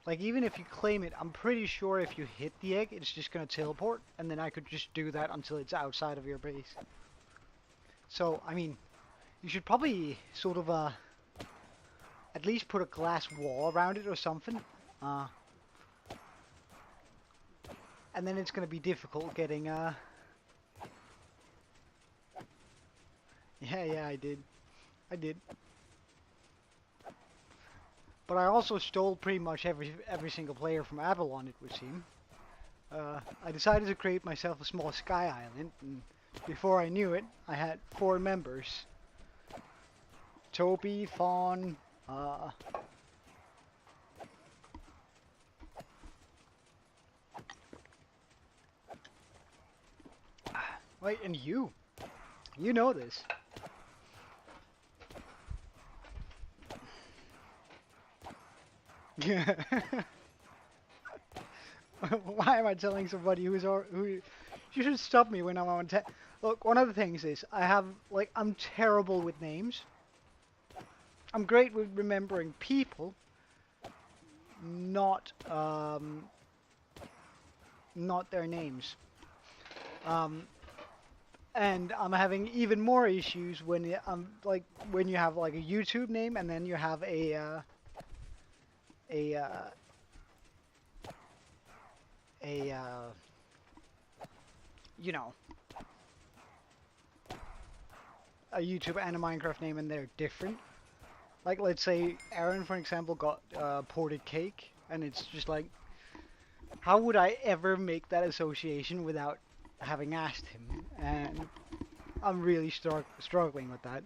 Like, even if you claim it, I'm pretty sure if you hit the egg, it's just gonna teleport, and then I could just do that until it's outside of your base. So, I mean, you should probably sort of, at least put a glass wall around it or something. And then it's gonna be difficult getting, Yeah, I did. I did. But I also stole pretty much every single player from Avalon, it would seem. I decided to create myself a small sky island, and before I knew it, I had 4 members. Toby, Fawn, wait, and you. You know this. Why am I telling somebody who you should stop me when I'm on Look, one of the things is I'm terrible with names. I'm great with remembering people, not not their names. And I'm having even more issues when when you have like a YouTube name and then you have a you know, a YouTube and a Minecraft name and they're different. Like, let's say Aaron, for example, got ported cake, and it's just like, how would I ever make that association without having asked him? And I'm really struggling with that.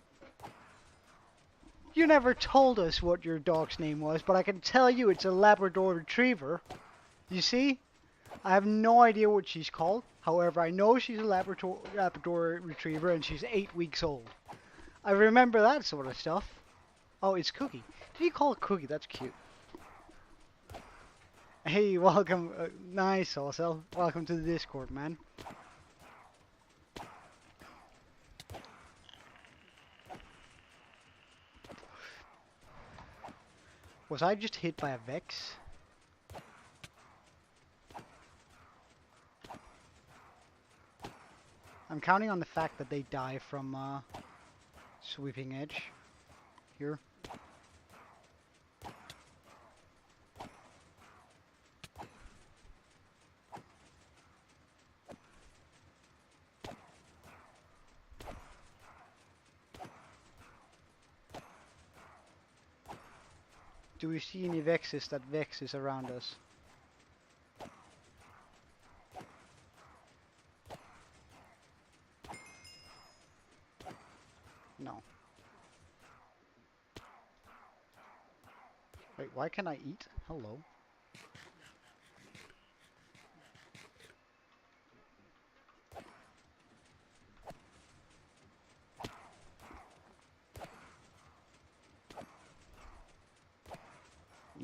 You never told us what your dog's name was, but I can tell you it's a Labrador Retriever. You see? I have no idea what she's called. However, I know she's a Labrador Retriever and she's 8 weeks old. I remember that sort of stuff. Oh, it's Cookie. Did you call it Cookie? That's cute. Hey, welcome. Nice, also. Welcome to the Discord, man. Was I just hit by a Vex? I'm counting on the fact that they die from Sweeping Edge here. Do we see any Vexes that Vexes around us? No. Wait, why can I eat? Hello.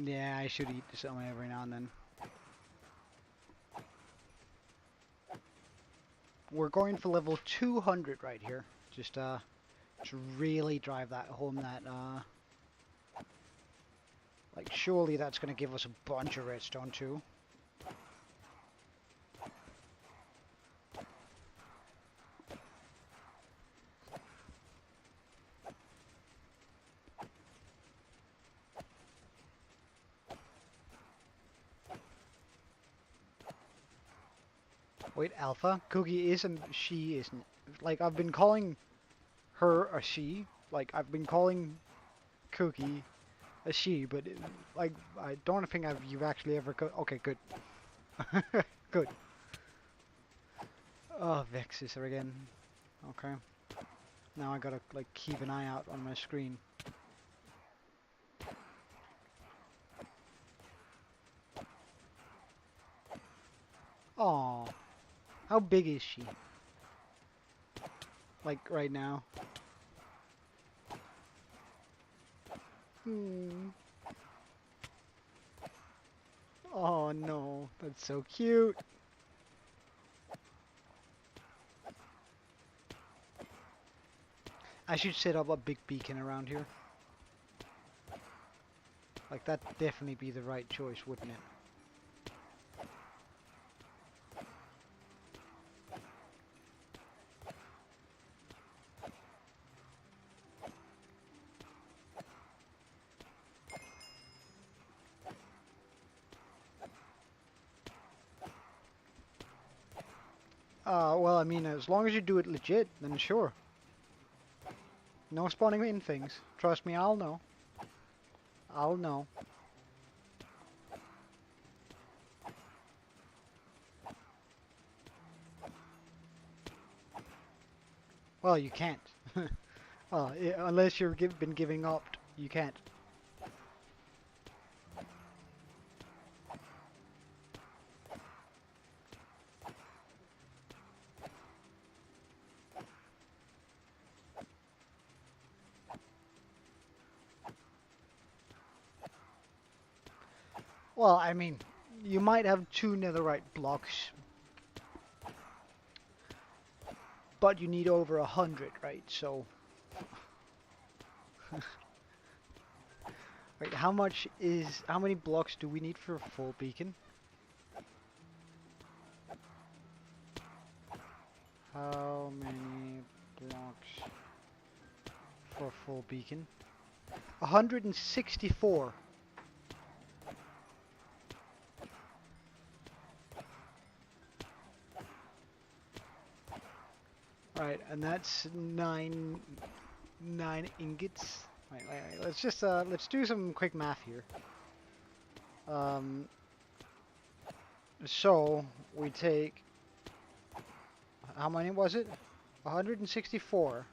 Yeah, I should eat some every now and then. We're going for level 200 right here. Just to really drive that home that like surely that's gonna give us a bunch of redstone too. Wait, Alpha? Cookie isn't, she isn't. Like, I've been calling her a she. Like, I've been calling Cookie a she, but, like, I don't think you've actually ever... Okay, good. Good. Oh, Vexes are again. Okay. Now I gotta, like, keep an eye out on my screen. Oh, how big is she? Like, right now? Hmm. Oh no, that's so cute. I should set up a big beacon around here. Like, that'd definitely be the right choice, wouldn't it? Well, I mean, as long as you do it legit, then sure. No spawning in things. Trust me, I'll know. I'll know. Well, you can't. Well, unless you've been giving up, you can't. Well, I mean, you might have 2 netherite blocks, but you need over 100, right? So, wait, how many blocks do we need for a full beacon? How many blocks for a full beacon? 164. Right, and that's nine ingots. Wait. Let's do some quick math here. So we take, how many was it? 164.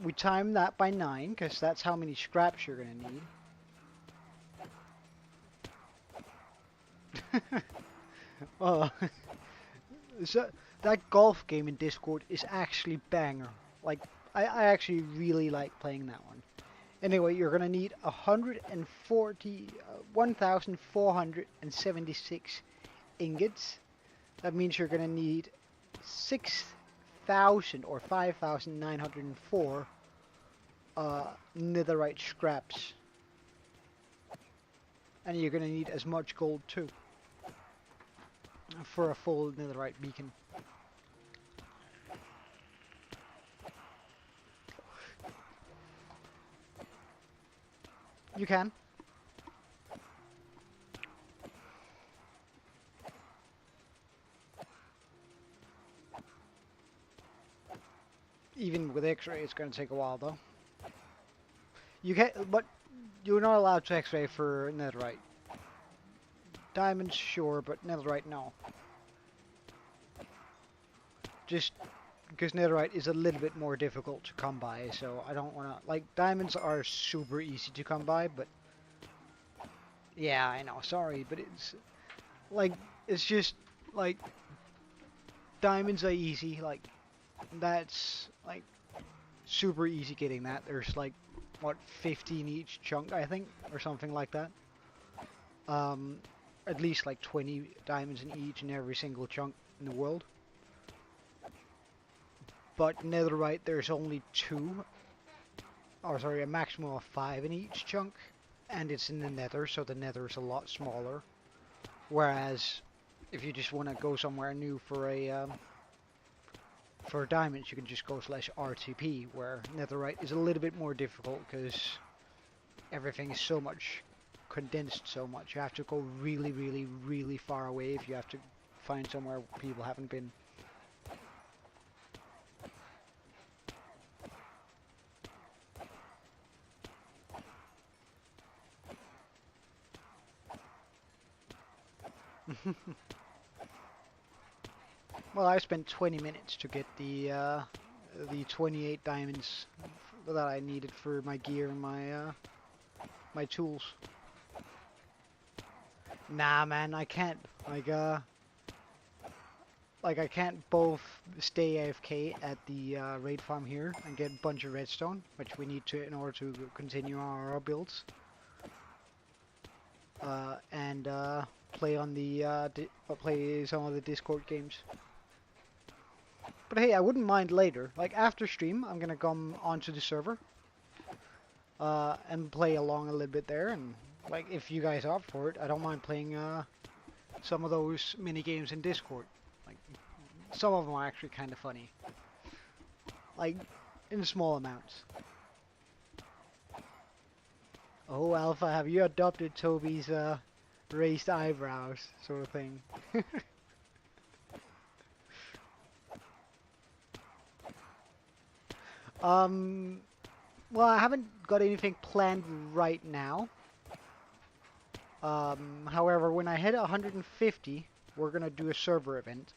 We time that by 9 because that's how many scraps you're gonna need. Oh, so that golf game in Discord is actually banger. Like, I actually really like playing that one. Anyway, you're gonna need 1,476 ingots. That means you're gonna need 6,000 or 5,904 netherite scraps. And you're going to need as much gold too for a full netherite beacon. You can. Even with X-ray, it's going to take a while though. You can, but you're not allowed to X-ray for netherite. Diamonds, sure, but netherite, no. Just because netherite is a little bit more difficult to come by, so I don't want to... Like, diamonds are super easy to come by, but... Yeah, I know, sorry, but it's... Like, it's just, like... Diamonds are easy, like... That's, like... Super easy getting that. There's, like, what, 50 in each chunk, I think? Or something like that. At least, like, 20 diamonds in each and every single chunk in the world. But netherite, there's only 2, or sorry, a maximum of 5 in each chunk, and it's in the nether, so the nether is a lot smaller. Whereas, if you just want to go somewhere new for a for diamonds, you can just go /RTP, where netherite is a little bit more difficult because everything is so much condensed so much. You have to go really, really, really far away if you have to find somewhere people haven't been. Well, I spent 20 minutes to get the 28 diamonds that I needed for my gear and my my tools. Nah, man, I can't. Like I can't both stay AFK at the raid farm here and get a bunch of redstone, which we need to in order to continue our builds, and play on the play some of the Discord games. But hey, I wouldn't mind later. Like after stream, I'm gonna come onto the server and play along a little bit there. And like if you guys are up for it, I don't mind playing some of those mini games in Discord. Like some of them are actually kind of funny. Like in small amounts. Oh, Alpha, have you adopted Toby's raised eyebrows sort of thing? Well, I haven't got anything planned right now. However, when I hit 150, we're gonna do a server event.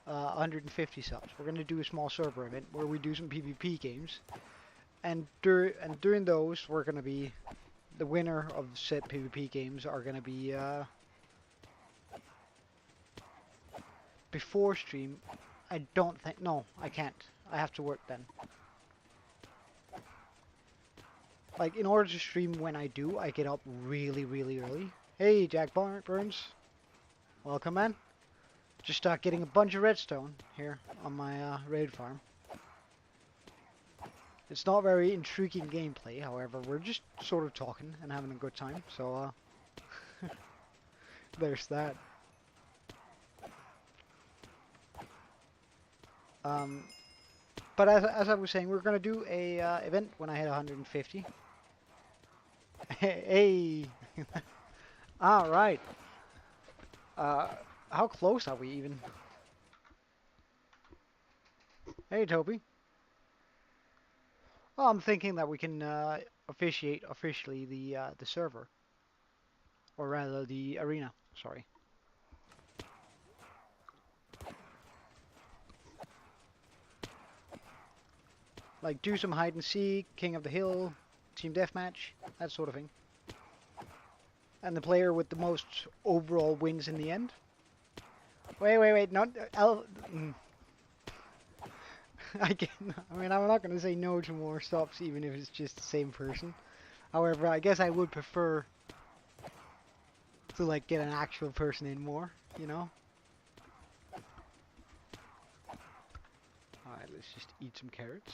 150 subs. We're gonna do a small server event where we do some PvP games, and during those, we're gonna be the winner of said PvP games are gonna be before stream. I don't think. No, I can't. I have to work then. Like, in order to stream when I do, I get up really, really early. Hey, Jack Burns. Welcome, man. Just start getting a bunch of redstone here on my raid farm. It's not very intriguing gameplay, however, we're just sort of talking and having a good time, so, there's that. But as I was saying, we're gonna do a event when I hit 150. Hey! Alright. How close are we even? Hey, Toby. Well, I'm thinking that we can officiate officially the server. Or rather, the arena. Sorry. Like, do some hide and seek, King of the Hill, team deathmatch, that sort of thing. And the player with the most overall wins in the end. Wait, not... I mean, I'm not going to say no to more stops, even if it's just the same person. However, I guess I would prefer to, like, get an actual person in more, you know? Alright, let's just eat some carrots.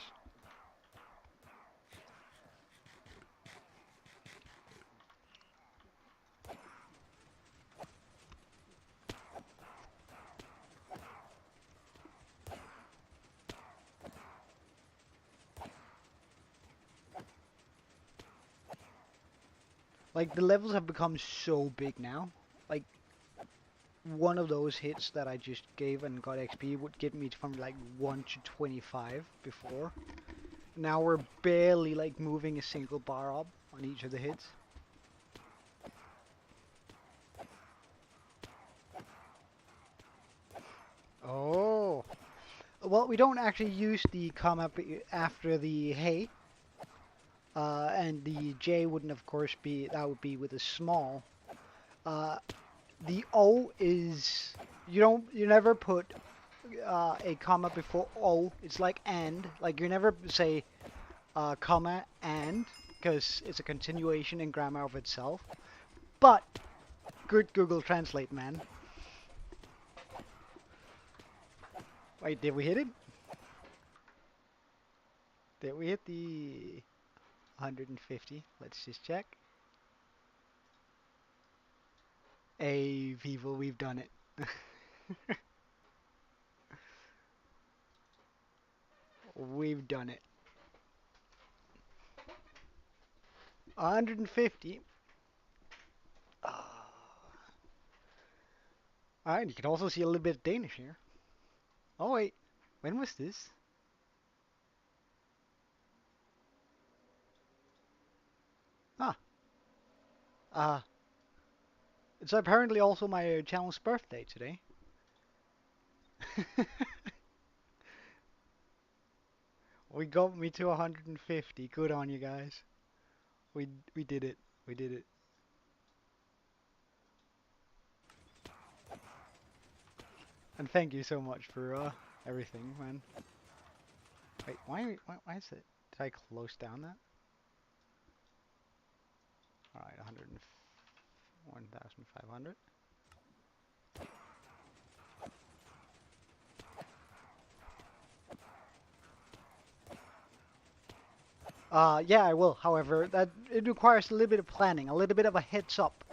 Like, the levels have become so big now. Like, one of those hits that I just gave and got XP would get me from like 1 to 25 before. Now we're barely like moving a single bar up on each of the hits. Oh. Well, we don't actually use the comma after the hey. And the J wouldn't, of course, be, that would be with a small. The O is, you never put a comma before O. It's like and, like you never say comma and, because it's a continuation in grammar of itself. But, good Google Translate, man. Wait, did we hit it? Did we hit the 150? Let's just check. Hey, people, we've done it. We've done it. 150. Alright, you can also see a little bit of Danish here. Oh wait, when was this? Ah, uh, it's apparently also my channel's birthday today. We got me to 150. Good on you guys. We did it. We did it. And thank you so much for everything, man. Wait, why is it? Did I close down that? Alright, 1,500. Yeah, I will. However, that it requires a little bit of planning, a little bit of a heads up.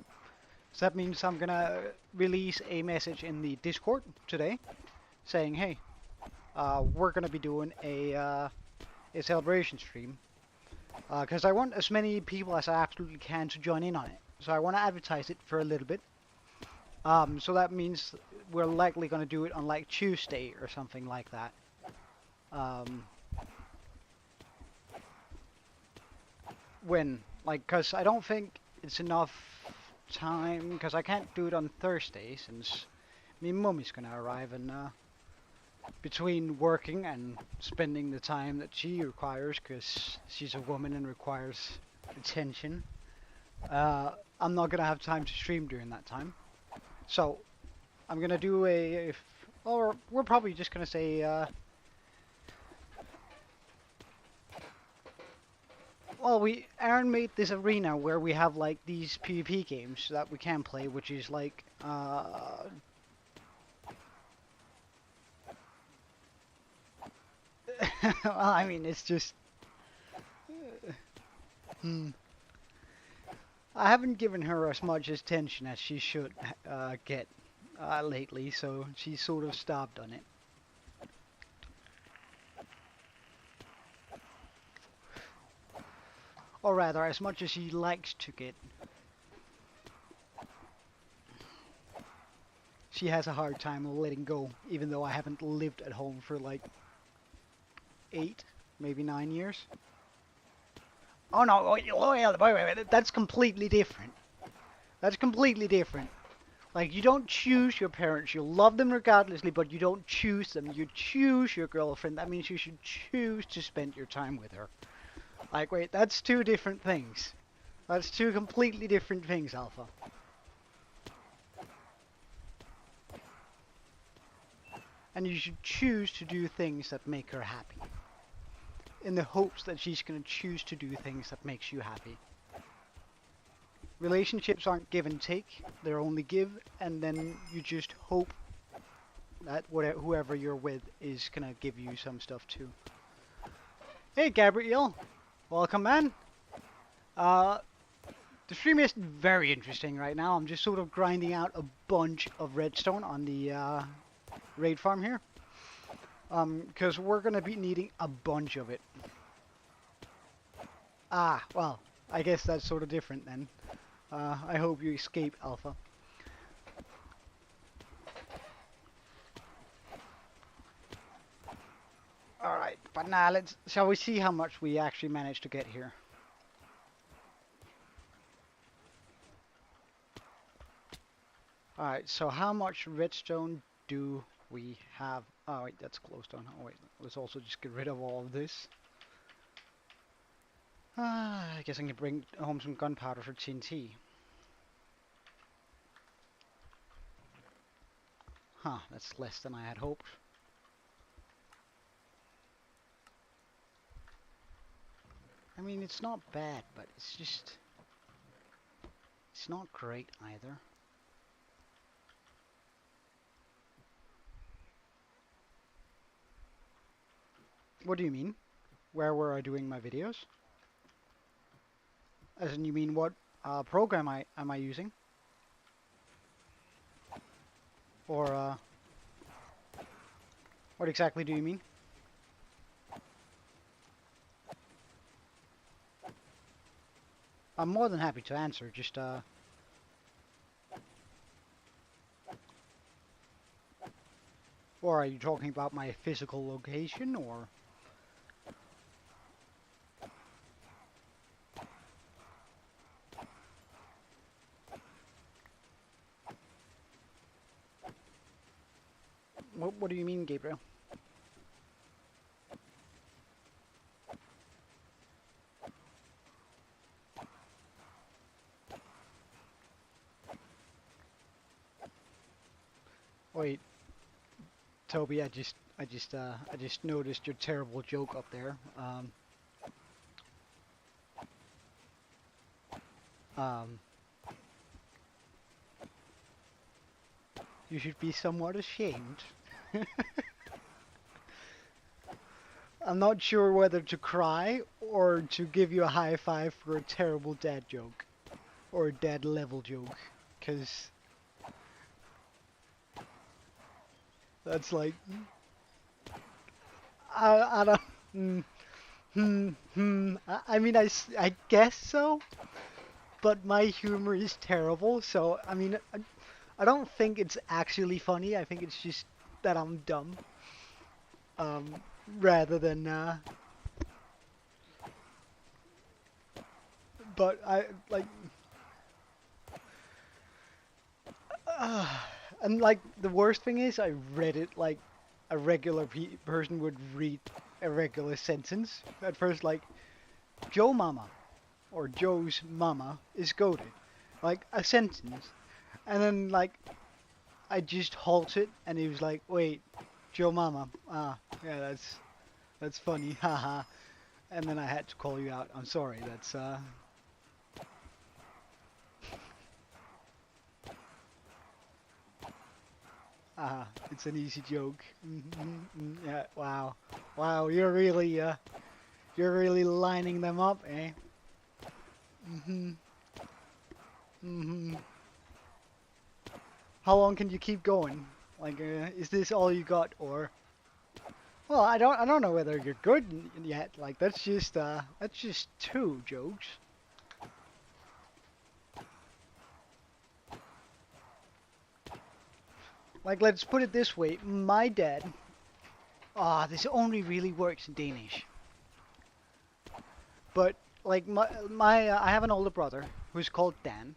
So that means I'm gonna release a message in the Discord today, saying, "Hey, we're gonna be doing a celebration stream, because I want as many people as I absolutely can to join in on it. So I want to advertise it for a little bit. So that means we're likely gonna do it on like Tuesday or something like that. Because I don't think it's enough time, because I can't do it on Thursday since my mum is gonna arrive, and between working and spending the time that she requires, because she's a woman and requires attention, I'm not gonna have time to stream during that time. So I'm gonna do or we're probably just gonna say, well, Aaron made this arena where we have like these PvP games that we can play, which is like, well, I mean, it's just, I haven't given her as much attention as she should get lately, so she's sort of stopped on it. Or rather, as much as she likes to get. She has a hard time letting go, even though I haven't lived at home for like 8, maybe 9 years. Oh no, wait, that's completely different. That's completely different. Like, you don't choose your parents, you love them regardlessly, but you don't choose them. You choose your girlfriend, that means you should choose to spend your time with her. Like, wait, that's two different things. That's two completely different things, Alpha. And you should choose to do things that make her happy, in the hopes that she's going to choose to do things that makes you happy. Relationships aren't give and take, they're only give, and then you just hope that whoever you're with is going to give you some stuff too. Hey Gabriel, welcome man. The stream is very interesting right now. I'm just sort of grinding out a bunch of redstone on the raid farm here. Because we're going to be needing a bunch of it. Ah, well, I guess that's sort of different then. I hope you escape Alpha. Alright, but now shall we see how much we actually managed to get here? Alright, so how much redstone do we have? Oh wait, that's closed on. Oh wait, let's also just get rid of all of this. I guess I can bring home some gunpowder for TNT. Huh, that's less than I had hoped. I mean, it's not bad, but it's just... it's not great either. What do you mean? Where were I doing my videos? As in, you mean what program am I using? Or what exactly do you mean? I'm more than happy to answer, just or are you talking about my physical location, or? What do you mean, Gabriel? Wait, Toby, I just noticed your terrible joke up there. You should be somewhat ashamed. I'm not sure whether to cry or to give you a high five for a terrible dad joke. Or a dad level joke. Because that's like... I don't... I mean, I guess so. But my humor is terrible, so, I mean... I don't think it's actually funny. I think it's just that I'm dumb. Rather than, but I, like, and like, the worst thing is I read it like a regular person would read a regular sentence. At first, like, Joe Mama, or Joe's mama is goated. Like, a sentence. And then, like, I just halted, and he was like, wait, Joe Mama, yeah, that's funny, haha. And then I had to call you out. I'm sorry, that's, it's an easy joke. Yeah, wow. Wow, you're really lining them up, eh? How long can you keep going? Like, is this all you got, or? Well, I don't know whether you're good yet. Like, that's just two jokes. Like, let's put it this way. My dad... this only really works in Danish. But, like, I have an older brother who's called Dan.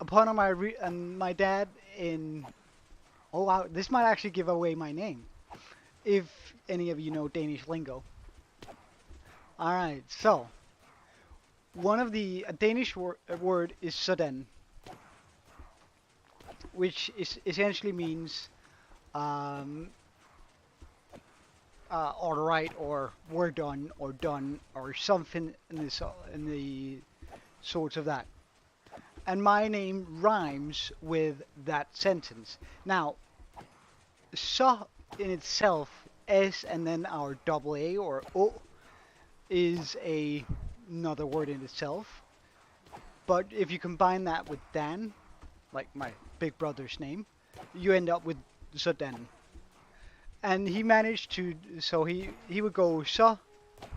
Upon my dad in... Oh, wow, this might actually give away my name. If any of you know Danish lingo. Alright, so... One of the Danish word is sådan, which essentially means alright, or we're done, or something in the sorts of that. And my name rhymes with that sentence. Now, so in itself, S and then our double A or O is another word in itself. But if you combine that with Dan, like my big brother's name, you end up with Sådan. And he managed to, so he would go So,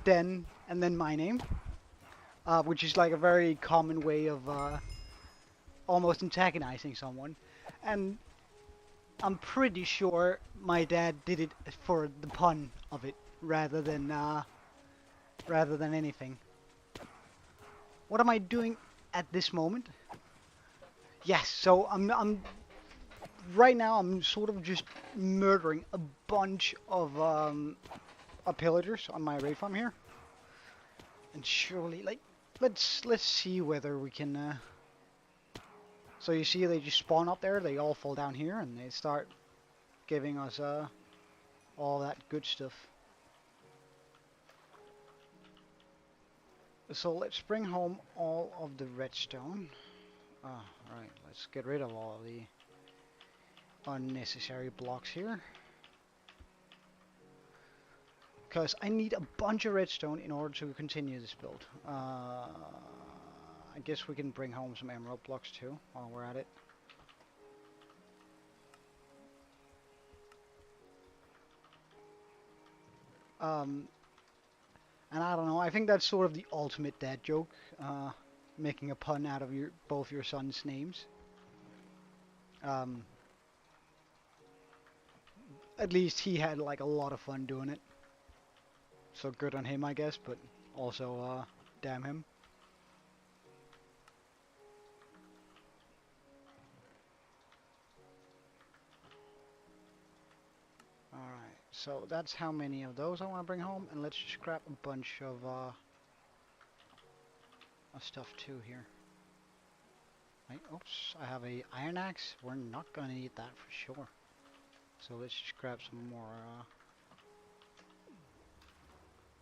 Den, and then my name. which is like a very common way of almost antagonizing someone. And I'm pretty sure my dad did it for the pun of it rather than anything. What am I doing at this moment? Yes, so I'm right now I'm sort of just murdering a bunch of pillagers on my raid farm here. And surely, like, let's see whether we can. So you see, they just spawn up there. They all fall down here, and they start giving us all that good stuff. So let's bring home all of the redstone. Ah, right. Let's get rid of all of the unnecessary blocks here. Because I need a bunch of redstone in order to continue this build. I guess we can bring home some emerald blocks too while we're at it. And I don't know, I think that's sort of the ultimate dad joke, making a pun out of both your sons' names. Um, at least he had like a lot of fun doing it. So good on him, I guess, but also, damn him. Alright, so that's how many of those I want to bring home, and let's just grab a bunch of stuff too here. Right, oops, I have a iron axe. We're not gonna need that for sure. So let's just grab some more,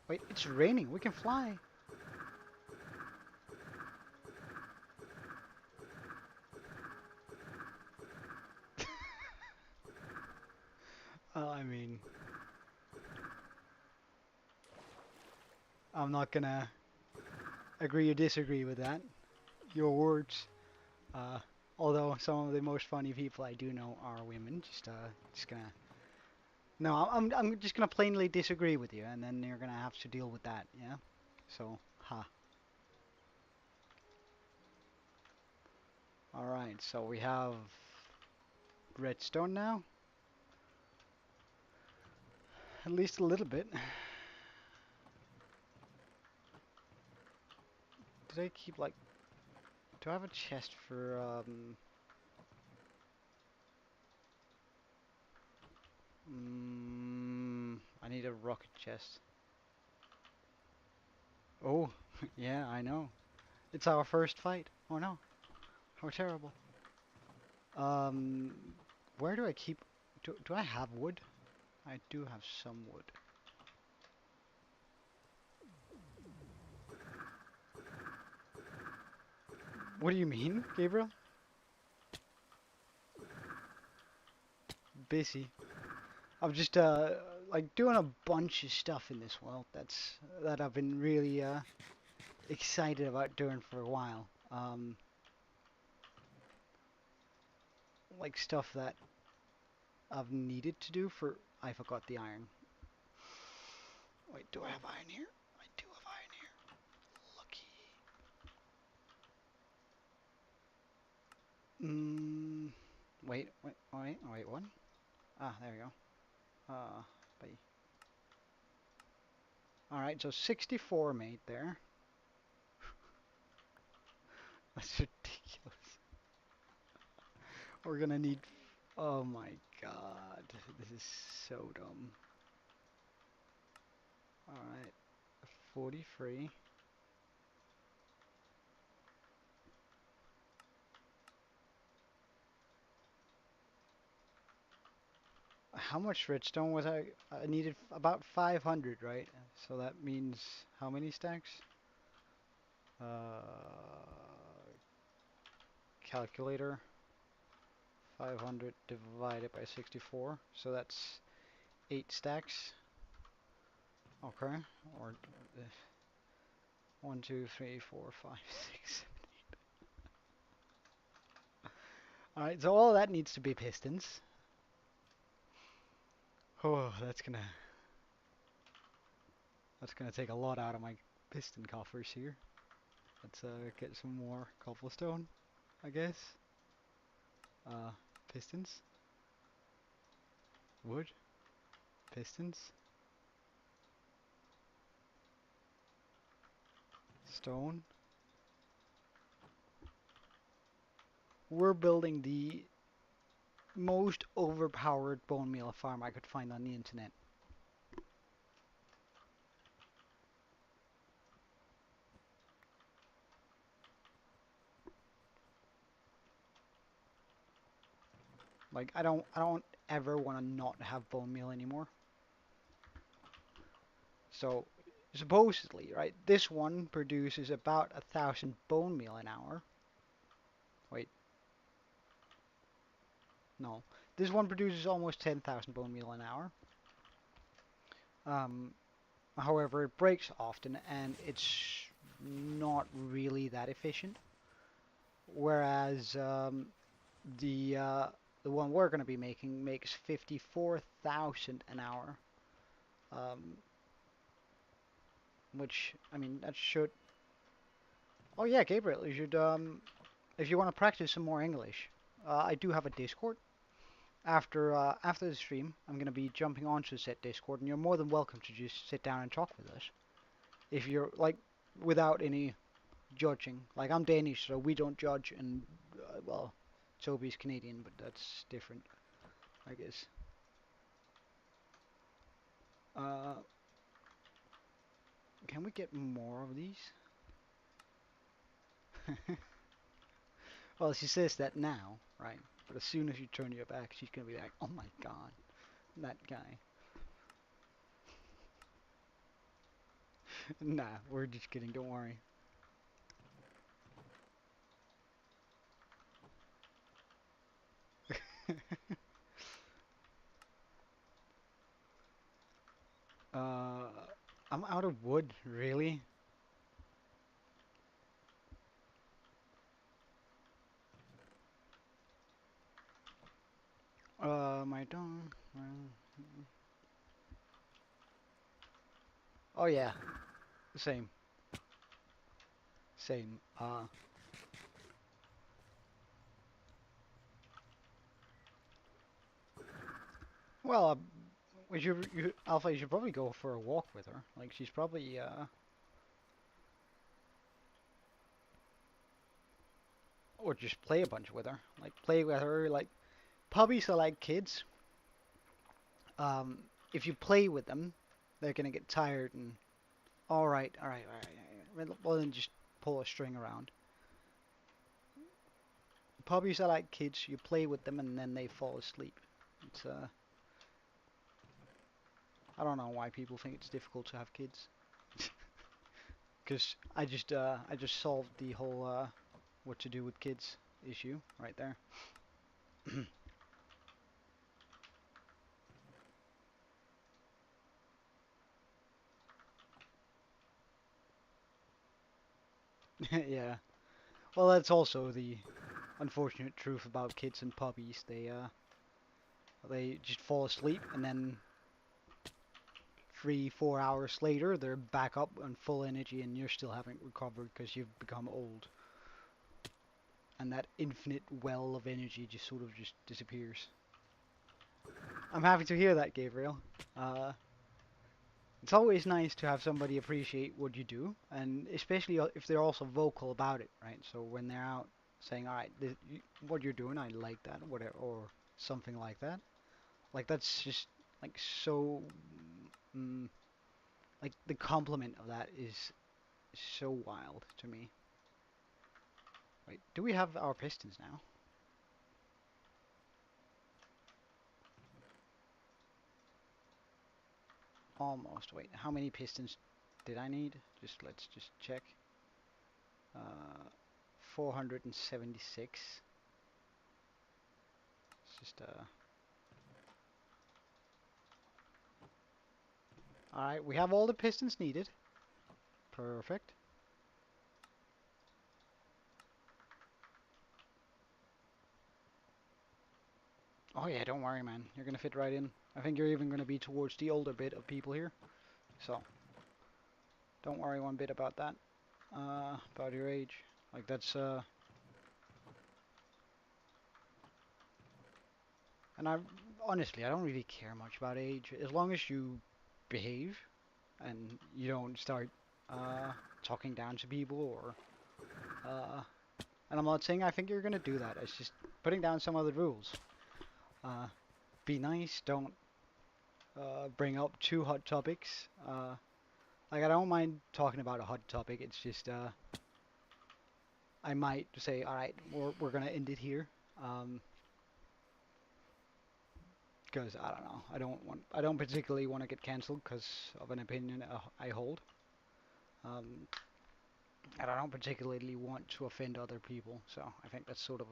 Wait, it's raining, we can fly! I mean, I'm not gonna agree or disagree with that. Your words. Uh, Although some of the most funny people I do know are women. Just gonna. No, I'm just gonna plainly disagree with you, and then you're gonna have to deal with that. Yeah. So, ha. All right. So we have redstone now. At least a little bit. Did I keep like? Do I have a chest for I need a rocket chest. Oh, yeah, I know. It's our first fight. Oh no, how terrible. Um, where do I keep? Do I have wood? I do have some wood. What do you mean, Gabriel? Busy. I'm just like doing a bunch of stuff in this world that I've been really excited about doing for a while. Like stuff that I've needed to do for. I forgot the iron. Wait, do I have iron here? I do have iron here. Lucky. Wait, what? Ah, there we go. Bye. Alright, so 64 made there. That's ridiculous. We're gonna need... Oh my god. This is so dumb. Alright. 43. How much redstone was I needed about 500, right? So that means how many stacks? Calculator. 500 divided by 64. So that's 8 stacks. Okay. Or 1, 2, 3, 4, 5, 6. Alright, so all that needs to be pistons. Oh, that's gonna take a lot out of my piston coffers here. Let's get some more cobblestone, I guess. Pistons, wood, pistons, stone. We're building the most overpowered bone meal farm I could find on the internet. Like I don't ever want to not have bone meal anymore. So supposedly, right, this one produces about 1,000 bone meal an hour. Wait, no. This one produces almost 10,000 bone meal an hour. Um, However, it breaks often and it's not really that efficient. Whereas the one we're going to be making makes 54,000 an hour. Um, which, I mean, that should... Oh yeah, Gabriel, you should, if you want to practice some more English, I do have a Discord. After the stream, I'm going to be jumping onto said Discord, and you're more than welcome to just sit down and talk with us. If you're, like, without any judging. Like, I'm Danish, so we don't judge, and, well, Toby's Canadian, but that's different, I guess. Uh, can we get more of these? Well, she says that now, right? But as soon as you turn your back, she's gonna be like, "Oh my God, that guy." Nah, we're just kidding. Don't worry. uh, I'm out of wood, really. My dog. Oh yeah, same, same. Well, Alpha, you should probably go for a walk with her. Like, she's probably, or just play a bunch with her. Like, play with her. Like, puppies are like kids. Um, if you play with them, they're gonna get tired and, all right. Well, then just pull a string around. Puppies are like kids. You play with them and then they fall asleep. It's, I don't know why people think it's difficult to have kids. Because I just solved the whole, what to do with kids issue right there. Yeah. Well, that's also the unfortunate truth about kids and puppies. They just fall asleep and then 3, 4 hours later they're back up on full energy and you still haven't recovered because you've become old. And that infinite well of energy just sort of just disappears. I'm happy to hear that, Gabriel. Uh, it's always nice to have somebody appreciate what you do, and especially if they're also vocal about it, right? So when they're out saying, "All right, what you're doing, I like that," whatever, or something like that. Like that's just like so. Mm, like the compliment of that is so wild to me. Wait, do we have our pistons now? Almost. Wait, how many pistons did I need? Let's just check. Uh, 476. It's just all right, we have all the pistons needed. Perfect. Oh yeah, don't worry, man. You're gonna fit right in. I think you're even gonna be towards the older bit of people here. So, don't worry one bit about that. about your age. Like that's and I honestly I don't really care much about age as long as you behave and you don't start uh talking down to people or and I'm not saying I think you're gonna do that. It's just putting down some other rules. Uh, be nice. Don't bring up too hot topics. Like I don't mind talking about a hot topic. It's just I might say, all right, we're gonna end it here. Because I don't know. I don't particularly want to get cancelled because of an opinion I hold. Um, and I don't particularly want to offend other people. So I think that's sort of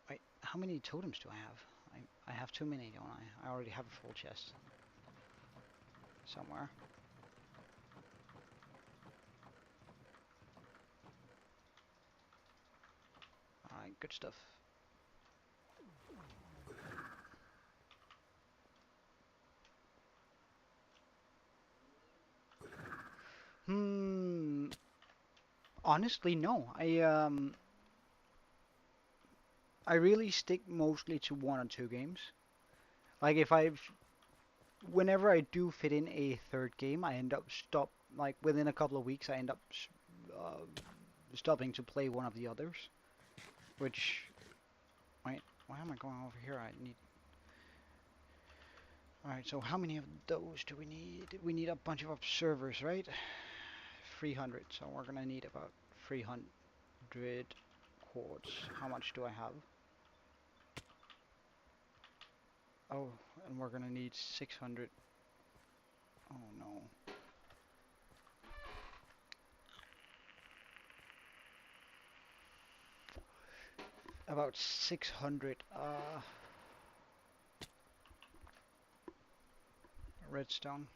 wait, how many totems do I have? I have too many, don't I? I already have a full chest somewhere. Alright, good stuff. Hmm. Honestly, no. I really stick mostly to one or two games. Like if whenever I do fit in a third game, I end up like within a couple of weeks, I end up uh, stopping to play one of the others. Which, wait, why am I going over here? I need. All right, so how many of those do we need? We need a bunch of observers, right? 300. So we're gonna need about 300 quartz. How much do I have? Oh, and we're gonna need 600. Oh no. About 600 redstone.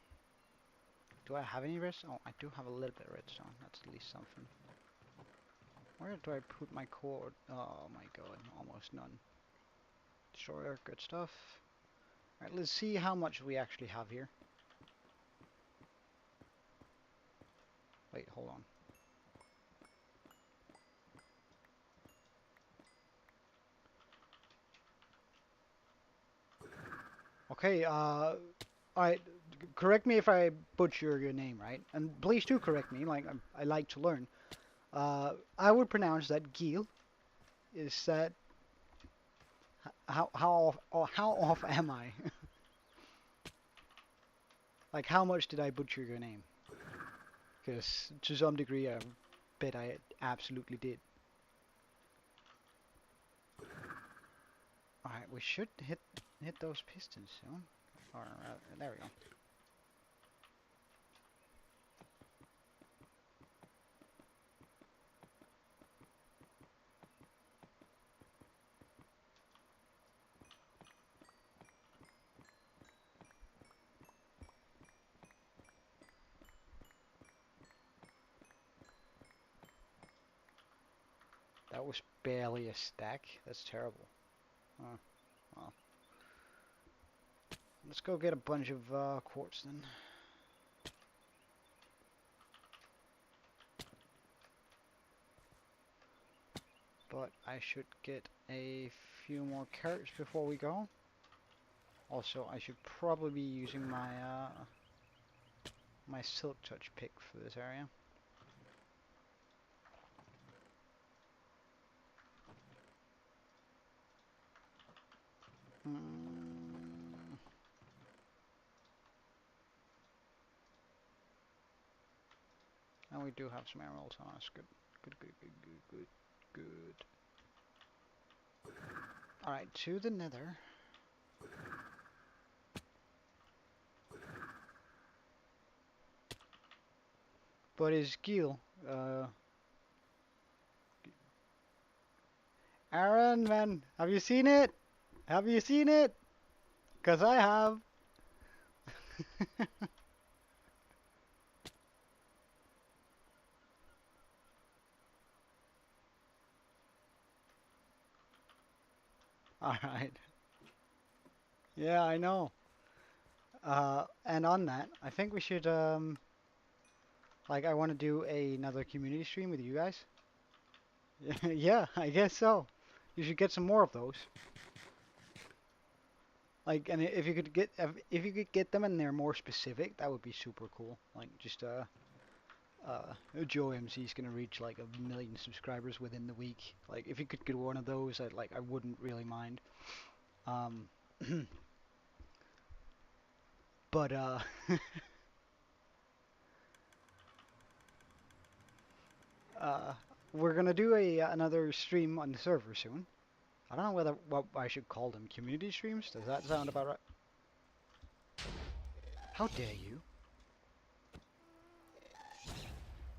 Do I have any redstone? Oh, I do have a little bit of redstone. That's at least something. Where do I put my cord? Oh my god, almost none. Destroyer, good stuff. Alright, let's see how much we actually have here. Wait, hold on. Okay, alright, correct me if I butcher your name, right? And please do correct me, like, I like to learn. I would pronounce that Gil. Is that... how off am I? Like, how much did I butcher your name? Because to some degree, I bet I absolutely did. Alright, we should hit those pistons soon. Or, there we go. That was barely a stack. That's terrible. Well. Let's go get a bunch of quartz then. But I should get a few more carrots before we go. Also, I should probably be using my my silk touch pick for this area. And we do have some emeralds on us. Good, good, good, good, good, good, good. Alright, to the nether. But is Gil, Aaron, man, have you seen it? Have you seen it? 'Cause I have. Alright. Yeah, I know. And on that, I think we should like I want to do another community stream with you guys. Yeah, I guess so. You should get some more of those. Like, and if you could get if you could get them and they're more specific, that would be super cool. Like, just Joe MC is gonna reach like 1 million subscribers within the week. Like, if you could get one of those, I wouldn't really mind. Um, but uh, we're gonna do another stream on the server soon. I don't know what I should call them. Community streams? Does that sound about right? How dare you?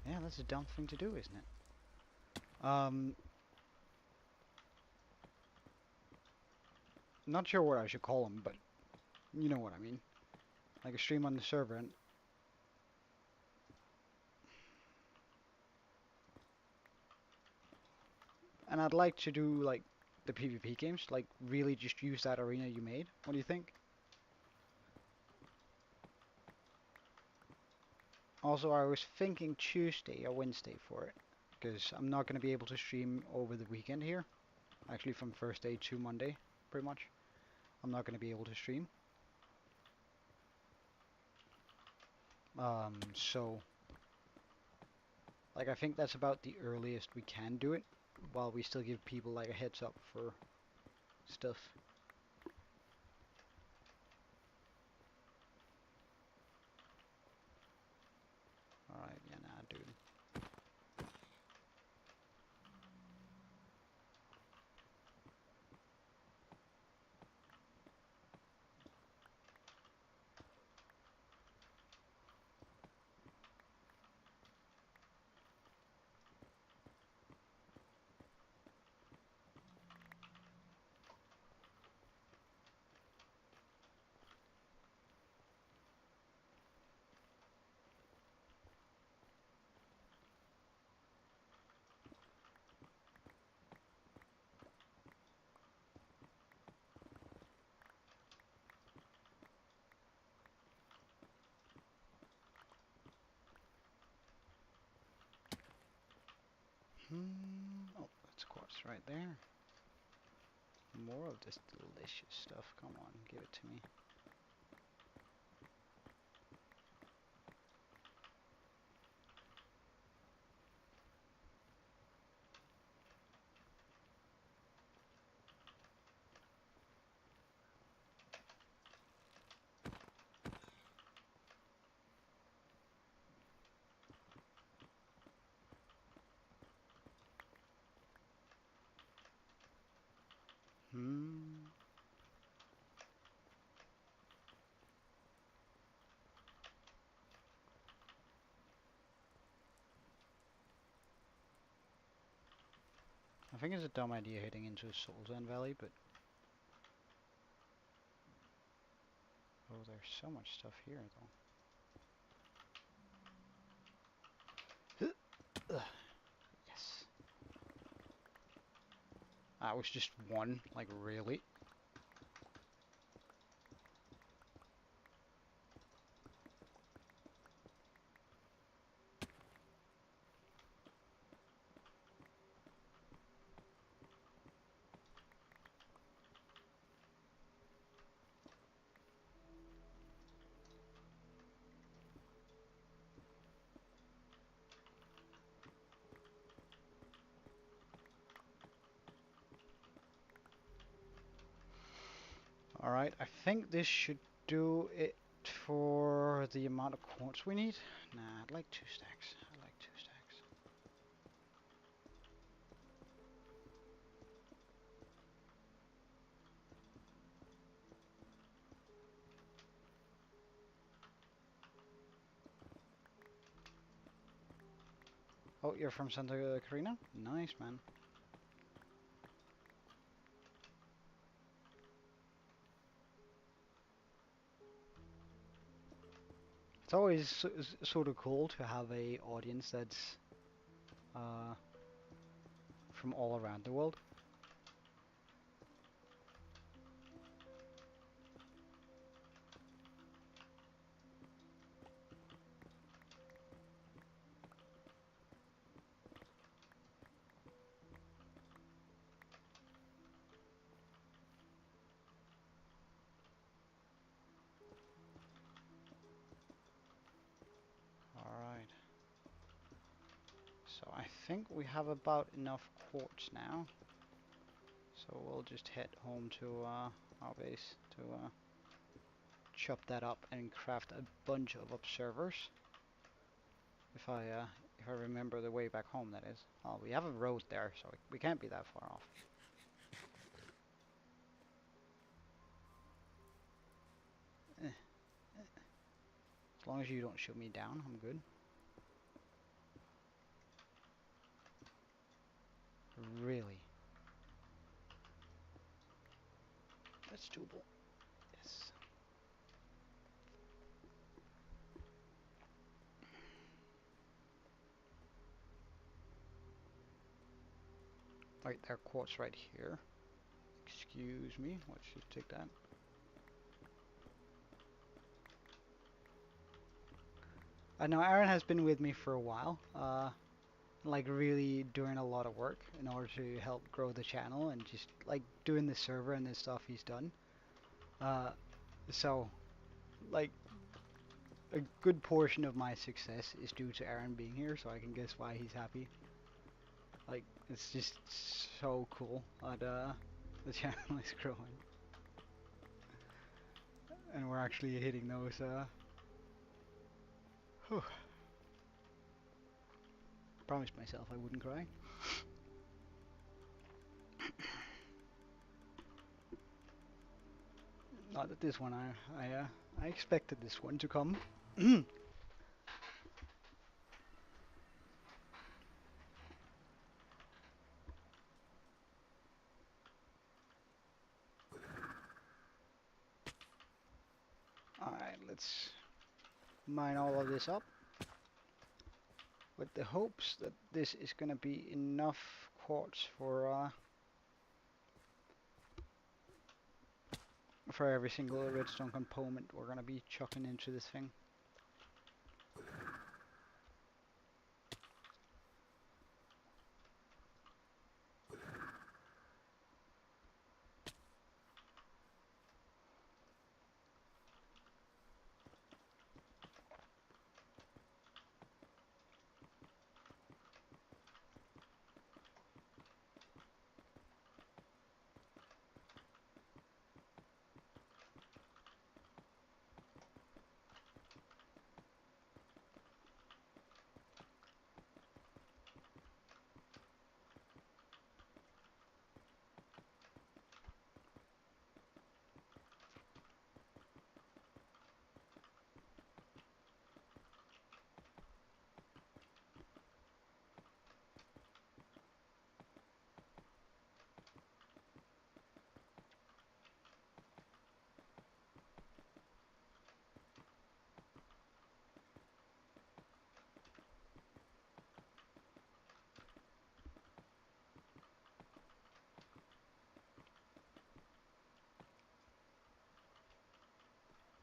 Yeah, that's a dumb thing to do, isn't it? Not sure what I should call them, but you know what I mean. Like a stream on the server, and I'd like to do like the PvP games, like really just use that arena you made. What do you think? Also, I was thinking Tuesday or Wednesday for it, because I'm not going to be able to stream over the weekend here. Actually, from Thursday to Monday, pretty much. I'm not going to be able to stream. So, like, I think that's about the earliest we can do it, while we still give people like a heads up for stuff. Alright, yeah, nah, dude. Oh, that's quartz right there. More of this delicious stuff. Come on, give it to me. I think it's a dumb idea heading into Soul's Valley, but... Oh, there's so much stuff here, though. Yes. That was just one, like, really? Alright, I think this should do it for the amount of quartz we need. Nah, I'd like 2 stacks. I'd like 2 stacks. Oh, you're from Santa Carina? Nice, man. It's always sort of cool to have a audience that's from all around the world. think we have about enough quartz now. So we'll just head home to our base to chop that up and craft a bunch of observers. If I remember the way back home, that is. Oh, we have a road there, so we can't be that far off. As long as you don't shoot me down, I'm good. Really? That's doable. Yes. Right, there are quartz right here. Excuse me, let's just take that. I know Aaron has been with me for a while, like really doing a lot of work in order to help grow the channel and just like doing the server and the stuff he's done. Uh, so, like, a good portion of my success is due to Aaron being here, so I can guess why he's happy. Like, it's just so cool that the channel is growing. And we're actually hitting those, promised myself I wouldn't cry. Not that this one, I expected this one to come. Alright, let's mine all of this up with the hopes that this is gonna be enough quartz for every single redstone component we're gonna be chucking into this thing.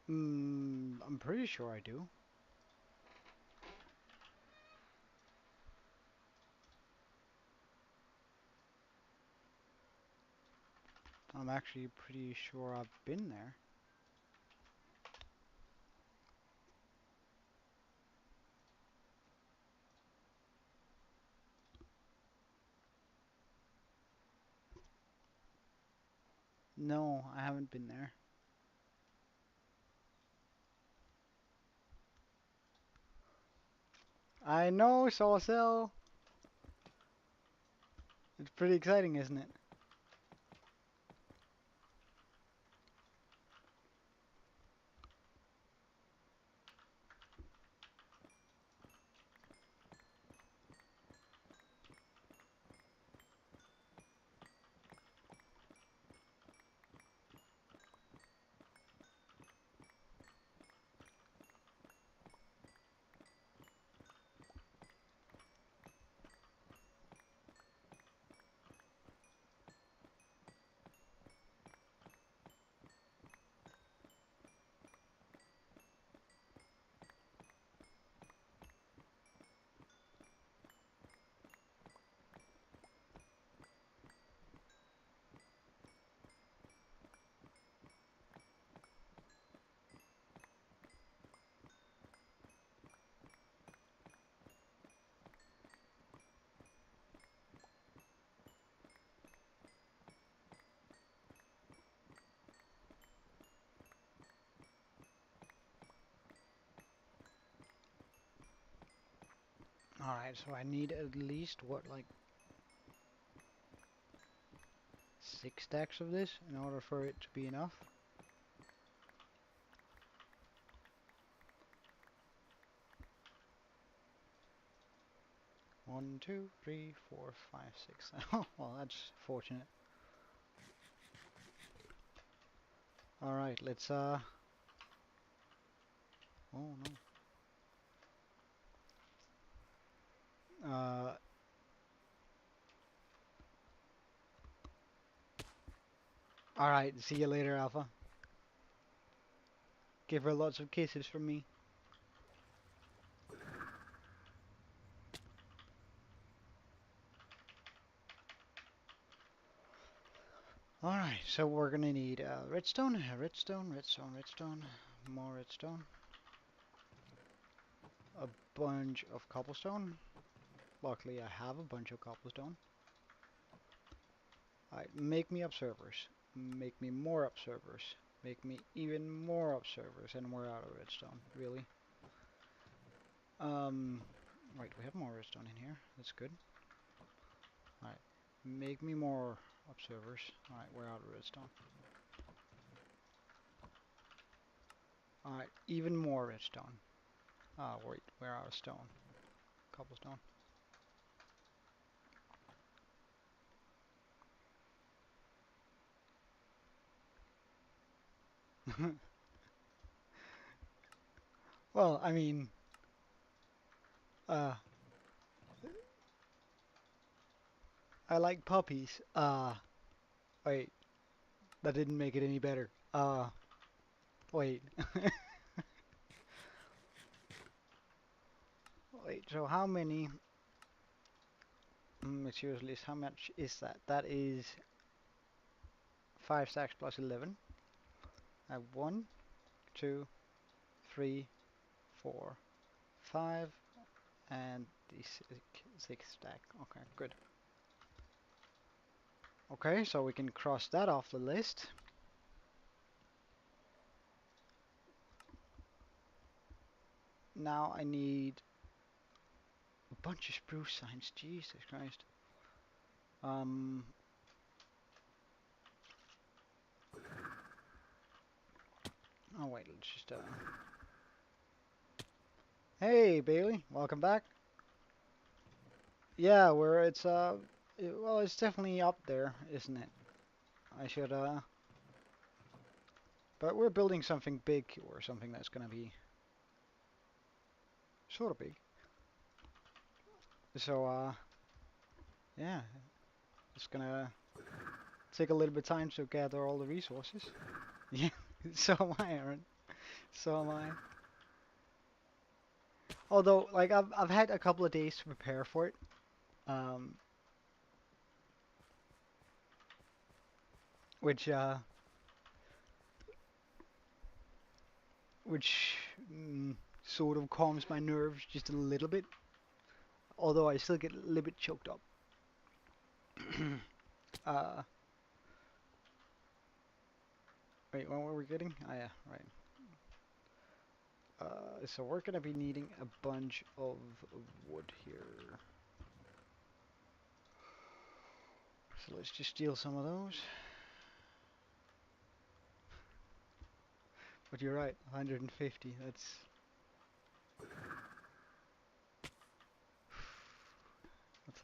I'm pretty sure I do. I'm actually pretty sure I've been there. No, I haven't been there. I know, Saucel! It's pretty exciting, isn't it? Alright, so I need at least, what, like 6 stacks of this in order for it to be enough. One, two, three, four, five, six. Oh, well, that's fortunate. Alright, let's, oh no. Alright, see you later, Alpha. Give her lots of kisses from me. Alright, so we're gonna need redstone, redstone, more redstone, a bunch of cobblestone. Luckily I have a bunch of cobblestone. Alright, make me observers. Make me more observers. Make me even more observers, and we're out of redstone, really. Right, we have more redstone in here. That's good. Alright, make me more observers. Alright, we're out of redstone. Alright, even more redstone. Ah, wait, we're out of stone. Cobblestone. Well, I mean, uh, I like puppies. Wait, that didn't make it any better. Wait. Wait, so how many materials list, how much is that? That is 5 stacks plus 11. I have 1, 2, 3, 4, 5, and the 6th stack. Okay, good. Okay, so we can cross that off the list. Now I need a bunch of spruce signs. Jesus Christ. Oh wait, let's just Hey Bailey, welcome back. Yeah, where it's well, it's definitely up there, isn't it? I should but we're building something big, or something that's gonna be sort of big. So yeah, it's gonna take a little bit of time to gather all the resources. Yeah, so am I, Aaron. So am I. Although, like, I've had a couple of days to prepare for it. Um, which which sort of calms my nerves just a little bit. Although I still get a little bit choked up. uh, Wait, what were we getting? Oh yeah, right. So we're gonna be needing a bunch of wood here. So let's just steal some of those. But you're right, 150. That's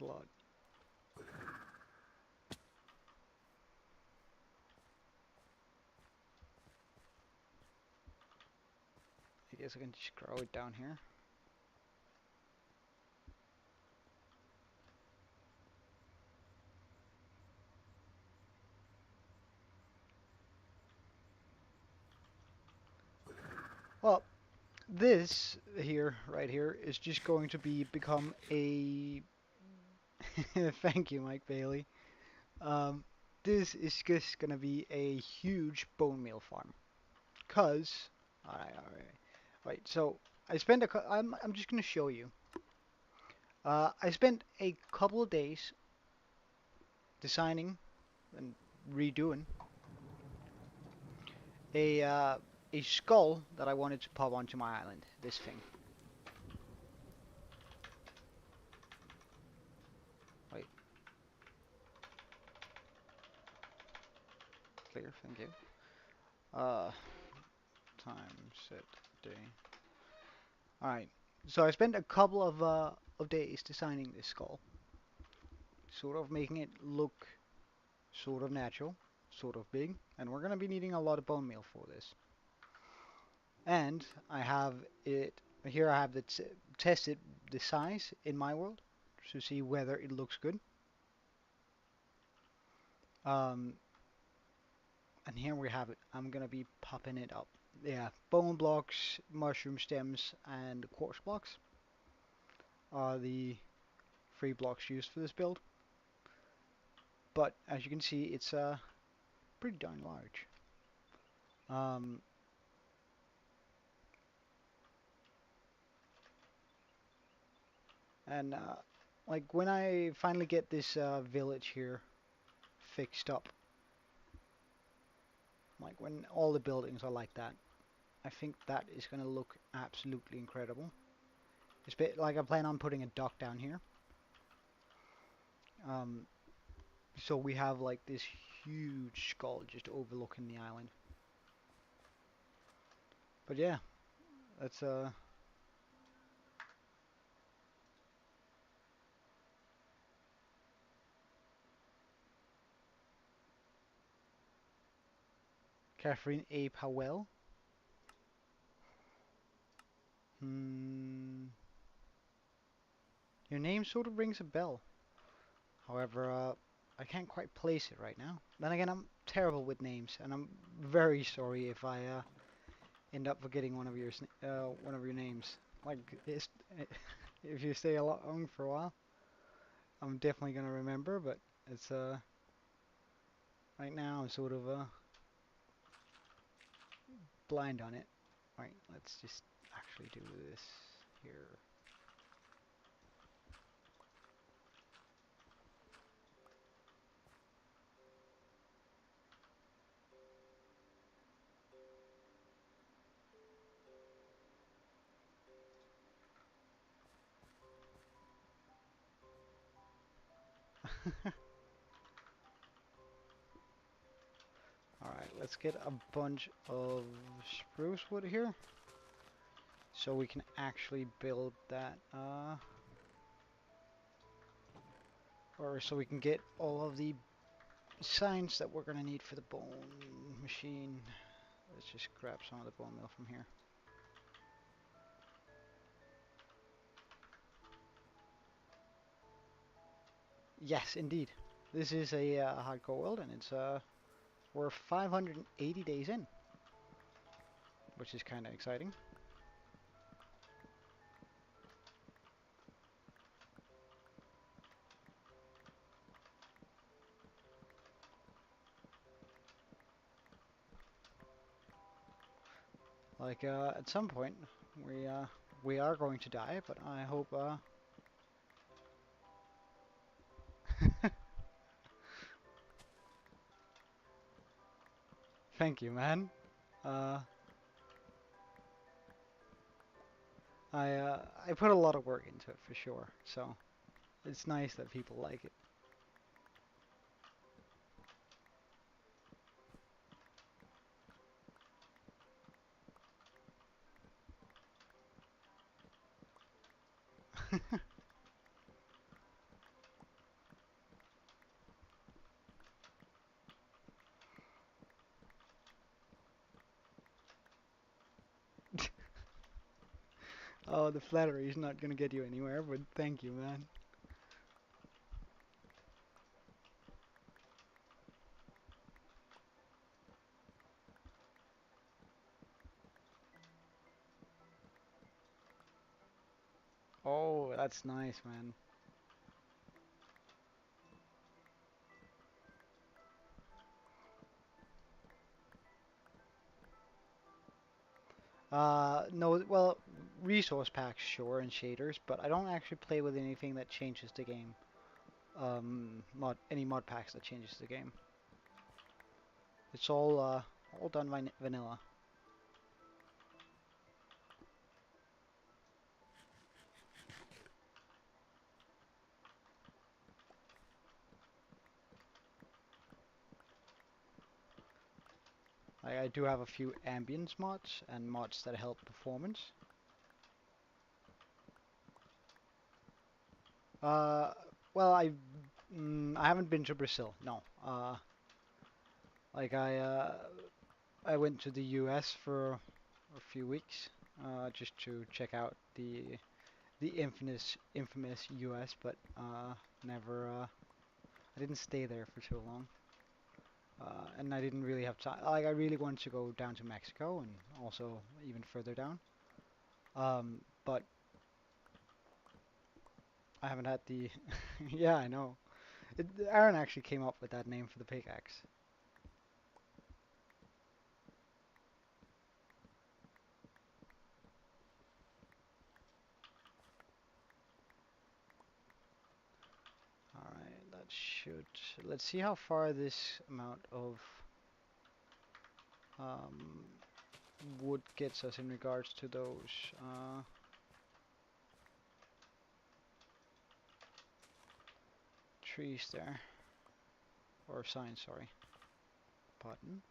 a lot. I guess I can just grow it down here. Well, this here, right here, is just going to become a. Thank you, Mike Bailey. This is just gonna be a huge bone meal farm. Cause, alright. Right, so I spent I'm just gonna show you. I spent a couple of days designing and redoing a uh, a skull that I wanted to pop onto my island. This thing. clear, thank you. Uh, time, set, day. Alright, so I spent a couple of days designing this skull. Sort of making it look sort of natural, sort of big, and we're gonna be needing a lot of bone meal for this. And I have it, here I have tested the size in my world to see whether it looks good. Um, and here we have it. I'm gonna be popping it up. Yeah, bone blocks, mushroom stems, and quartz blocks are the three blocks used for this build. But as you can see, it's pretty darn large. Um, and like when I finally get this village here fixed up, like when all the buildings are like that, I think that is gonna look absolutely incredible. It's a bit like I plan on putting a dock down here. Um, so we have like this huge skull just overlooking the island. But yeah, that's Catherine A. Powell. Hmm, your name sort of rings a bell. However, I can't quite place it right now. Then again, I'm terrible with names, and I'm very sorry if I end up forgetting one of your names. Like, if you stay along for a while, I'm definitely gonna remember. But it's right now I'm sort of blind on it. Right, let's just actually do this here. Alright, let's get a bunch of spruce wood here so we can actually build that or so we can get all of the signs that we're gonna need for the bone machine. Let's just grab some of the bone meal from here. Yes, indeed. This is a hardcore world, and it's we're 580 days in, which is kind of exciting. Like at some point, we are going to die, but I hope. Thank you, man. Uh, I put a lot of work into it for sure, so it's nice that people like it. Oh, the flattery is not gonna get you anywhere, but thank you, man. Oh, that's nice, man. No, well, resource packs, sure, and shaders, but I don't actually play with anything that changes the game. Any mod packs that changes the game. It's all done by vanilla. I do have a few ambience mods and mods that help performance. Uh, well, I haven't been to Brazil. No. Like I went to the US for a few weeks, just to check out the infamous US, but never. I didn't stay there for too long. And I didn't really have time. Like I really wanted to go down to Mexico and also even further down. But I haven't had the. Yeah, I know. Aaron actually came up with that name for the pickaxe. Alright, that should. Let's see how far this amount of um, wood gets us in regards to those trees there. Or signs, sorry. Button.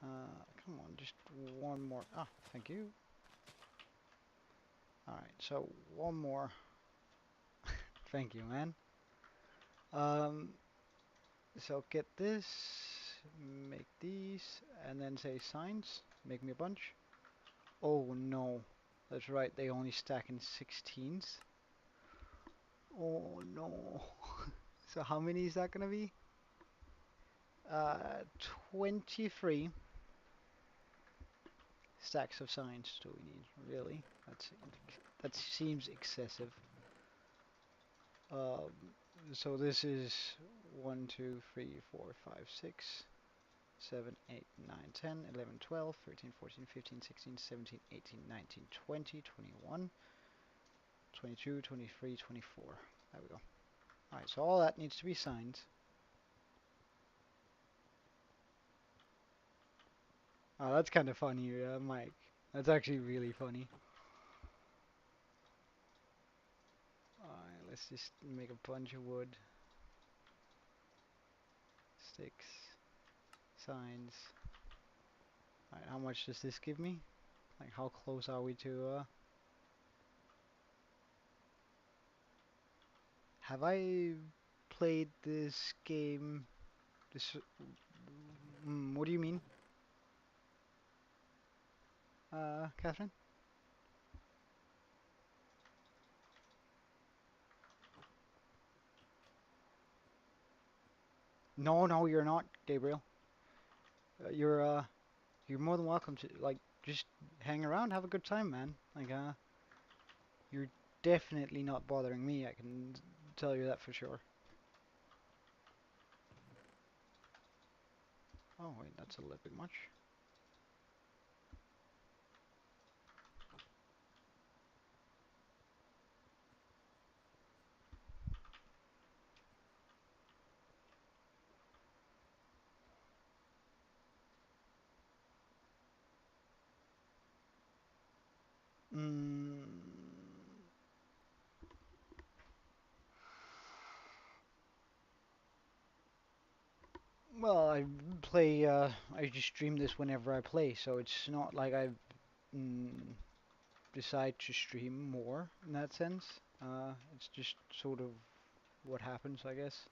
Come on, just one more. Ah, thank you. Alright, so one more. Thank you, man. So get this, make these, and then say signs. Make me a bunch. Oh no, that's right, they only stack in 16s. Oh no. So how many is that gonna be? 23 stacks of signs do we need, really? That seems excessive. Um, so this is 1, 2, 3, 4, 5, 6, 7, 8, 9, 10, 11, 12, 13, 14, 15, 16, 17, 18, 19, 20, 21, 22, 23, 24. There we go. Alright, so all that needs to be signed. Oh, that's kind of funny, Mike. That's actually really funny. Alright, let's just make a bunch of wood. Sticks. Signs. Alright, how much does this give me? Like, how close are we to, Have I played this game? This... what do you mean? Catherine? No, no, you're not, Gabriel. You're more than welcome to, like, just hang around, have a good time, man. Like, you're definitely not bothering me, I can tell you that for sure. Oh, wait, that's a little bit much. Mm, well, I just stream this whenever I play, so it's not like I mm, decide to stream more in that sense. It's just sort of what happens, I guess.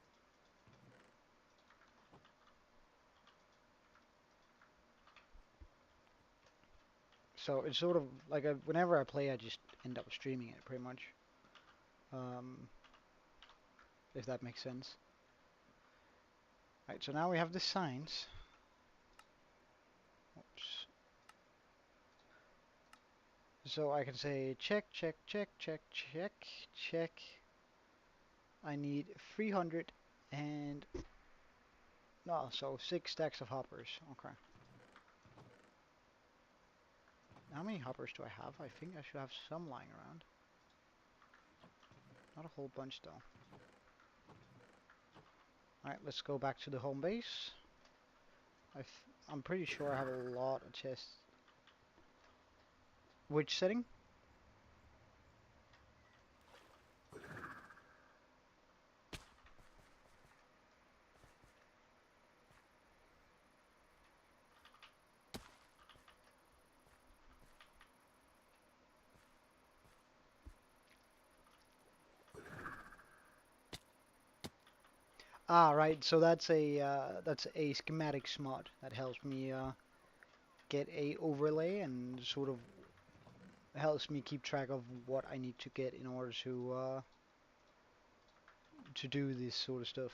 So it's sort of like whenever I play, I just end up streaming it pretty much. Um, if that makes sense. Right, so now we have the signs. Oops. So I can say check, check, check, check, check, check. I need 300 and no, so 6 stacks of hoppers. Okay. How many hoppers do I have? I think I should have some lying around. Not a whole bunch though. Alright, let's go back to the home base. I'm pretty sure I have a lot of chests. Which setting? Ah, right. So that's a schematics mod that helps me get a overlay and sort of helps me keep track of what I need to get in order to do this sort of stuff.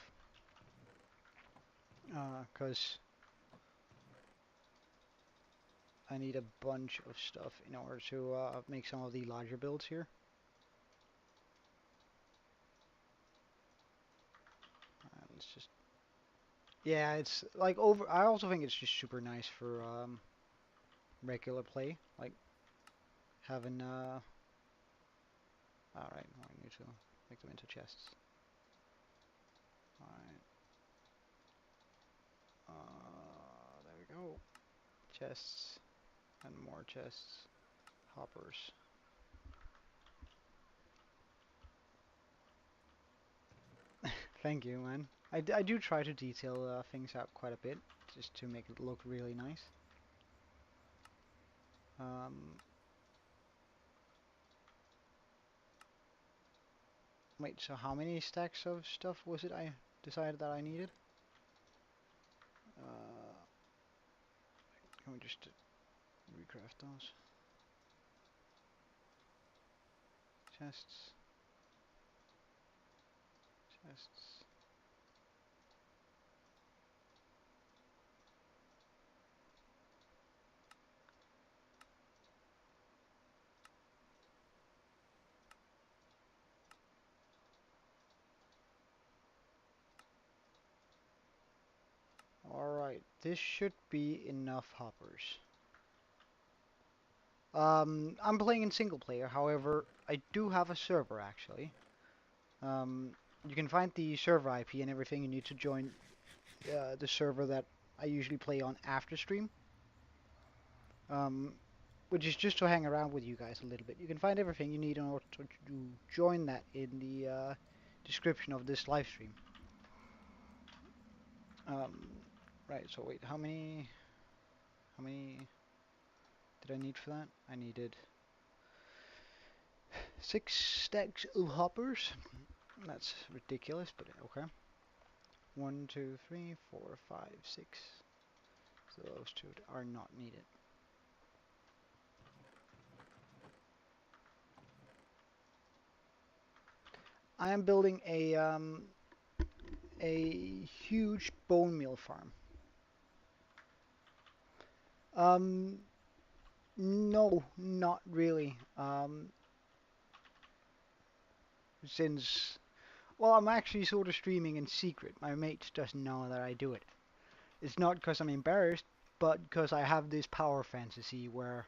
Because I need a bunch of stuff in order to make some of the larger builds here. Let's just, yeah, it's like over. I also think it's just super nice for regular play, like having. All right, I need to make them into chests. All right. There we go. Chests and more chests. Hoppers. Thank you, man. I do try to detail things out quite a bit, just to make it look really nice. Um, Wait, so how many stacks of stuff was it I decided that I needed? Uh, can we just recraft those? Chests, chests. Alright, this should be enough hoppers. I'm playing in single player, however, I do have a server actually. Um, you can find the server IP and everything. You need to join the server that I usually play on after stream. Um, which is just to hang around with you guys a little bit. You can find everything you need in order to join that in the description of this live stream. Um, right, so wait, how many did I need for that? I needed 6 stacks of hoppers. That's ridiculous, but okay. 1, 2, 3, 4, 5, 6. So those two are not needed. I am building a huge bone meal farm. Um, no, not really. Since, well, I'm actually sort of streaming in secret. My mates doesn't know that I do it. It's not because I'm embarrassed, but because I have this power fantasy where,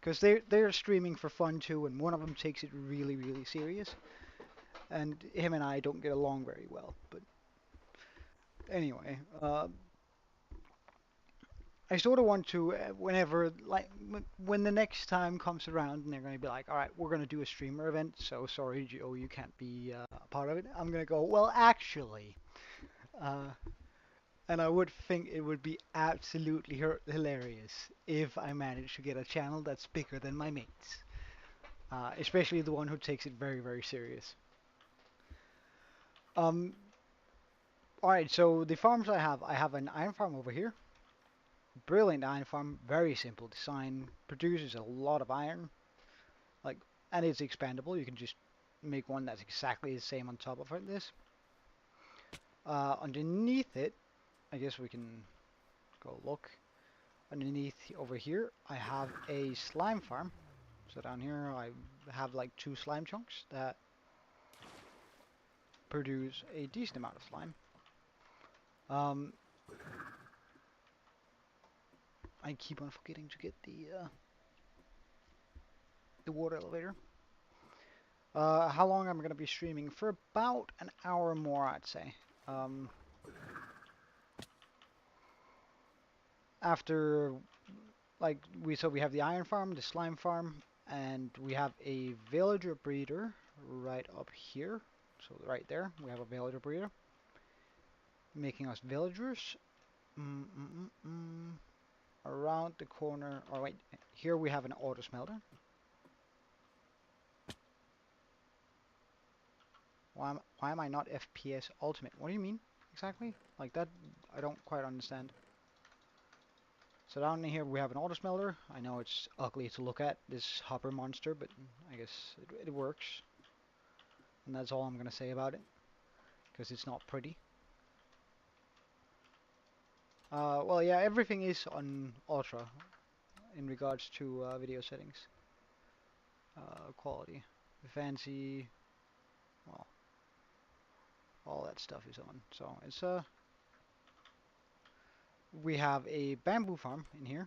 because they're streaming for fun too, and one of them takes it really, really serious, and him and I don't get along very well. But anyway, I sort of want to, whenever, like, when the next time comes around and they're going to be like, all right, we're going to do a streamer event, so sorry, Joe, you can't be a part of it. I'm going to go, well, actually, uh, and I would think it would be absolutely hilarious if I managed to get a channel that's bigger than my mates, especially the one who takes it very, very serious. Um, all right, so the farms I have an iron farm over here. Brilliant iron farm, very simple design, produces a lot of iron. Like, and it's expandable. You can just make one that's exactly the same on top of this. Underneath it, I guess we can go look. Underneath over here, I have a slime farm. So down here, I have like 2 slime chunks that produce a decent amount of slime. Um, I keep on forgetting to get the water elevator. How long am I going to be streaming? For about an hour more, I'd say. Um, After, like, so we have the iron farm, the slime farm, and we have a villager breeder right up here. So right there, we have a villager breeder, making us villagers. Mm -mm -mm -mm. Around the corner, or wait, here we have an auto smelter. Why am I not FPS ultimate? What do you mean? exactly? Like that, I don't quite understand. So down in here we have an auto smelter. I know it's ugly to look at, this hopper monster, but I guess it works. And that's all I'm gonna say about it, because it's not pretty. Well, yeah, everything is on ultra in regards to video settings. Quality, fancy, well, all that stuff is on. So it's we have a bamboo farm in here,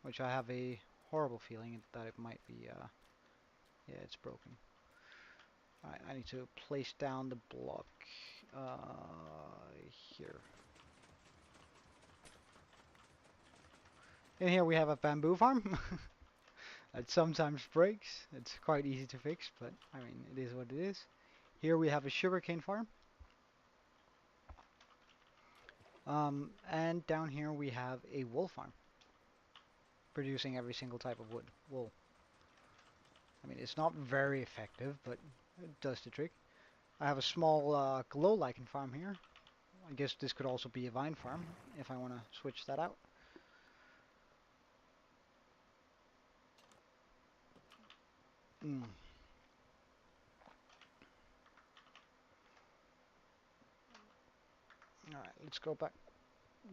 which I have a horrible feeling that it might be, yeah, it's broken. Alright, I need to place down the block here. In here we have a bamboo farm that sometimes breaks. It's quite easy to fix, but I mean, it is what it is. Here we have a sugarcane farm. And down here we have a wool farm, producing every single type of wool. I mean, it's not very effective, but it does the trick. I have a small glow lichen farm here. I guess this could also be a vine farm if I want to switch that out. Mm. Alright, let's go back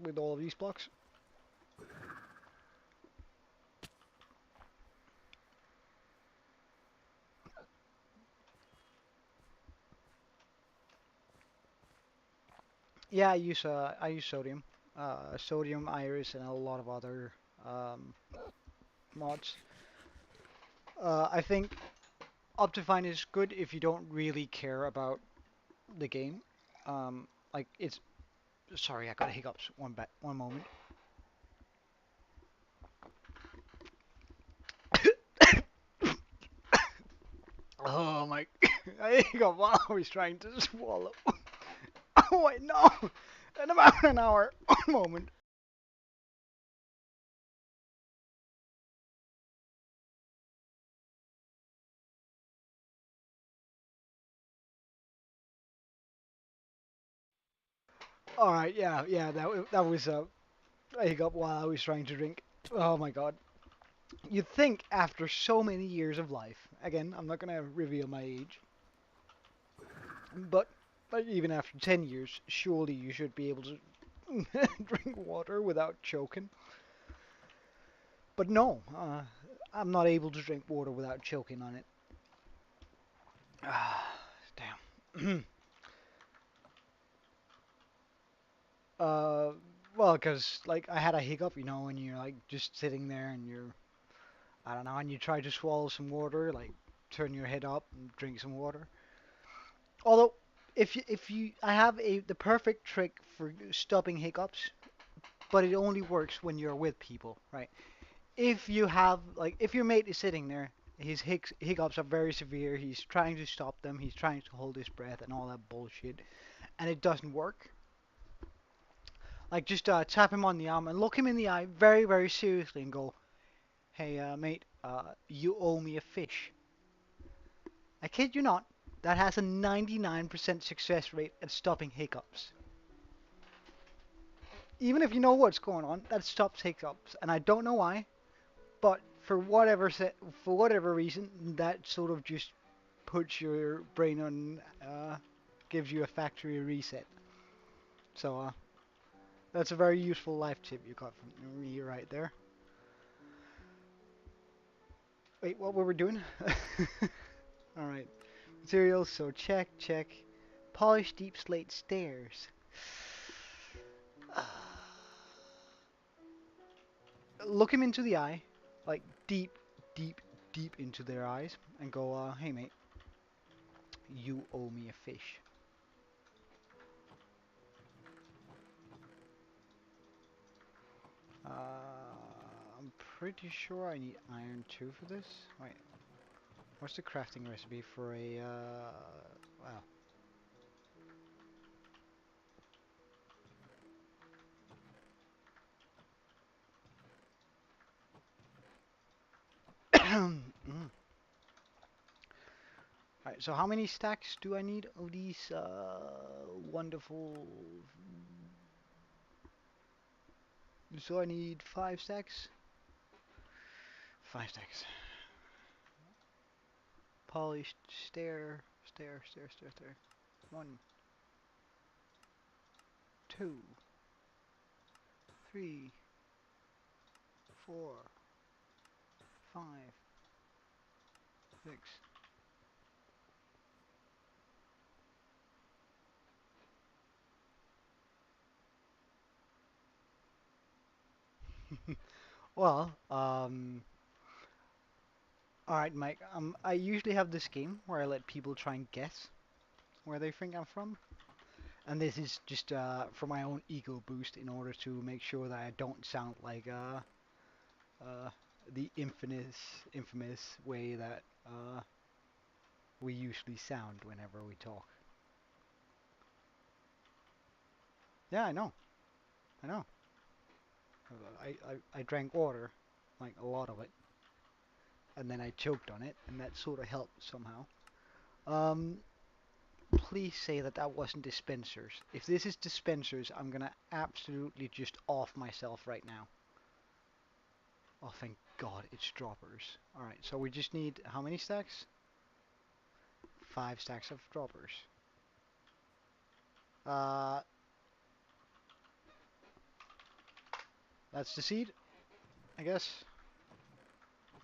with all of these blocks. Yeah, I use sodium, sodium, iris, and a lot of other um, mods. I think Optifine is good if you don't really care about the game. Like it's sorry, I got hiccups. One moment. Oh my! I got while I was trying to swallow. Oh wait, no! In about an hour. One moment. All right, yeah, yeah. That was a hiccup while I was trying to drink. Oh my god. You'd think after so many years of life, again, I'm not gonna reveal my age, but like even after 10 years, surely you should be able to drink water without choking. But no, I'm not able to drink water without choking on it. Ah, damn. uh, well, cause like I had a hiccup, you know, when you're like just sitting there and you're, I don't know, and you try to swallow some water, like turn your head up and drink some water. Although, I have the perfect trick for stopping hiccups, but it only works when you're with people, right? If you have, like, if your mate is sitting there, his hiccups are very severe, he's trying to stop them, he's trying to hold his breath and all that bullshit, and it doesn't work. Like, just tap him on the arm and look him in the eye very, very seriously and go, hey, mate, you owe me a fish. I kid you not, that has a 99% success rate at stopping hiccups. Even if you know what's going on, that stops hiccups, and I don't know why, but for whatever reason, that sort of just puts your brain on, gives you a factory reset. So that's a very useful life tip you got from me right there. Wait, what were we doing? All right, materials. So check, check. Polished deep slate stairs. Look him into the eye, like deep, deep, deep into their eyes, and go, hey mate, you owe me a fish. I'm pretty sure I need iron 2 for this. Wait, what's the crafting recipe for a, wow. Right, Alright, so how many stacks do I need of these wonderful... So I need 5 stacks? 5 stacks. Polished stair, stair, stair, stair, stair. 1, 2, 3, 4, 5, 6. Well, alright, Mike. I usually have this game where I let people try and guess where they think I'm from. And this is just for my own ego boost in order to make sure that I don't sound like uh, the infamous way that we usually sound whenever we talk. Yeah, I know. I know. I drank water, like a lot of it, and then I choked on it, and that sort of helped somehow. Um, please say that that wasn't dispensers. If this is dispensers, I'm gonna absolutely just off myself right now. Oh, thank God, it's droppers. Alright, so we just need how many stacks? 5 stacks of droppers. Uh, that's the seed, I guess.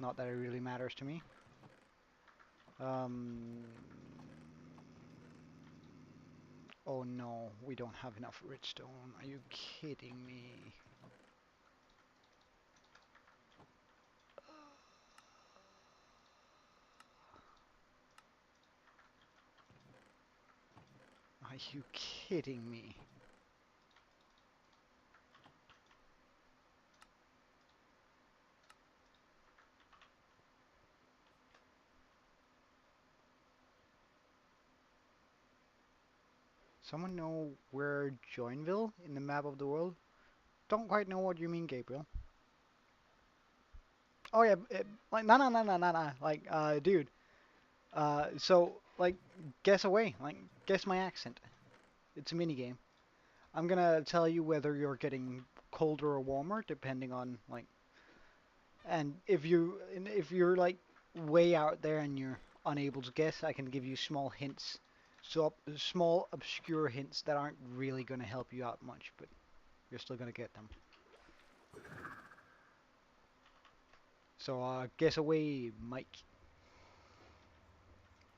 Not that it really matters to me. Um, oh no, we don't have enough redstone. Are you kidding me? Are you kidding me? Someone know where Joinville in the map of the world? Don't quite know what you mean, Gabriel. Oh yeah, like no. Like, dude. So like, guess away. Like, guess my accent. It's a mini game. I'm gonna tell you whether you're getting colder or warmer, depending on like. And if you're like way out there and you're unable to guess, I can give you small hints. So small obscure hints that aren't really gonna help you out much, but you're still gonna get them. So guess away, Mike.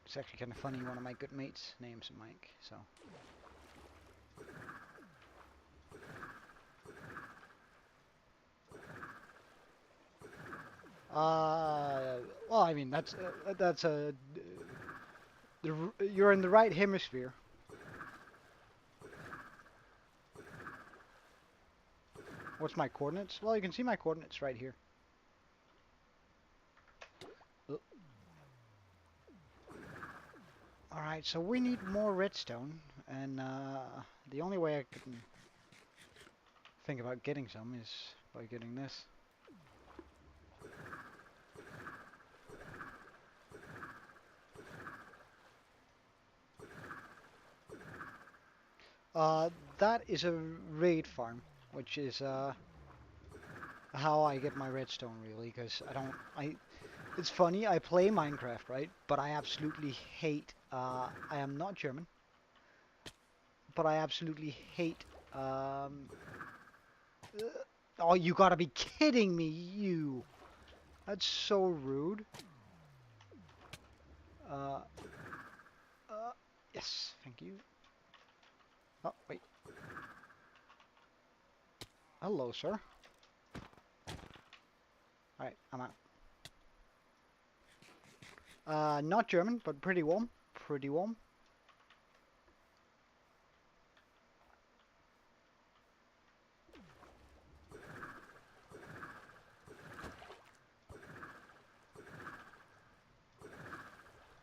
It's actually kind of funny. One of my good mates' name's Mike, so. Well, I mean that's you're in the right hemisphere. What's my coordinates? Well, you can see my coordinates right here. All right, so we need more redstone, and the only way I can think about getting some is by getting this. That is a raid farm, which is how I get my redstone really, because it's funny, I play Minecraft, right? But I absolutely hate, I am not German, but I absolutely hate, oh, you gotta be kidding me, you! That's so rude. Uh, yes, thank you. Oh, wait. Hello, sir. Alright, I'm out. Not German, but pretty warm. Pretty warm.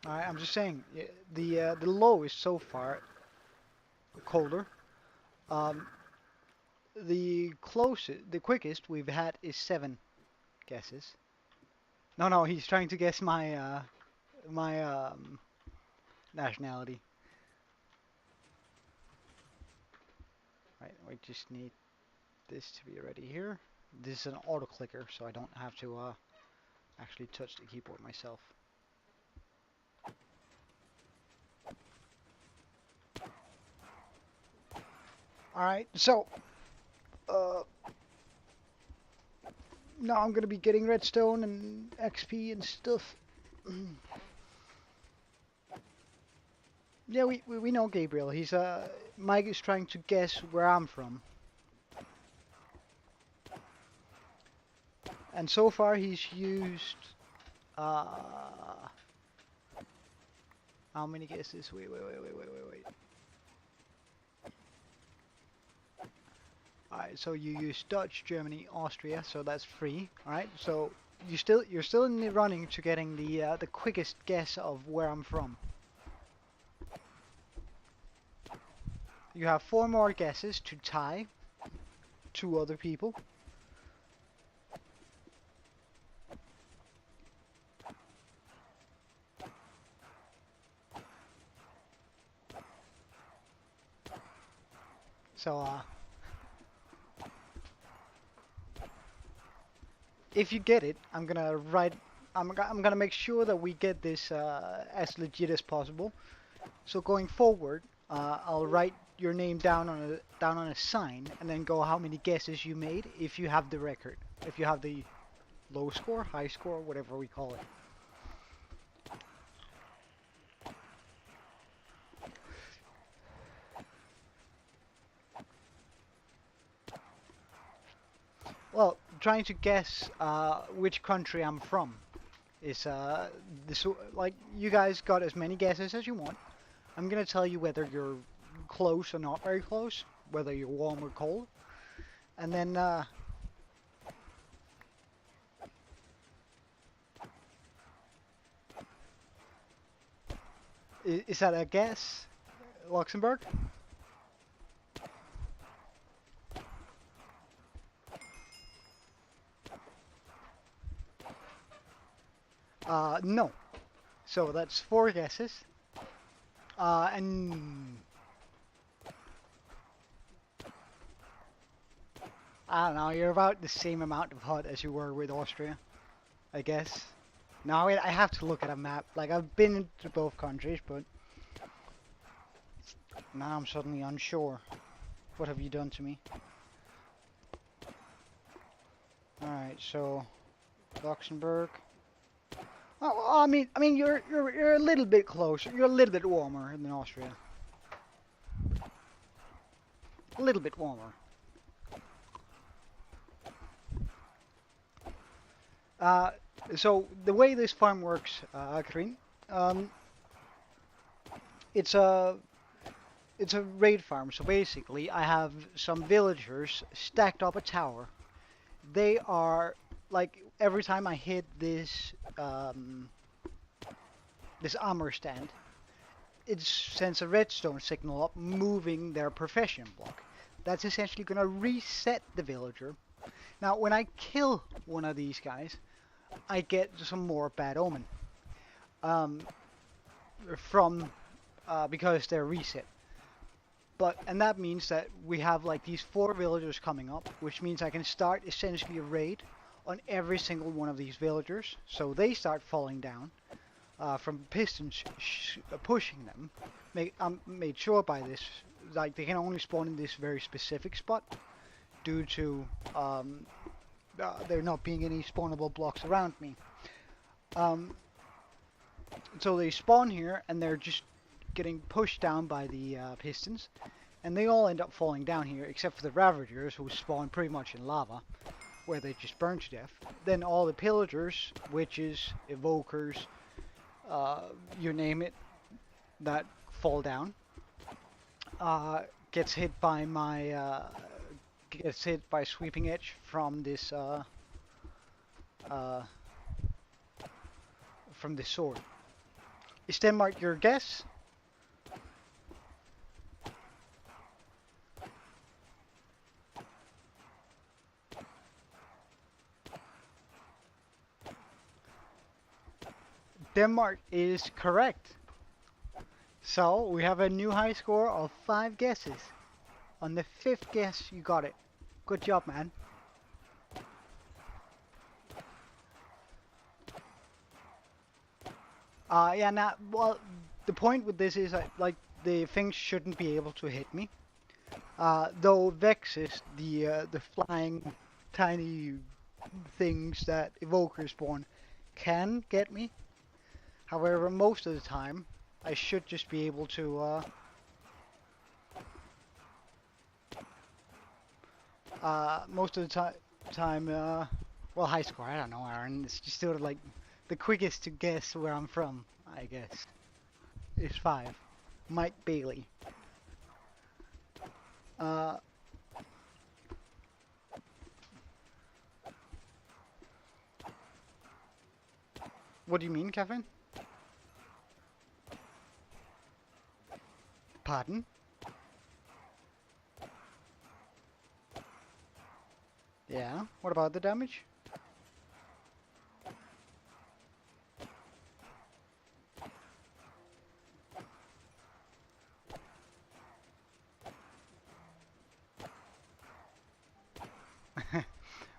Alright, I'm just saying, the low is so far colder. Um, the quickest we've had is 7 guesses. No, he's trying to guess my nationality. Right, we just need this to be ready here. This is an auto clicker, so I don't have to actually touch the keyboard myself. Alright, so now I'm gonna be getting redstone and XP and stuff. Yeah, we know Gabriel. He's Mike is trying to guess where I'm from. And so far he's used uh how many guesses? Wait. Alright, so you use Dutch, Germany, Austria, so that's 3. Alright, so you're still in the running to getting the quickest guess of where I'm from. You have 4 more guesses to tie 2 other people. So if you get it, I'm gonna write. I'm gonna make sure that we get this as legit as possible. So going forward, I'll write your name down on a sign, and then go how many guesses you made if you have the record, if you have the low score, high score, whatever we call it. Well, trying to guess which country I'm from is this, like, you guys got as many guesses as you want. I'm gonna tell you whether you're close or not very close, whether you're warm or cold, and then is that a guess, Luxembourg? No. So that's 4 guesses. And I don't know, you're about the same amount of hot as you were with Austria, I guess. Now I have to look at a map. Like, I've been to both countries, but now I'm suddenly unsure. What have you done to me? Alright, so Luxembourg. Oh, well, I mean, you're a little bit closer. You're a little bit warmer than Austria. A little bit warmer. So the way this farm works, Karin, it's a raid farm. So basically, I have some villagers stacked up a tower. They are like every time I hit this this armor stand, it sends a redstone signal up, moving their profession block. That's essentially going to reset the villager. Now, when I kill one of these guys, I get some more bad omen from because they're reset. And that means that we have like these 4 villagers coming up, which means I can start essentially a raid on every single one of these villagers. So they start falling down from pistons pushing them. I'm made sure by this, like they can only spawn in this very specific spot due to there not being any spawnable blocks around me. So they spawn here and they're just getting pushed down by the pistons, and they all end up falling down here except for the Ravagers, who spawn pretty much in lava where they just burn to death. Then all the pillagers, witches, evokers, you name it, that fall down, gets hit by my gets hit by sweeping edge from this sword. Is Denmark your guess? Denmark is correct. So we have a new high score of 5 guesses. On the 5th guess, you got it. Good job, man. Yeah, now, well, the point with this is, like, the things shouldn't be able to hit me. Though Vexes, the flying tiny things that evokers spawn, can get me. However, most of the time, I should just be able to, most of the well, high score, I don't know, Aaron. It's just sort of like the quickest to guess where I'm from, I guess, is 5. Mike Bailey. Uh, what do you mean, Kevin? Pardon? Yeah, what about the damage?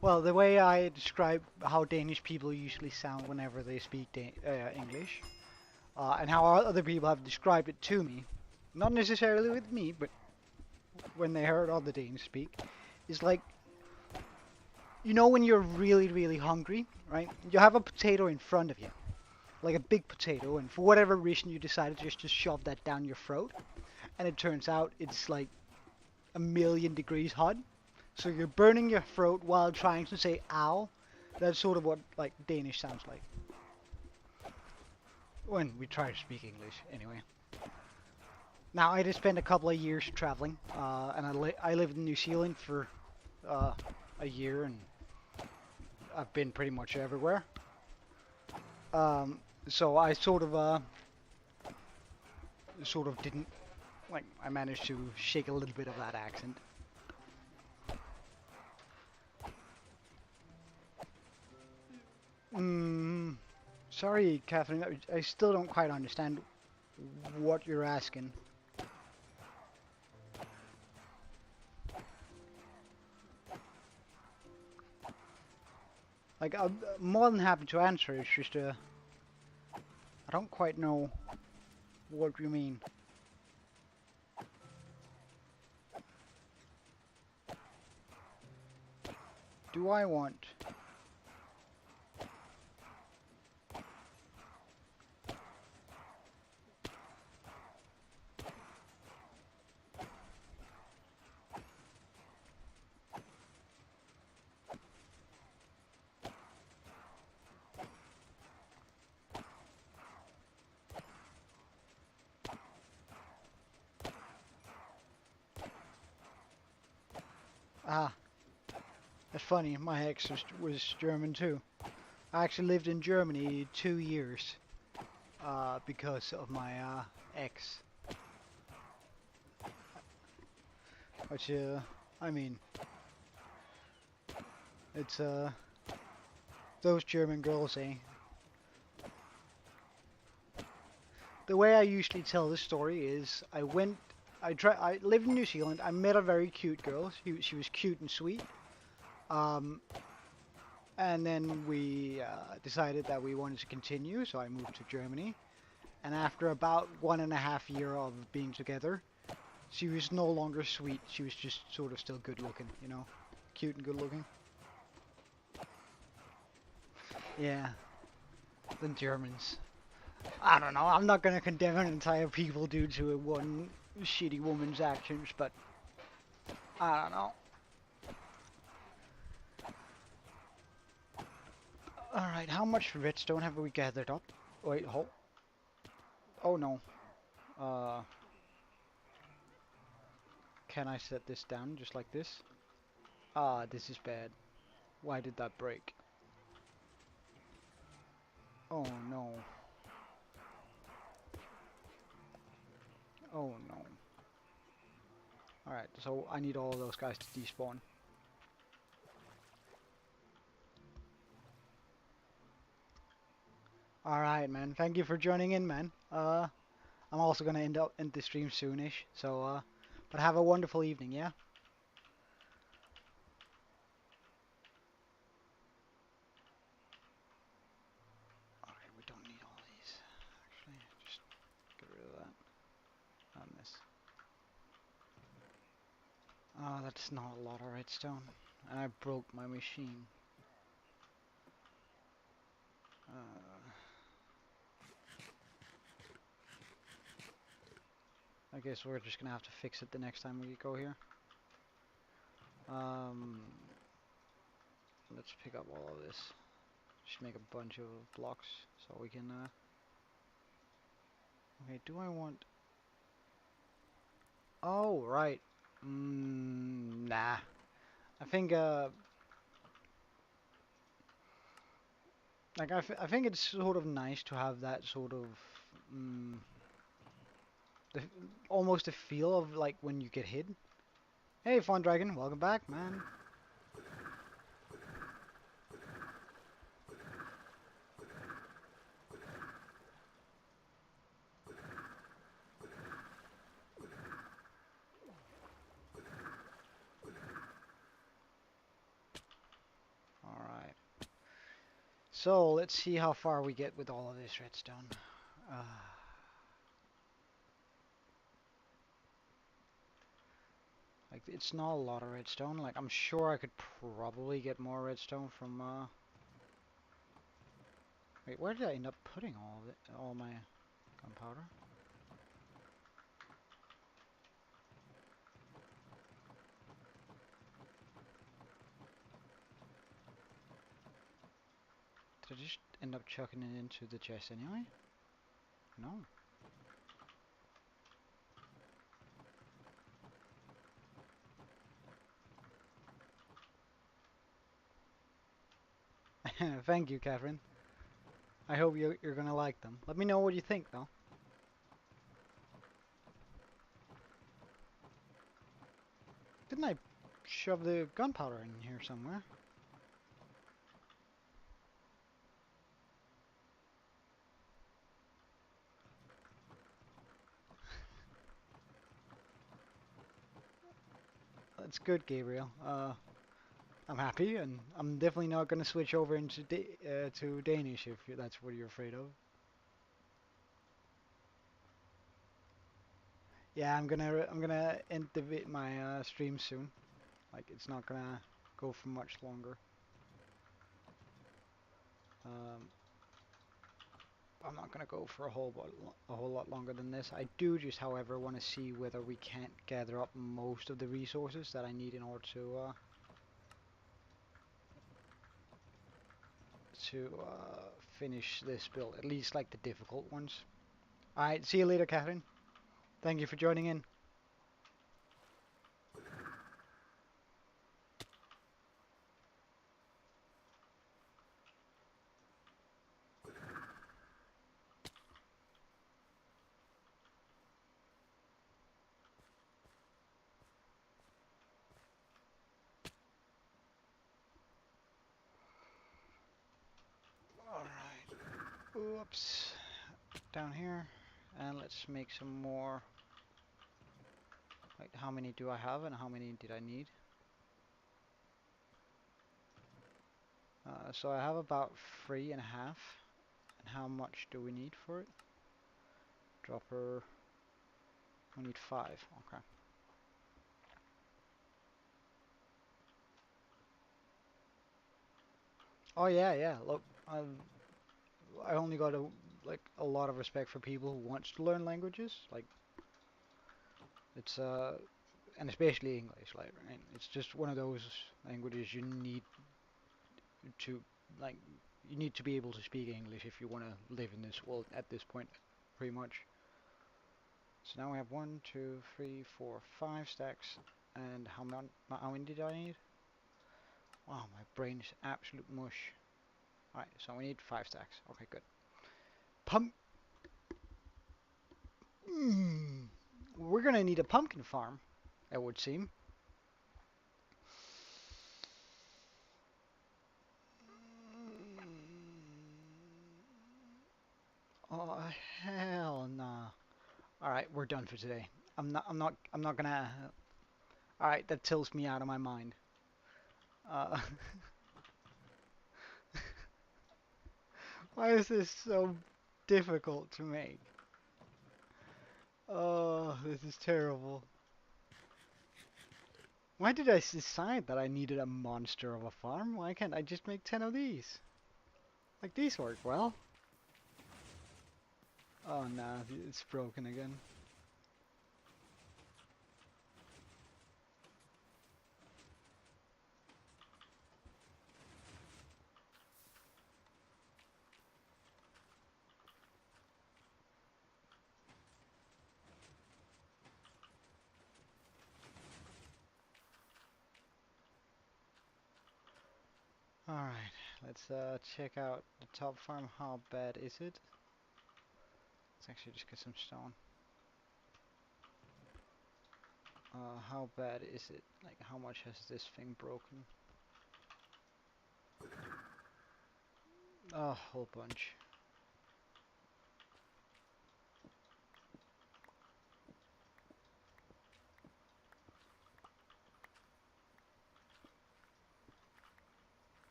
Well, the way I describe how Danish people usually sound whenever they speak English, and how other people have described it to me, not necessarily with me, but when they heard other Danes speak, is like, you know when you're really, really hungry, right? You have a potato in front of you, like a big potato, and for whatever reason you decided just to shove that down your throat, and it turns out it's like a million degrees hot. So you're burning your throat while trying to say ow. That's sort of what like Danish sounds like. When we try to speak English, anyway. Now I just spent a couple of years traveling, and I lived in New Zealand for uh, a year, and I've been pretty much everywhere. So I sort of didn't like. I managed to shake a little bit of that accent. Mm, sorry, Catherine. I still don't quite understand what you're asking. Like, I'm more than happy to answer. It's just I don't quite know what you mean. Do I want? Ah, that's funny. My ex was German too. I actually lived in Germany 2 years because of my ex. Which, I mean, it's those German girls, eh? The way I usually tell this story is I lived in New Zealand. I met a very cute girl. She was cute and sweet. Um, and then we decided that we wanted to continue, so I moved to Germany. And after about 1.5 years of being together, she was no longer sweet. She was just sort of still good looking, you know, cute and good looking. Yeah, the Germans. I don't know. I'm not gonna condemn an entire people due to a one shitty woman's actions, but I don't know. Alright, how much redstone have we gathered up? Wait, hold. Oh no. Uh, can I set this down just like this? Ah, this is bad. Why did that break? Oh no. Oh no. Alright, so I need all of those guys to despawn. Alright, man. Thank you for joining in, man. I'm also gonna end the stream soonish. So, but have a wonderful evening, yeah? Alright, we don't need all these. Actually, just get rid of that. And this. Oh, that's not a lot of redstone. And I broke my machine. I guess we're just gonna have to fix it the next time we go here. Um, let's pick up all of this. Just make a bunch of blocks so we can. Okay, do I want? Oh, right. Nah. I think like I think it's sort of nice to have that sort of mm, the, almost a feel of like when you get hit. Hey, Fun Dragon, welcome back, man. All right. So let's see how far we get with all of this redstone. Uh, like it's not a lot of redstone. Like I'm sure I could probably get more redstone from. Wait, where did I end up putting all of it? All my gunpowder? Did I just end up chucking it into the chest anyway? No. Thank you, Catherine. I hope you're gonna like them. Let me know what you think, though. Didn't I shove the gunpowder in here somewhere? That's good, Gabriel. I'm happy, and I'm definitely not gonna switch over into to Danish if that's what you're afraid of. Yeah, I'm gonna end my stream soon. Like it's not gonna go for much longer. Um, I'm not gonna go for a whole lot longer than this. I do just, however, want to see whether we can't gather up most of the resources that I need in order to finish this build. At least like the difficult ones. All right, see you later, Catherine. Thank you for joining in. All right. Oops. Down here, and let's make some more. Like, how many do I have, and how many did I need? So I have about 3.5. And how much do we need for it? Dropper. We need 5. Okay. Oh yeah, yeah. Look, I only got a lot of respect for people who wants to learn languages. Like, it's and especially English. Like, right? It's just one of those languages you need to like. You need to be able to speak English if you want to live in this world at this point, pretty much. So now we have 1, 2, 3, 4, 5 stacks. And how many did I need? Wow, my brain is absolute mush. Alright, so we need 5 stacks. Okay, good. Pump. We're gonna need a pumpkin farm, it would seem. Oh, hell nah. All right, we're done for today. I'm not gonna. All right, that tilts me out of my mind. Uh, why is this so difficult to make? Oh, this is terrible. Why did I decide that I needed a monster of a farm? Why can't I just make 10 of these? Like these work well. Oh no, it's broken again. Alright, let's check out the top farm. How bad is it? Let's actually just get some stone. How bad is it? Like, how much has this thing broken? A whole bunch.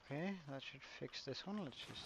Okay, that should fix this one. Let's just...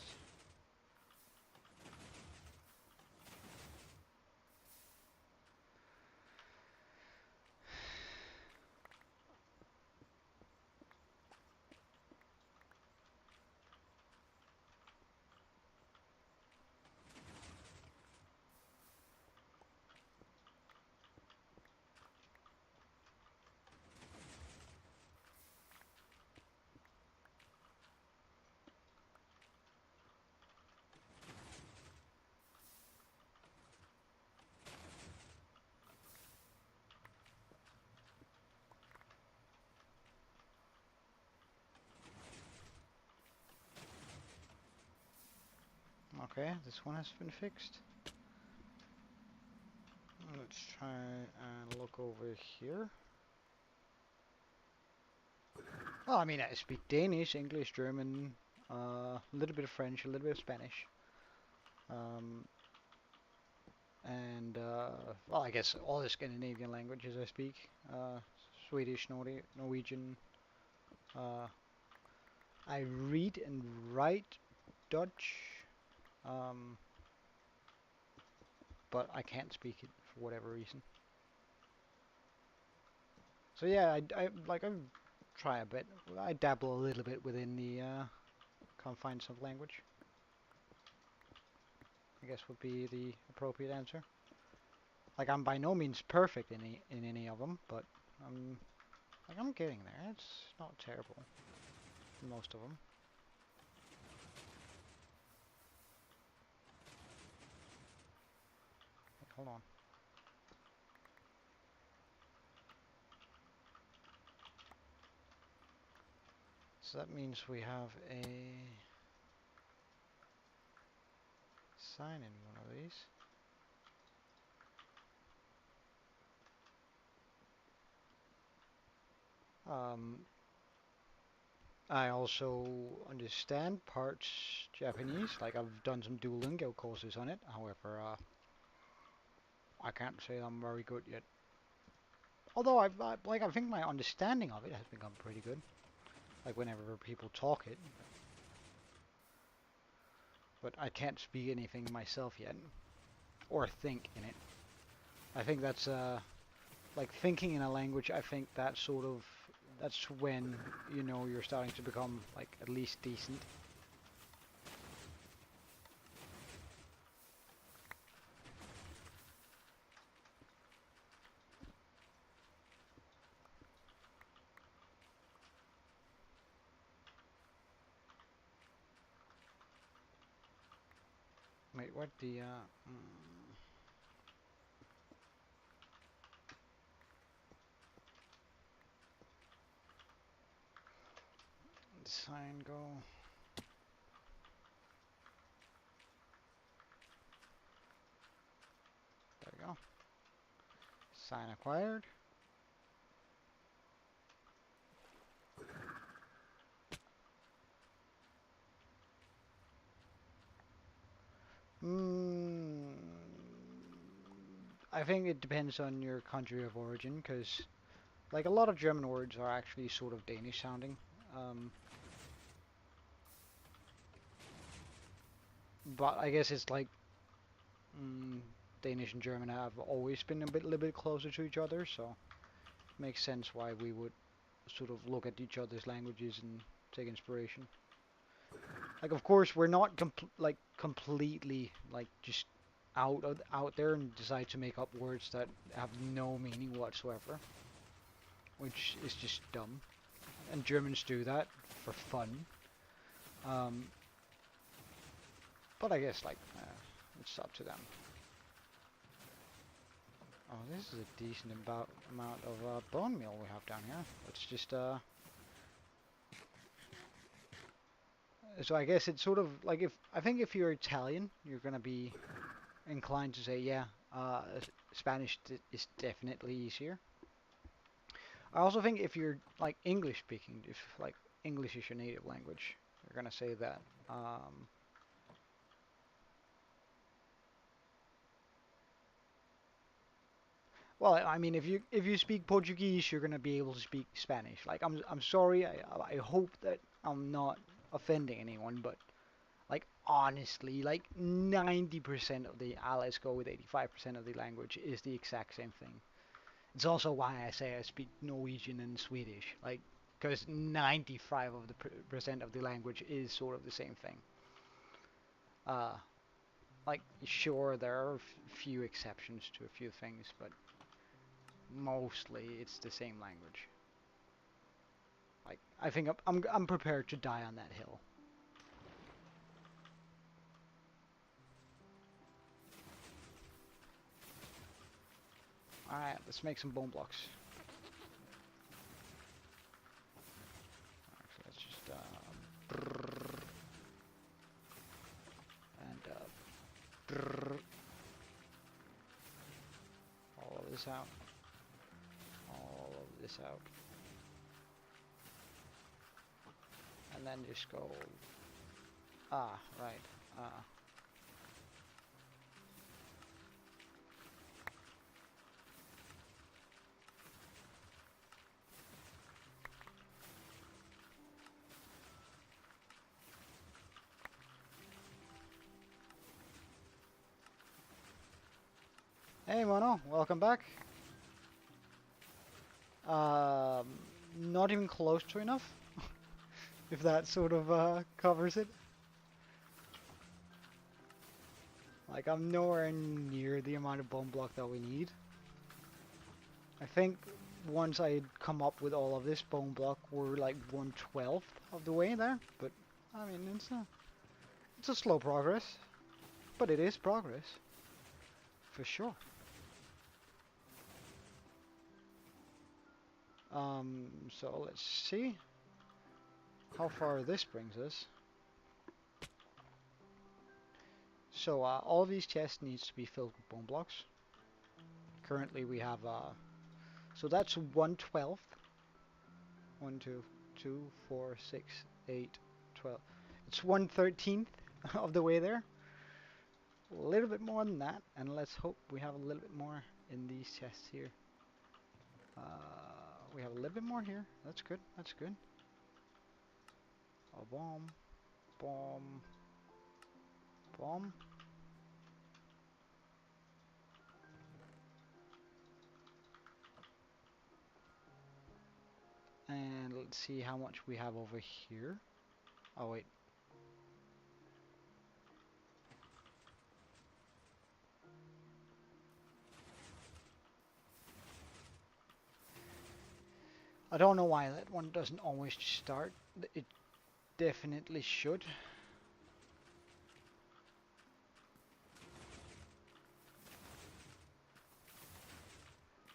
Okay, this one has been fixed. Let's try and look over here. Well, I mean, I speak Danish, English, German, a little bit of French, a little bit of Spanish. Um, and, well, I guess all the Scandinavian languages I speak. Swedish, Norwegian. Uh, I read and write Dutch, um, but I can't speak it for whatever reason. So yeah, I try a bit. I dabble a little bit within the confines of language, I guess would be the appropriate answer. Like I'm by no means perfect in any of them, but I'm getting there. It's not terrible in most of them. Wait, hold on. So that means we have a sign in one of these. Um, I also understand parts Japanese, like I've done some Duolingo courses on it. However, I can't say I'm very good yet. Although I think my understanding of it has become pretty good. Like whenever people talk it, but I can't speak anything myself yet, or think in it. I think that's like thinking in a language. I think that's when you know you're starting to become like at least decent. Wait, what the sign go? Sign acquired. I think it depends on your country of origin, because like a lot of German words are actually sort of Danish sounding. But I guess it's like Danish and German have always been little bit closer to each other, so it makes sense why we would sort of look at each other's languages and take inspiration. Like, of course, we're not completely like just out there and decide to make up words that have no meaning whatsoever, which is just dumb. And Germans do that for fun. But I guess like it's up to them. Oh, this is a decent amount of bone meal we have down here. Let's just so I guess it's sort of like if you're Italian, you're gonna be inclined to say, yeah, Spanish is definitely easier. I also think if you're like English speaking, if like English is your native language, you're gonna say that. Well, I mean, if you speak Portuguese, you're gonna be able to speak Spanish. Like, I'm sorry, I hope that I'm not offending anyone, but like honestly, like 90% of the, let's go with 85% of the language is the exact same thing. It's also why I say I speak Norwegian and Swedish, like, because 95 of the percent of the language is sort of the same thing. Uh, like, sure, there are few exceptions to a few things, but mostly it's the same language. Like, I think I'm prepared to die on that hill. Alright, let's make some bone blocks. Actually, let's just and all of this out. All of this out. And then just go, right, Hey Mono, welcome back. Not even close to enough, if that sort of covers it. Like, I'm nowhere near the amount of bone block that we need. I think once I come up with all of this bone block, we're like 1/12 of the way there. But I mean, it's a slow progress, but it is progress for sure. So let's see how far this brings us. So all of these chests needs to be filled with bone blocks. Currently we have so that's 1/12. 1, 2, 2, 4, 6, 8, 12. It's 1/13 of the way there. A little bit more than that, and let's hope we have a little bit more in these chests here. We have a little bit more here. That's good. That's good. A bomb, bomb, bomb. And let's see how much we have over here. Oh wait. I don't know why that one doesn't always start. It definitely should.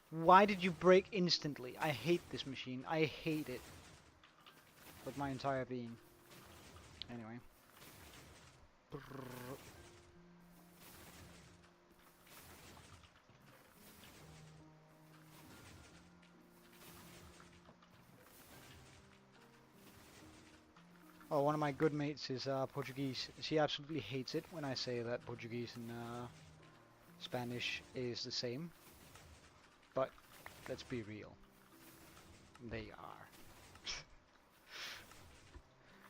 Why did you break instantly? I hate this machine. I hate it. With my entire being. Anyway. Oh, one of my good mates is Portuguese. She absolutely hates it when I say that Portuguese and Spanish is the same. But let's be real, they are.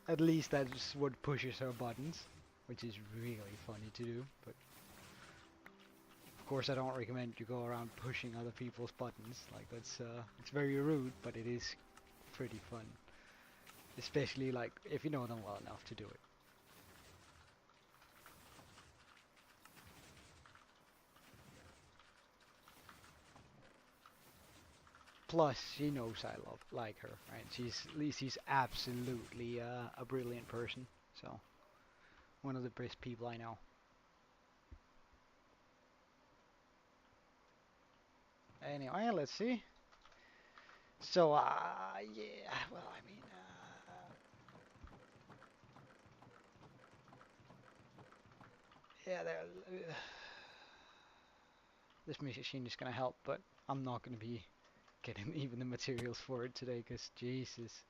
At least that's what pushes her buttons, which is really funny to do. But of course, I don't recommend you go around pushing other people's buttons. Like that's it's very rude, but it is pretty fun, especially like if you know them well enough to do it. Plus, she knows I like her, right? At least she's absolutely a brilliant person. So one of the best people I know. Anyway, let's see. So, yeah, well, I mean, yeah, this machine is gonna help, but I'm not gonna be getting even the materials for it today, because Jesus,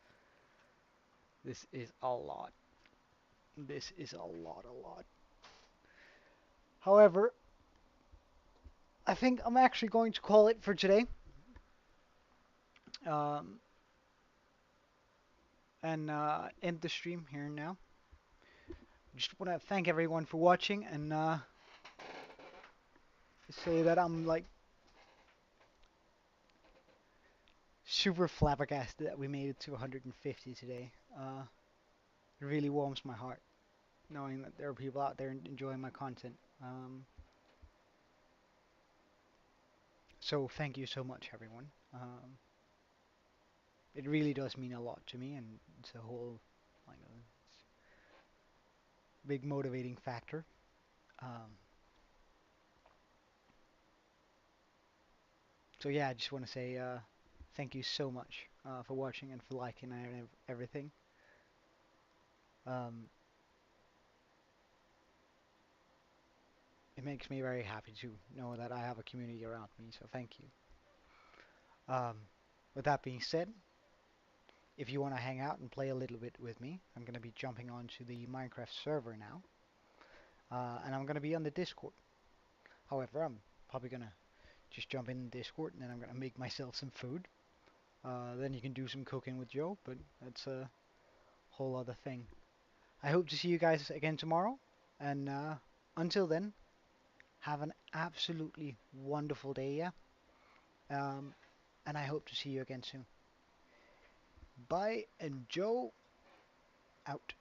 this is a lot. This is a lot. However, I think I'm actually going to call it for today. Um, and end the stream here now. Just want to thank everyone for watching and say that I'm like super flabbergasted that we made it to 150 today. It really warms my heart knowing that there are people out there enjoying my content. So thank you so much, everyone. It really does mean a lot to me, and it's a whole like a big motivating factor. Um, so yeah, I just want to say thank you so much for watching and for liking and everything. Um, it makes me very happy to know that I have a community around me. So thank you. Um, with that being said, if you want to hang out and play a little bit with me, I'm going to be jumping onto the Minecraft server now, and I'm going to be on the Discord. However, I'm probably going to just jump in Discord and then I'm going to make myself some food. Then you can do some cooking with Joe, but that's a whole other thing. I hope to see you guys again tomorrow, and until then, have an absolutely wonderful day, yeah? Um, and I hope to see you again soon. Bye, and Joe out.